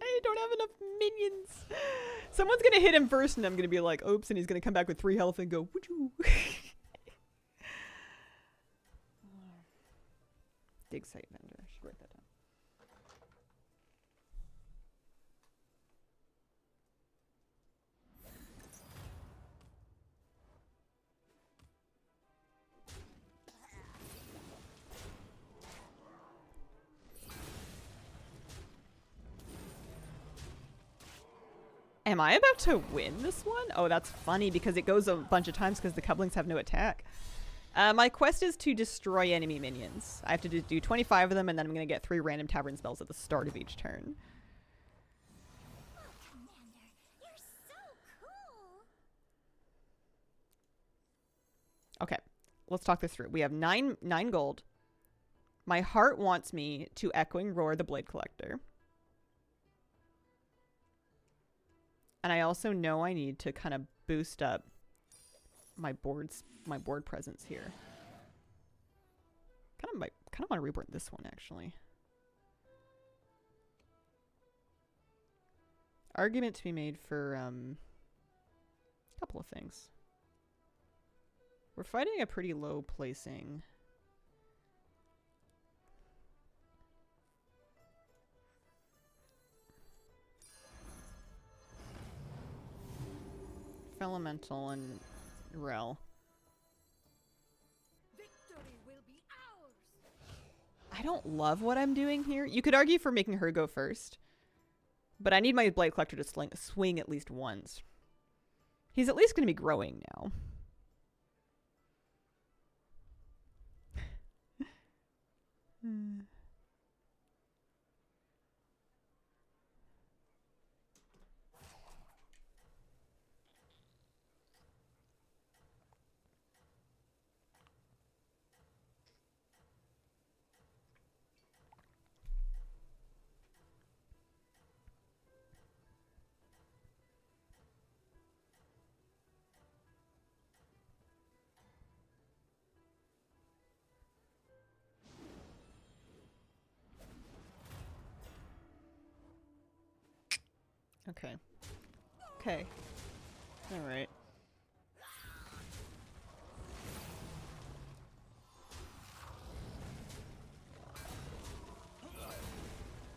I don't have enough minions. Someone's gonna hit him first, and I'm gonna be like, oops, and he's gonna come back with 3 health and go, would you? Dig site vendor. I should write that down. Am I about to win this one? Oh, that's funny because it goes a bunch of times because the couplings have no attack. My quest is to destroy enemy minions. I have to do 25 of them, and then I'm going to get 3 random tavern spells at the start of each turn. Oh, Commander, you're so cool. Okay, let's talk this through. We have 9 gold. My heart wants me to Echoing Roar the Blade Collector. And I also know I need to kind of boost up my board presence here. Kind of want to reborn this one actually. Argument to be made for a couple of things. We're fighting a pretty low placing. Elemental and Rel. Victory will be ours. I don't love what I'm doing here. You could argue for making her go first. But I need my Blade Collector to swing at least once. He's at least going to be growing now. Okay. Okay. Alright.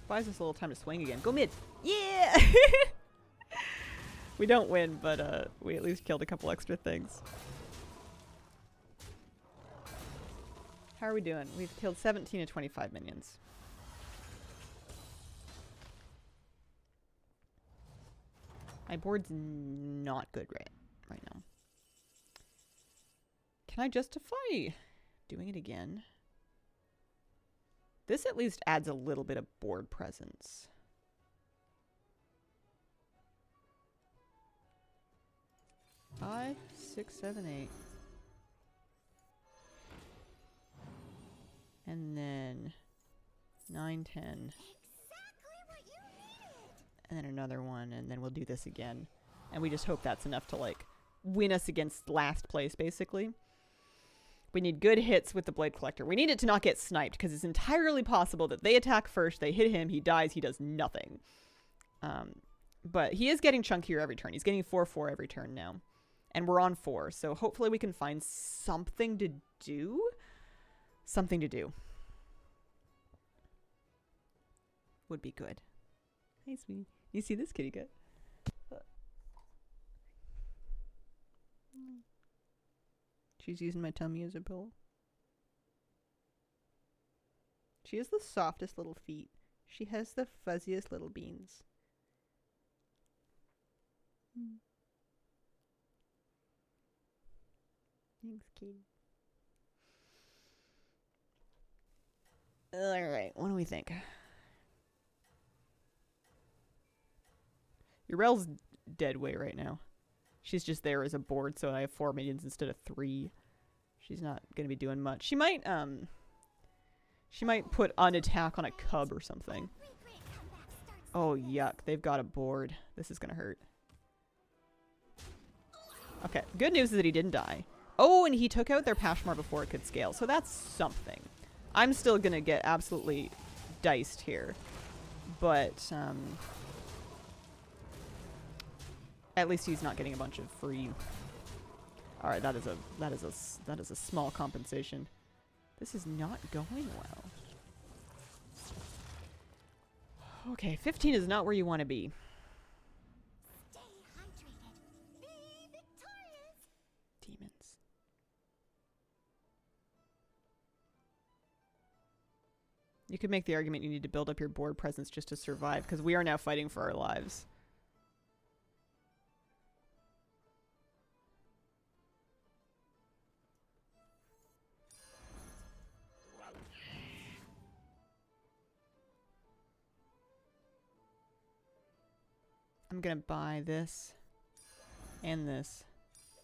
Buys us a little time to swing again. Go mid! Yeah! We don't win, but we at least killed a couple extra things. How are we doing? We've killed 17 of 25 minions. My board's not good right now. Can I justify doing it again? This at least adds a little bit of board presence. Five, 6, 7, 8. And then 9, 10. Exactly what you needed. And then another one, and then we'll do this again. And we just hope that's enough to, like, win us against last place, basically. We need good hits with the Blade Collector. We need it to not get sniped, because it's entirely possible that they attack first, they hit him, he dies, he does nothing. But he is getting chunkier every turn. He's getting 4/4 every turn now. And we're on 4, so hopefully we can find something to do. Something to do. Would be good. Hey, sweetie. You see this kitty cat? She's using my tummy as a pillow. She has the softest little feet. She has the fuzziest little beans. Thanks, kitty. Alright, what do we think? Urel's dead weight right now. She's just there as a board, so I have 4 minions instead of 3. She's not gonna be doing much. She might put an attack on a cub or something. Oh yuck, they've got a board. This is gonna hurt. Okay, good news is that he didn't die. Oh, and he took out their Pashmar before it could scale, so that's something. I'm still gonna get absolutely diced here. But, at least he's not getting a bunch of free. All right, that is a small compensation. This is not going well. Okay, 15 is not where you want to be. Stay hydrated. Be victorious. Demons. You could make the argument you need to build up your board presence just to survive, because we are now fighting for our lives. I'm gonna buy this and this.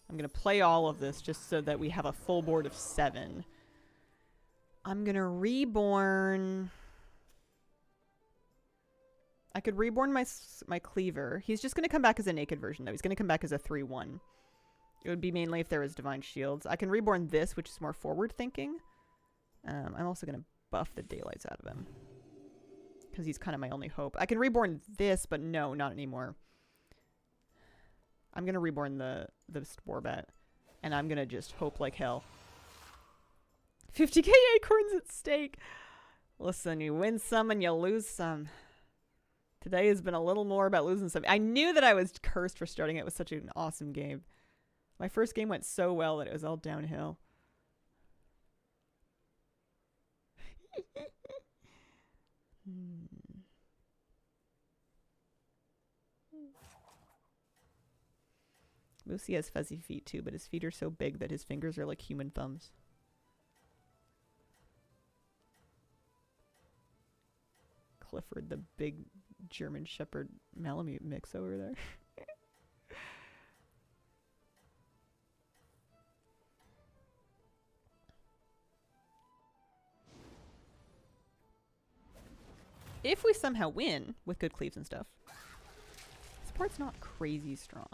I'm gonna play all of this just so that we have a full board of 7. I'm gonna reborn. I could reborn my cleaver. He's just gonna come back as a naked version though. He's gonna come back as a 3/1. It would be mainly if there was divine shields. I can reborn this, which is more forward thinking. I'm also gonna buff the daylights out of him, because he's kind of my only hope. I can reborn this, but no, not anymore. I'm going to reborn the Spore Bat, and I'm going to just hope like hell. 50k acorns at stake. Listen, you win some and you lose some. Today has been a little more about losing some. I knew that I was cursed for starting it with such an awesome game. My first game went so well that it was all downhill. Lucy has fuzzy feet too, but his feet are so big that his fingers are like human thumbs. Clifford, the big German Shepherd Malamute mix over there. If we somehow win with good cleaves and stuff, this part's not crazy strong.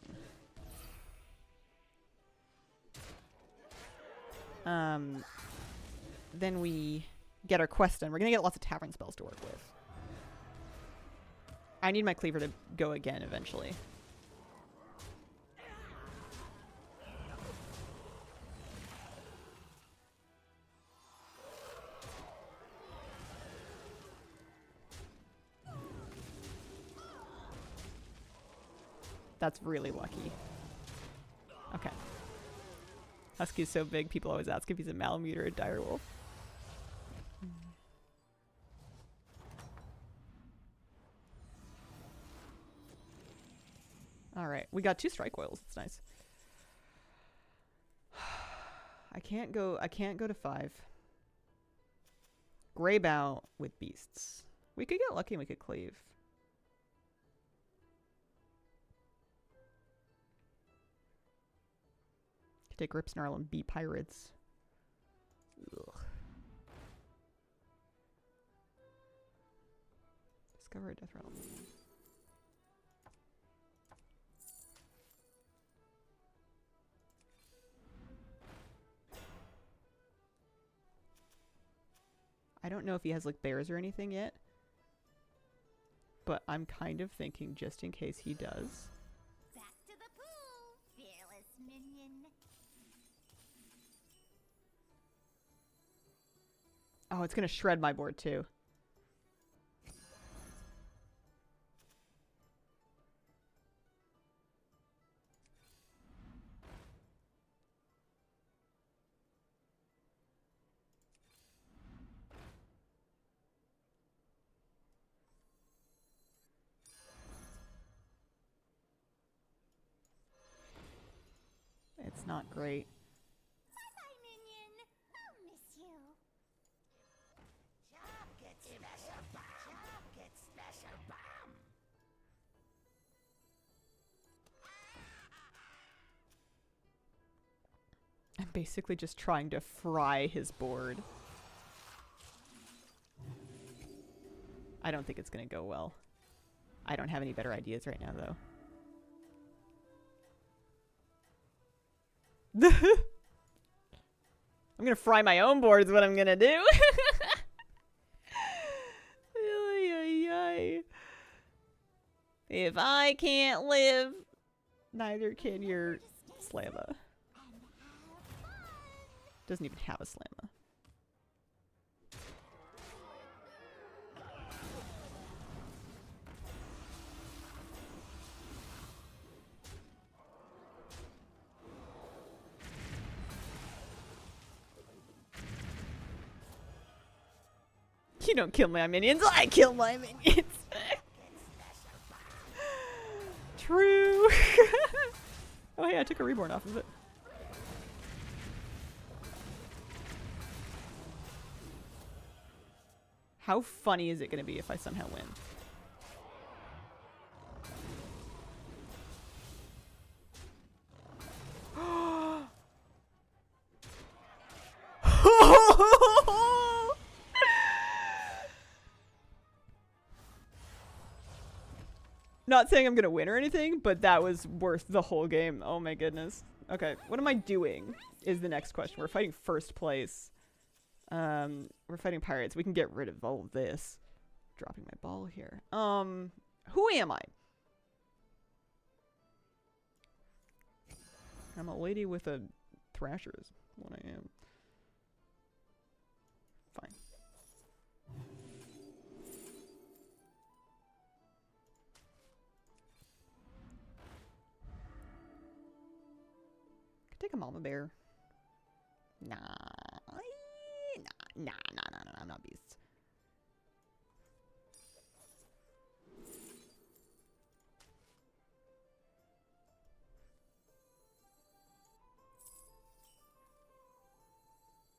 Then we get our quest done. We're gonna get lots of tavern spells to work with. I need my cleaver to go again eventually. That's really lucky. Okay. Husky's so big, people always ask if he's a Malamute or a direwolf. Alright, we got 2 strike oils. It's nice. I can't go to 5. Greybow with beasts. We could get lucky and we could cleave. Take Rip Snarl and beat pirates. Ugh. Discover a death rattle. I don't know if he has like bears or anything yet, but I'm kind of thinking just in case he does. Back to the pool, fearless minion. Oh, it's gonna shred my board too. It's not great. Bye-bye, minion. I'll miss you. basically just trying to fry his board. I don't think it's gonna go well. I don't have any better ideas right now, though. I'm gonna fry my own board is what I'm gonna do. Ay, ay, ay. If I can't live, neither can your Slamma. Doesn't even have a Slamma. You don't kill my minions, I kill my minions. True. Oh hey, I took a reborn off of it. How funny is it gonna be if I somehow win? Not saying I'm gonna win or anything, but that was worth the whole game. Oh my goodness. Okay, what am I doing is the next question. We're fighting first place. We're fighting pirates. We can get rid of all of this. Dropping my ball here. Who am I? I'm a lady with a thrasher is what I am. Fine. Could take a mama bear. Nah. Nah, I'm not beast.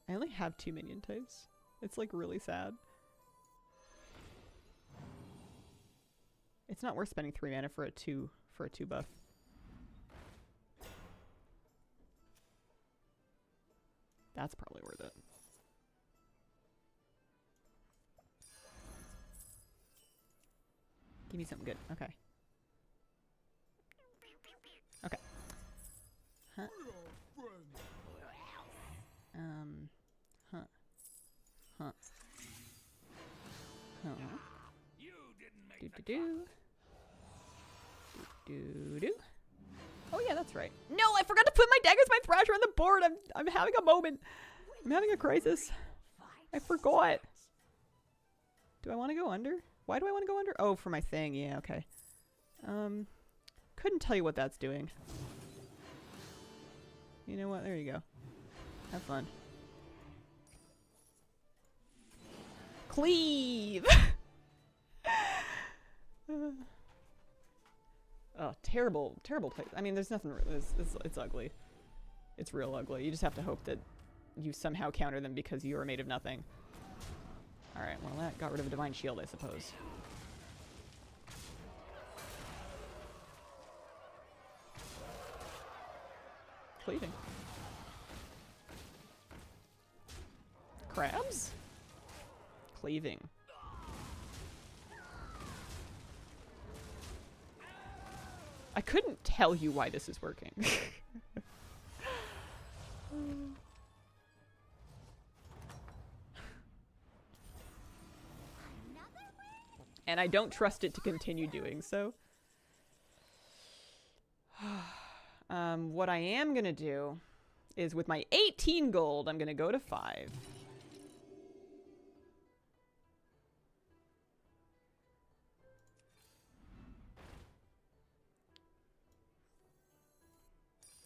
I only have 2 minion types. It's like really sad. It's not worth spending 3 mana for a 2 buff. That's probably worth it. Give me something good. Okay. Okay. Huh. Huh. Huh. Huh. Do do do. Do do. Oh yeah, that's right. No, I forgot to put my daggers, my thrasher on the board. I'm having a moment. I'm having a crisis. I forgot. Do I want to go under? Why do I want to go under? Oh, for my thing. Yeah, okay. Couldn't tell you what that's doing. You know what? There you go. Have fun. Cleave! Oh, terrible, terrible place. I mean, there's nothing. It's ugly. It's real ugly. You just have to hope that you somehow counter them because you are made of nothing. Alright, well that got rid of a divine shield, I suppose. Cleaving. Crabs? Cleaving. I couldn't tell you why this is working. And I don't trust it to continue doing so. What I am gonna do is with my 18 gold, I'm gonna go to 5.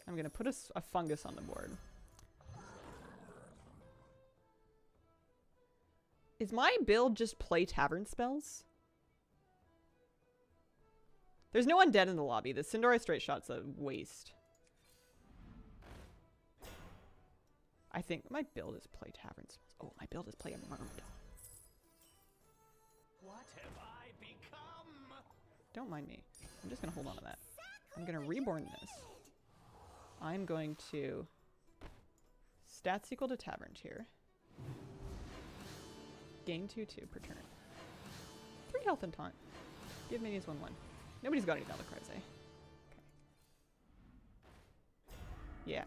I'm gonna put a fungus on the board. Is my build just play tavern spells? There's no undead in the lobby. The Sindora straight shot's a waste. I think my build is play tavern spells. Oh, my build is play a murder. What have I become? Don't mind me. I'm just gonna hold on to that. I'm gonna reborn this. I'm going to Stats equal to Tavern Tier. Gain 2/2 per turn. 3 health and taunt. Give minions 1/1. Nobody's got any battle cries, eh? Okay. Yeah.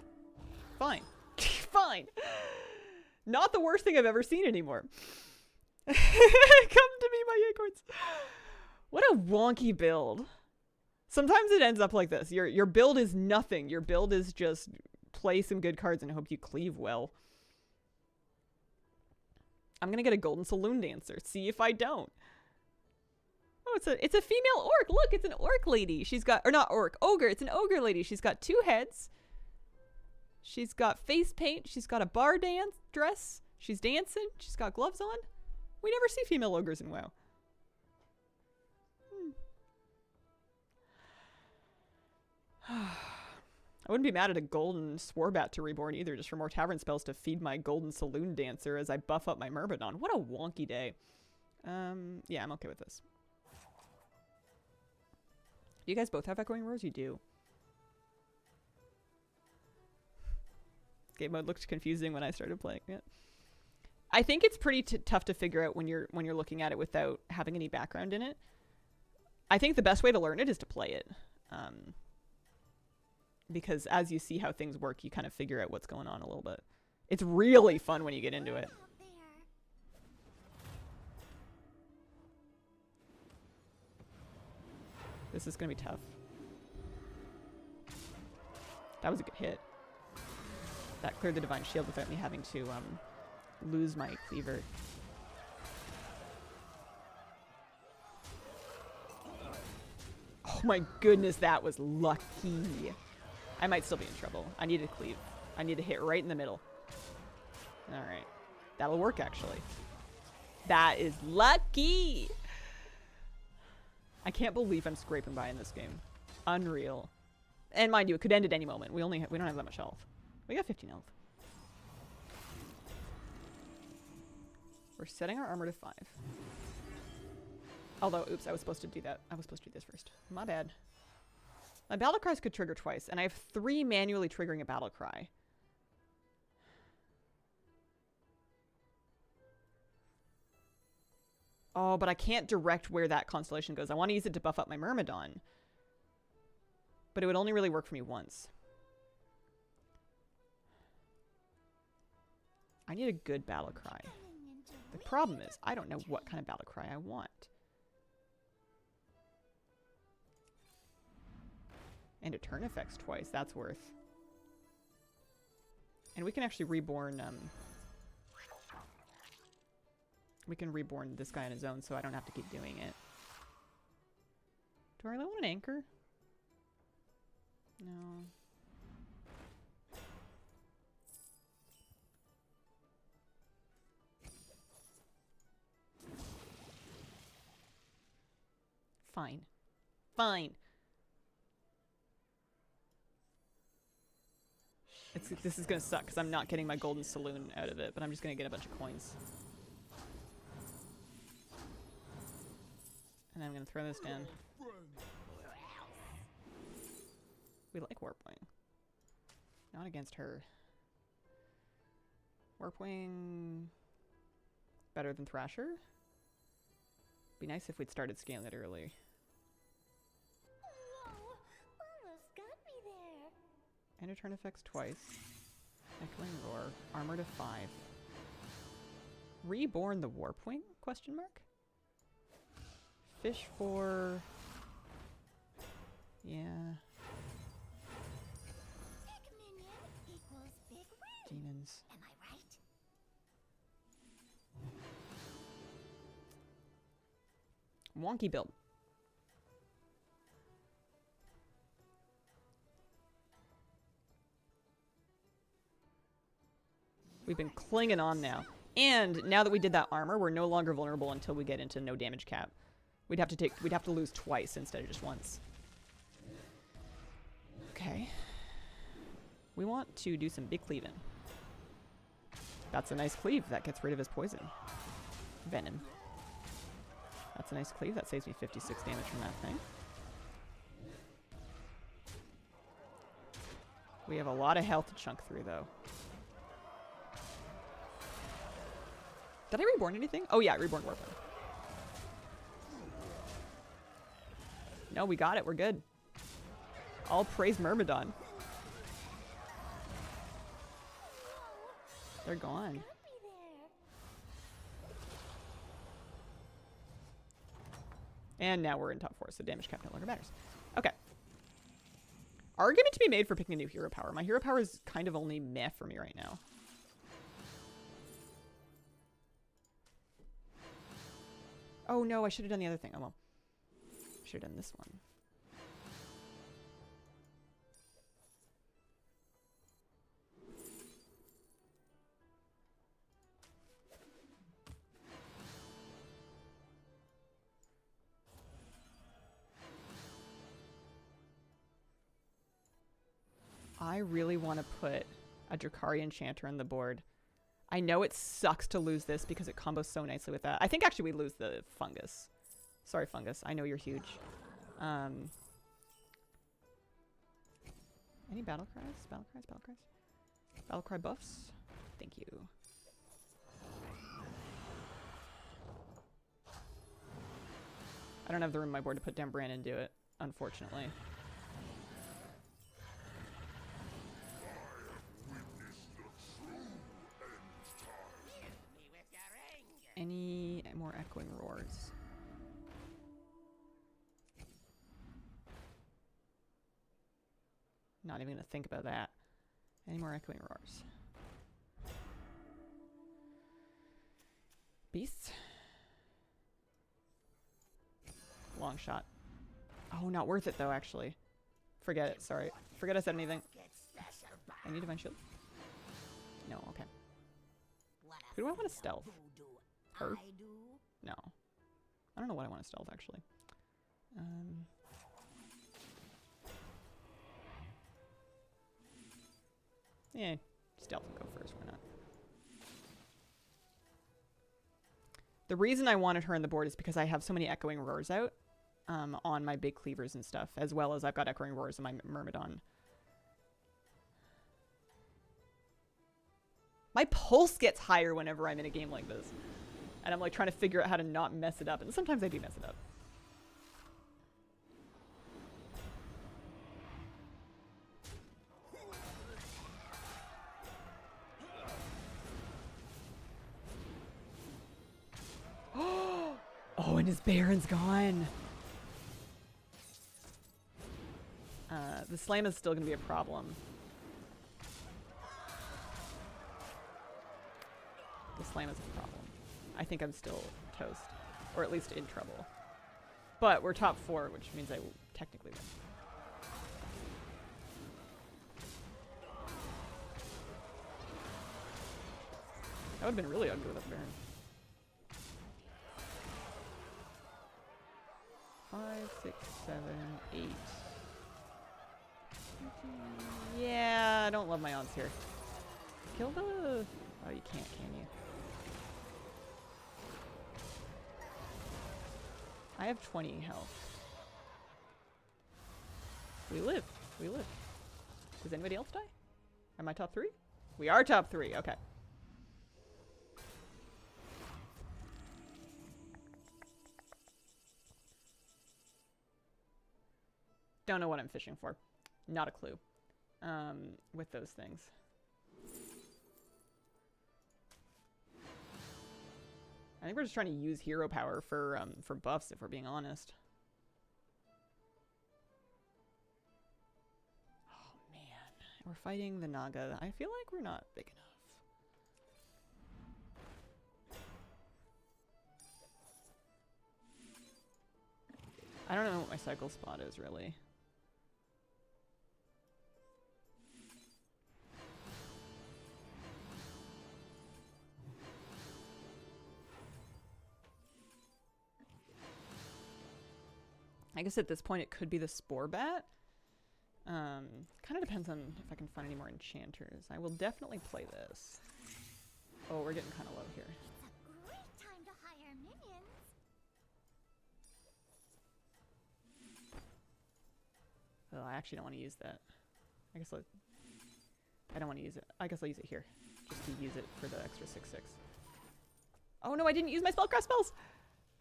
Fine. Fine. Not the worst thing I've ever seen anymore. Come to me, my acorns. What a wonky build. Sometimes it ends up like this. Your build is nothing. Your build is just play some good cards and hope you cleave well. I'm gonna get a golden saloon dancer. See if I don't. Oh, it's a female orc. Look, it's an orc lady. She's got, or not orc, ogre. It's an ogre lady. She's got 2 heads. She's got face paint. She's got a bar dance dress. She's dancing. She's got gloves on. We never see female ogres in WoW. I wouldn't be mad at a golden Swarbat to reborn either, just for more tavern spells to feed my golden saloon dancer as I buff up my Myrmidon. What a wonky day. Yeah, I'm okay with this. You guys both have Echoing Roars? You do. Game mode looked confusing when I started playing it. I think it's pretty tough to figure out when you're looking at it without having any background in it. I think the best way to learn it is to play it. Because as you see how things work, you kind of figure out what's going on a little bit. It's really fun when you get into it. This is going to be tough. That was a good hit. That cleared the Divine Shield without me having to lose my cleaver. Oh my goodness, that was lucky. I might still be in trouble. I need to cleave. I need to hit right in the middle. Alright. That'll work, actually. That is lucky! I can't believe I'm scraping by in this game. Unreal. And mind you, it could end at any moment. We don't have that much health. We got 15 health. We're setting our armor to 5. Although, oops, I was supposed to do that. I was supposed to do this first. My bad. My battle cries could trigger twice, and I have 3 manually triggering a battle cry. Oh, but I can't direct where that constellation goes. I want to use it to buff up my Myrmidon. But it would only really work for me once. I need a good battle cry. The problem is, I don't know what kind of battle cry I want. And a turn effects twice, that's worth. And we can actually reborn, we can reborn this guy on his own, so I don't have to keep doing it. Do I really want an anchor? No. Fine. Fine. This is gonna suck because I'm not getting my golden saloon out of it, but I'm just gonna get a bunch of coins. And I'm gonna throw this down. We like Warpwing. Not against her. Warpwing better than Thrasher? Be nice if we'd started scaling it early. Whoa, almost got me there. End of turn effects twice. Echoing Roar. Armor to 5. Reborn the Warpwing? Question mark? Fish for... Yeah. Big minion equals big win. Demons. Am I right? Wonky build. We've been clinging on now. And now that we did that armor, we're no longer vulnerable until we get into no damage cap. We'd have to lose twice instead of just once. Okay. We want to do some big cleaving. That's a nice cleave. That gets rid of his poison. Venom. That's a nice cleave. That saves me 56 damage from that thing. We have a lot of health to chunk through, though. Did I reborn anything? Oh yeah, I reborn Warpwing. No, we got it. We're good. All praise Myrmidon. They're gone. Be there. And now we're in top 4, so damage cap no longer matters. Okay. Argument to be made for picking a new hero power. My hero power is kind of only meh for me right now. Oh no, I should have done the other thing. Oh well. Should have done this one. I really want to put a Drakari Enchanter on the board. I know it sucks to lose this because it combos so nicely with that. I think actually we lose the Fungus. Sorry, Fungus. I know you're huge. Any battle cries? Battle cries? Battle cries? Battle cry buffs? Thank you. I don't have the room on my board to put down Bran and do it, unfortunately. Any more echoing roars? Not even gonna think about that. Any more echoing roars? Beasts? Long shot. Oh, not worth it though, actually. Forget it, sorry. Forget I said anything. I need Divine Shield? No, okay. Who do I want to stealth? Her? No. I don't know what I want to stealth, actually. Yeah, stealth will go first, why not? The reason I wanted her on the board is because I have so many Echoing Roars out on my big cleavers and stuff, as well as I've got Echoing Roars on my Myrmidon. My pulse gets higher whenever I'm in a game like this. And I'm like trying to figure out how to not mess it up. And sometimes I do mess it up. Oh, and his Baron's gone. The slam is still going to be a problem. The slam is a problem. I think I'm still toast. Or at least in trouble. But we're top 4, which means I will technically win. That would have been really ugly with a Baron. 5, 6, 7, 8. Yeah, I don't love my odds here. Kill the... Oh, you can't, can you? I have 20 health. We live. We live. Does anybody else die? Am I top 3? We are top 3. Okay. Don't know what I'm fishing for. Not a clue. With those things. I think we're just trying to use hero power for buffs, if we're being honest. Oh man, we're fighting the Naga. I feel like we're not big enough. I don't know what my cycle spot is really. I guess at this point it could be the Spore Bat. Kind of depends on if I can find any more enchanters. I will definitely play this. Oh, we're getting kind of low here. It's a great time to hire minions. Oh, I actually don't want to use that. I guess I don't want to use it. I guess I'll use it here. Just to use it for the extra 6/6. Oh no, I didn't use my spellcraft spells.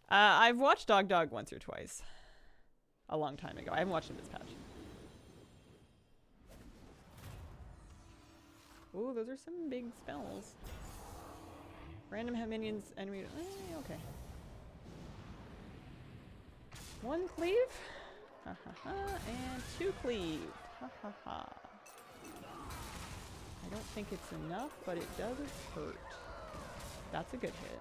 I've watched Dog Dog once or twice. A long time ago. I haven't watched him this patch. Ooh, those are some big spells. Random have minions, enemy. Okay. One cleave. Ha ha ha. And 2 cleave. Ha ha ha. I don't think it's enough, but it does hurt. That's a good hit.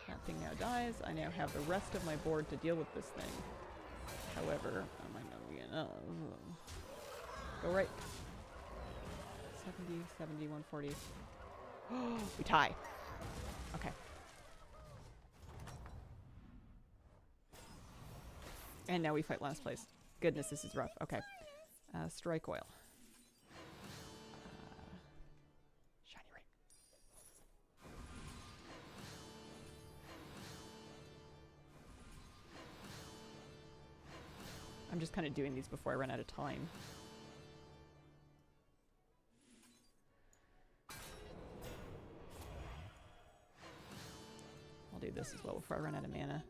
That thing now dies. I now have the rest of my board to deal with this thing. However, I might not be enough. Go right. 70, 70, 140. Oh, we tie. Okay. And now we fight last place. Goodness, this is rough. Okay. Strike oil. Shiny ring. I'm just kind of doing these before I run out of time. I'll do this as well before I run out of mana.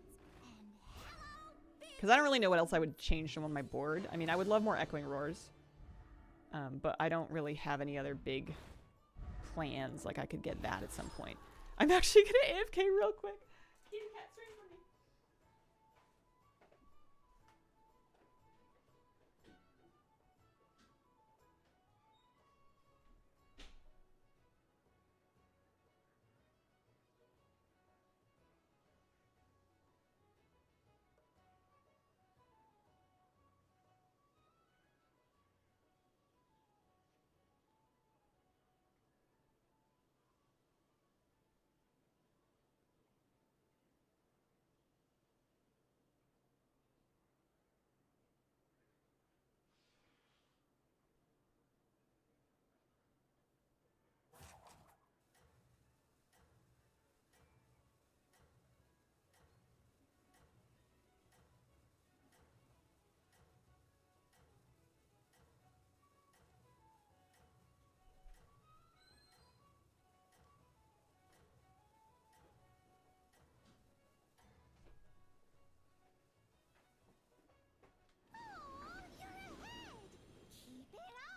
Because I don't really know what else I would change on my board. I mean, I would love more Echoing Roars. But I don't really have any other big plans. Like, I could get that at some point. I'm actually going to AFK real quick. Keep cat stream for me.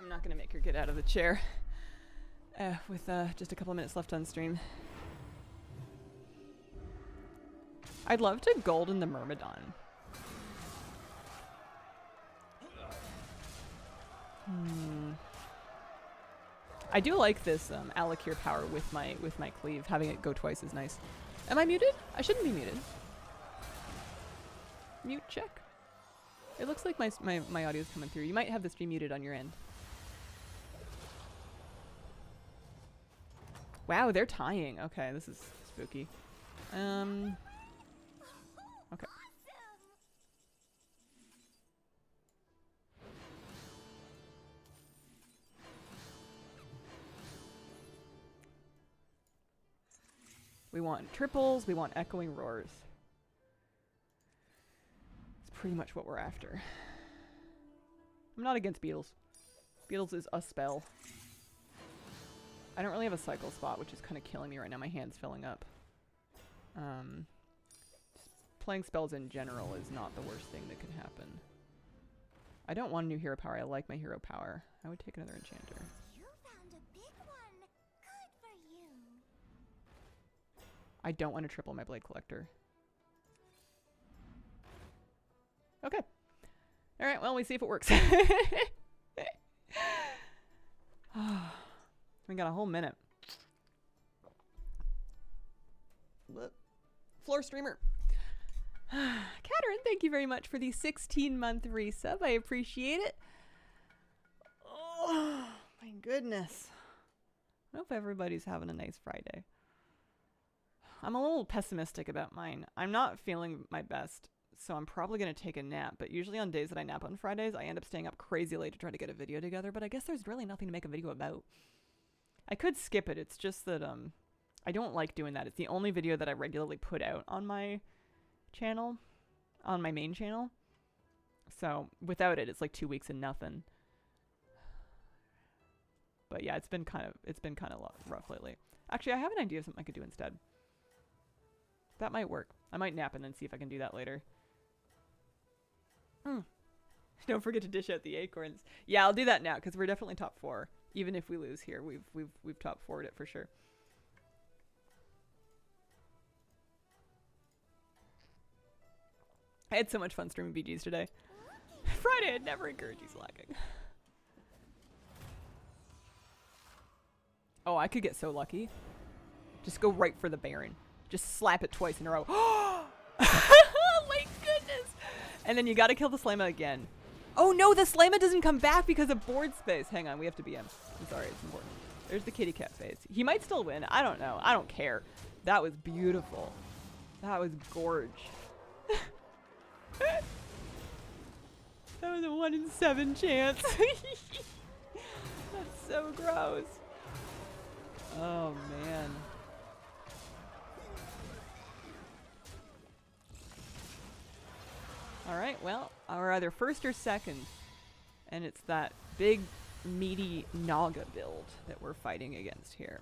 I'm not going to make her get out of the chair. With just a couple minutes left on stream. I'd love to golden the Myrmidon. I do like this Alakir power with my cleave. Having it go twice is nice. Am I muted? I shouldn't be muted. Mute check. It looks like my audio's coming through. You might have the stream muted on your end. Wow, they're tying. Okay, this is spooky. Okay. We want triples, we want echoing roars. It's pretty much what we're after. I'm not against beetles. Beetles is a spell. I don't really have a cycle spot, which is kind of killing me right now. My hand's filling up. Just playing spells in general is not the worst thing that can happen. I don't want a new hero power. I like my hero power. I would take another enchanter. You found a big one. Good for you. I don't want to triple my Blade Collector. Okay. Alright, well, we see if it works. We got a whole minute. Floor streamer. Catherine, thank you very much for the 16-month resub. I appreciate it. Oh, my goodness. I hope everybody's having a nice Friday. I'm a little pessimistic about mine. I'm not feeling my best, so I'm probably going to take a nap. But usually on days that I nap on Fridays, I end up staying up crazy late to try to get a video together. But I guess there's really nothing to make a video about. I could skip it. It's just that I don't like doing that. It's the only video that I regularly put out on my channel, on my main channel. So without it, it's like 2 weeks and nothing. But yeah, it's been kind of rough lately. Actually, I have an idea of something I could do instead. That might work. I might nap and then see if I can do that later. Don't forget to dish out the acorns. Yeah, I'll do that now because we're definitely top 4. Even if we lose here, we've top 4'd it for sure. I had so much fun streaming BGs today. Friday, I'd never encourage you slacking. Oh, I could get so lucky. Just go right for the Baron. Just slap it twice in a row. Oh my goodness! And then you gotta kill the Slama again. Oh no, the Slama doesn't come back because of board space. Hang on, we have to BM. I'm sorry, it's important. There's the kitty cat phase. He might still win. I don't know. I don't care. That was beautiful. That was gorge. That was a 1 in 7 chance. That's so gross. Oh man. Alright, well, we're either first or second. And it's that big, meaty Naga build that we're fighting against here.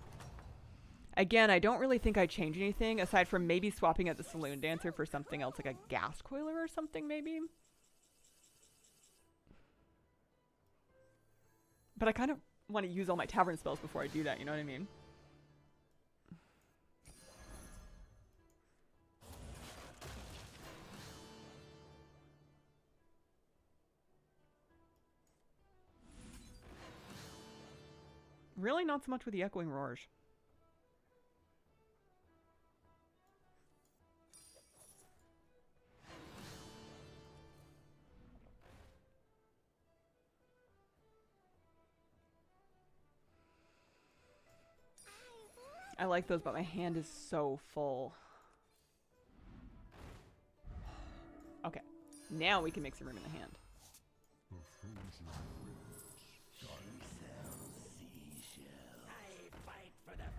Again, I don't really think I change anything, aside from maybe swapping out the Saloon Dancer for something else, like a Gas Coiler or something, maybe. But I kind of want to use all my Tavern spells before I do that, you know what I mean? Really not so much with the Echoing Roars. I like those, but my hand is so full. Okay, now we can make some room in the hand. I fight for the fans.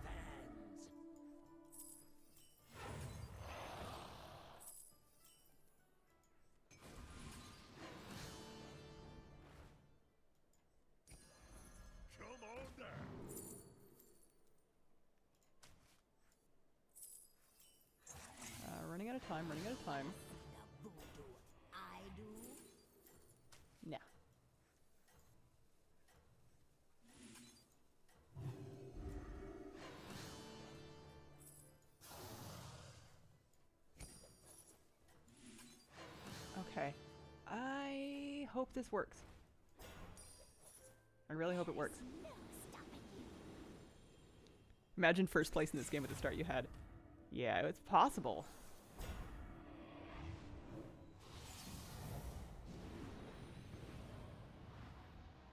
Come on down. Running out of time, running out of time. The voodoo I do. Nah. Okay. I hope this works. I really hope it works. No stopping you. Imagine first place in this game at the start you had. Yeah, it's possible.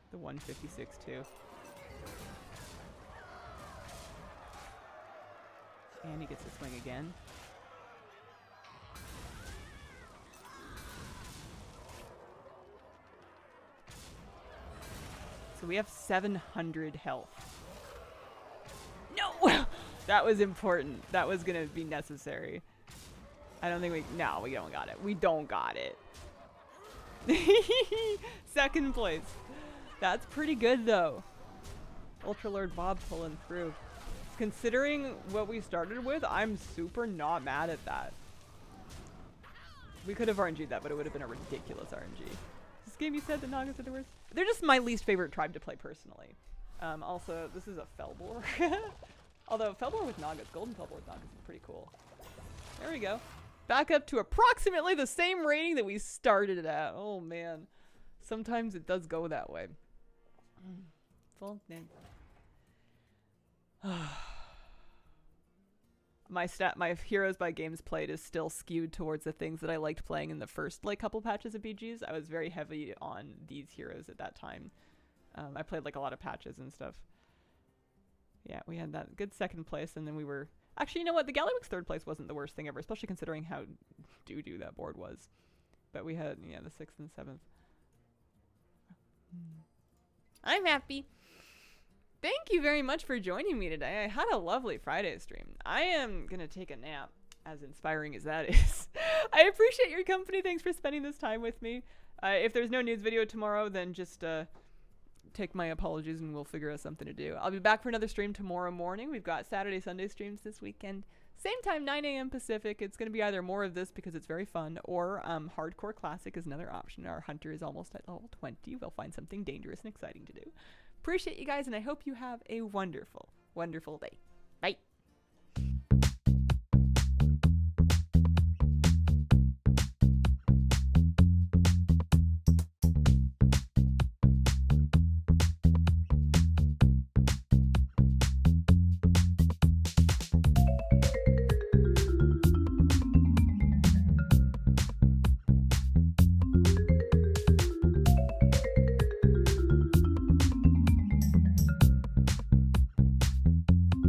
The 156 too. And he gets to swing again. So we have 700 health. No! That was important. That was gonna be necessary. I don't think we don't got it. We don't got it. Second place. That's pretty good though. Ultra Lord Bob pulling through. Considering what we started with, I'm super not mad at that. We could have RNG'd that, but it would have been a ridiculous RNG. This game you said the Nagas are the worst? They're just my least favorite tribe to play personally. Also, this is a Felbor. Although Felbor with Nagas, Golden Felbor with Nagas is pretty cool. There we go. Back up to approximately the same rating that we started it at. Oh man. Sometimes it does go that way. Full name. My heroes by games played is still skewed towards the things that I liked playing in the first couple patches of BGs. I was very heavy on these heroes at that time. I played a lot of patches and stuff. Yeah, we had that good second place, and then we were actually, you know what? The Gallywix third place wasn't the worst thing ever, especially considering how doo-doo that board was. But we had the 6th and 7th. I'm happy. Thank you very much for joining me today. I had a lovely Friday stream. I am going to take a nap, as inspiring as that is. I appreciate your company. Thanks for spending this time with me. If there's no news video tomorrow, then just take my apologies and we'll figure out something to do. I'll be back for another stream tomorrow morning. We've got Saturday, Sunday streams this weekend. Same time, 9 a.m. Pacific. It's going to be either more of this because it's very fun, or Hardcore Classic is another option. Our hunter is almost at level 20. We'll find something dangerous and exciting to do. Appreciate you guys, and I hope you have a wonderful, wonderful day. Bye.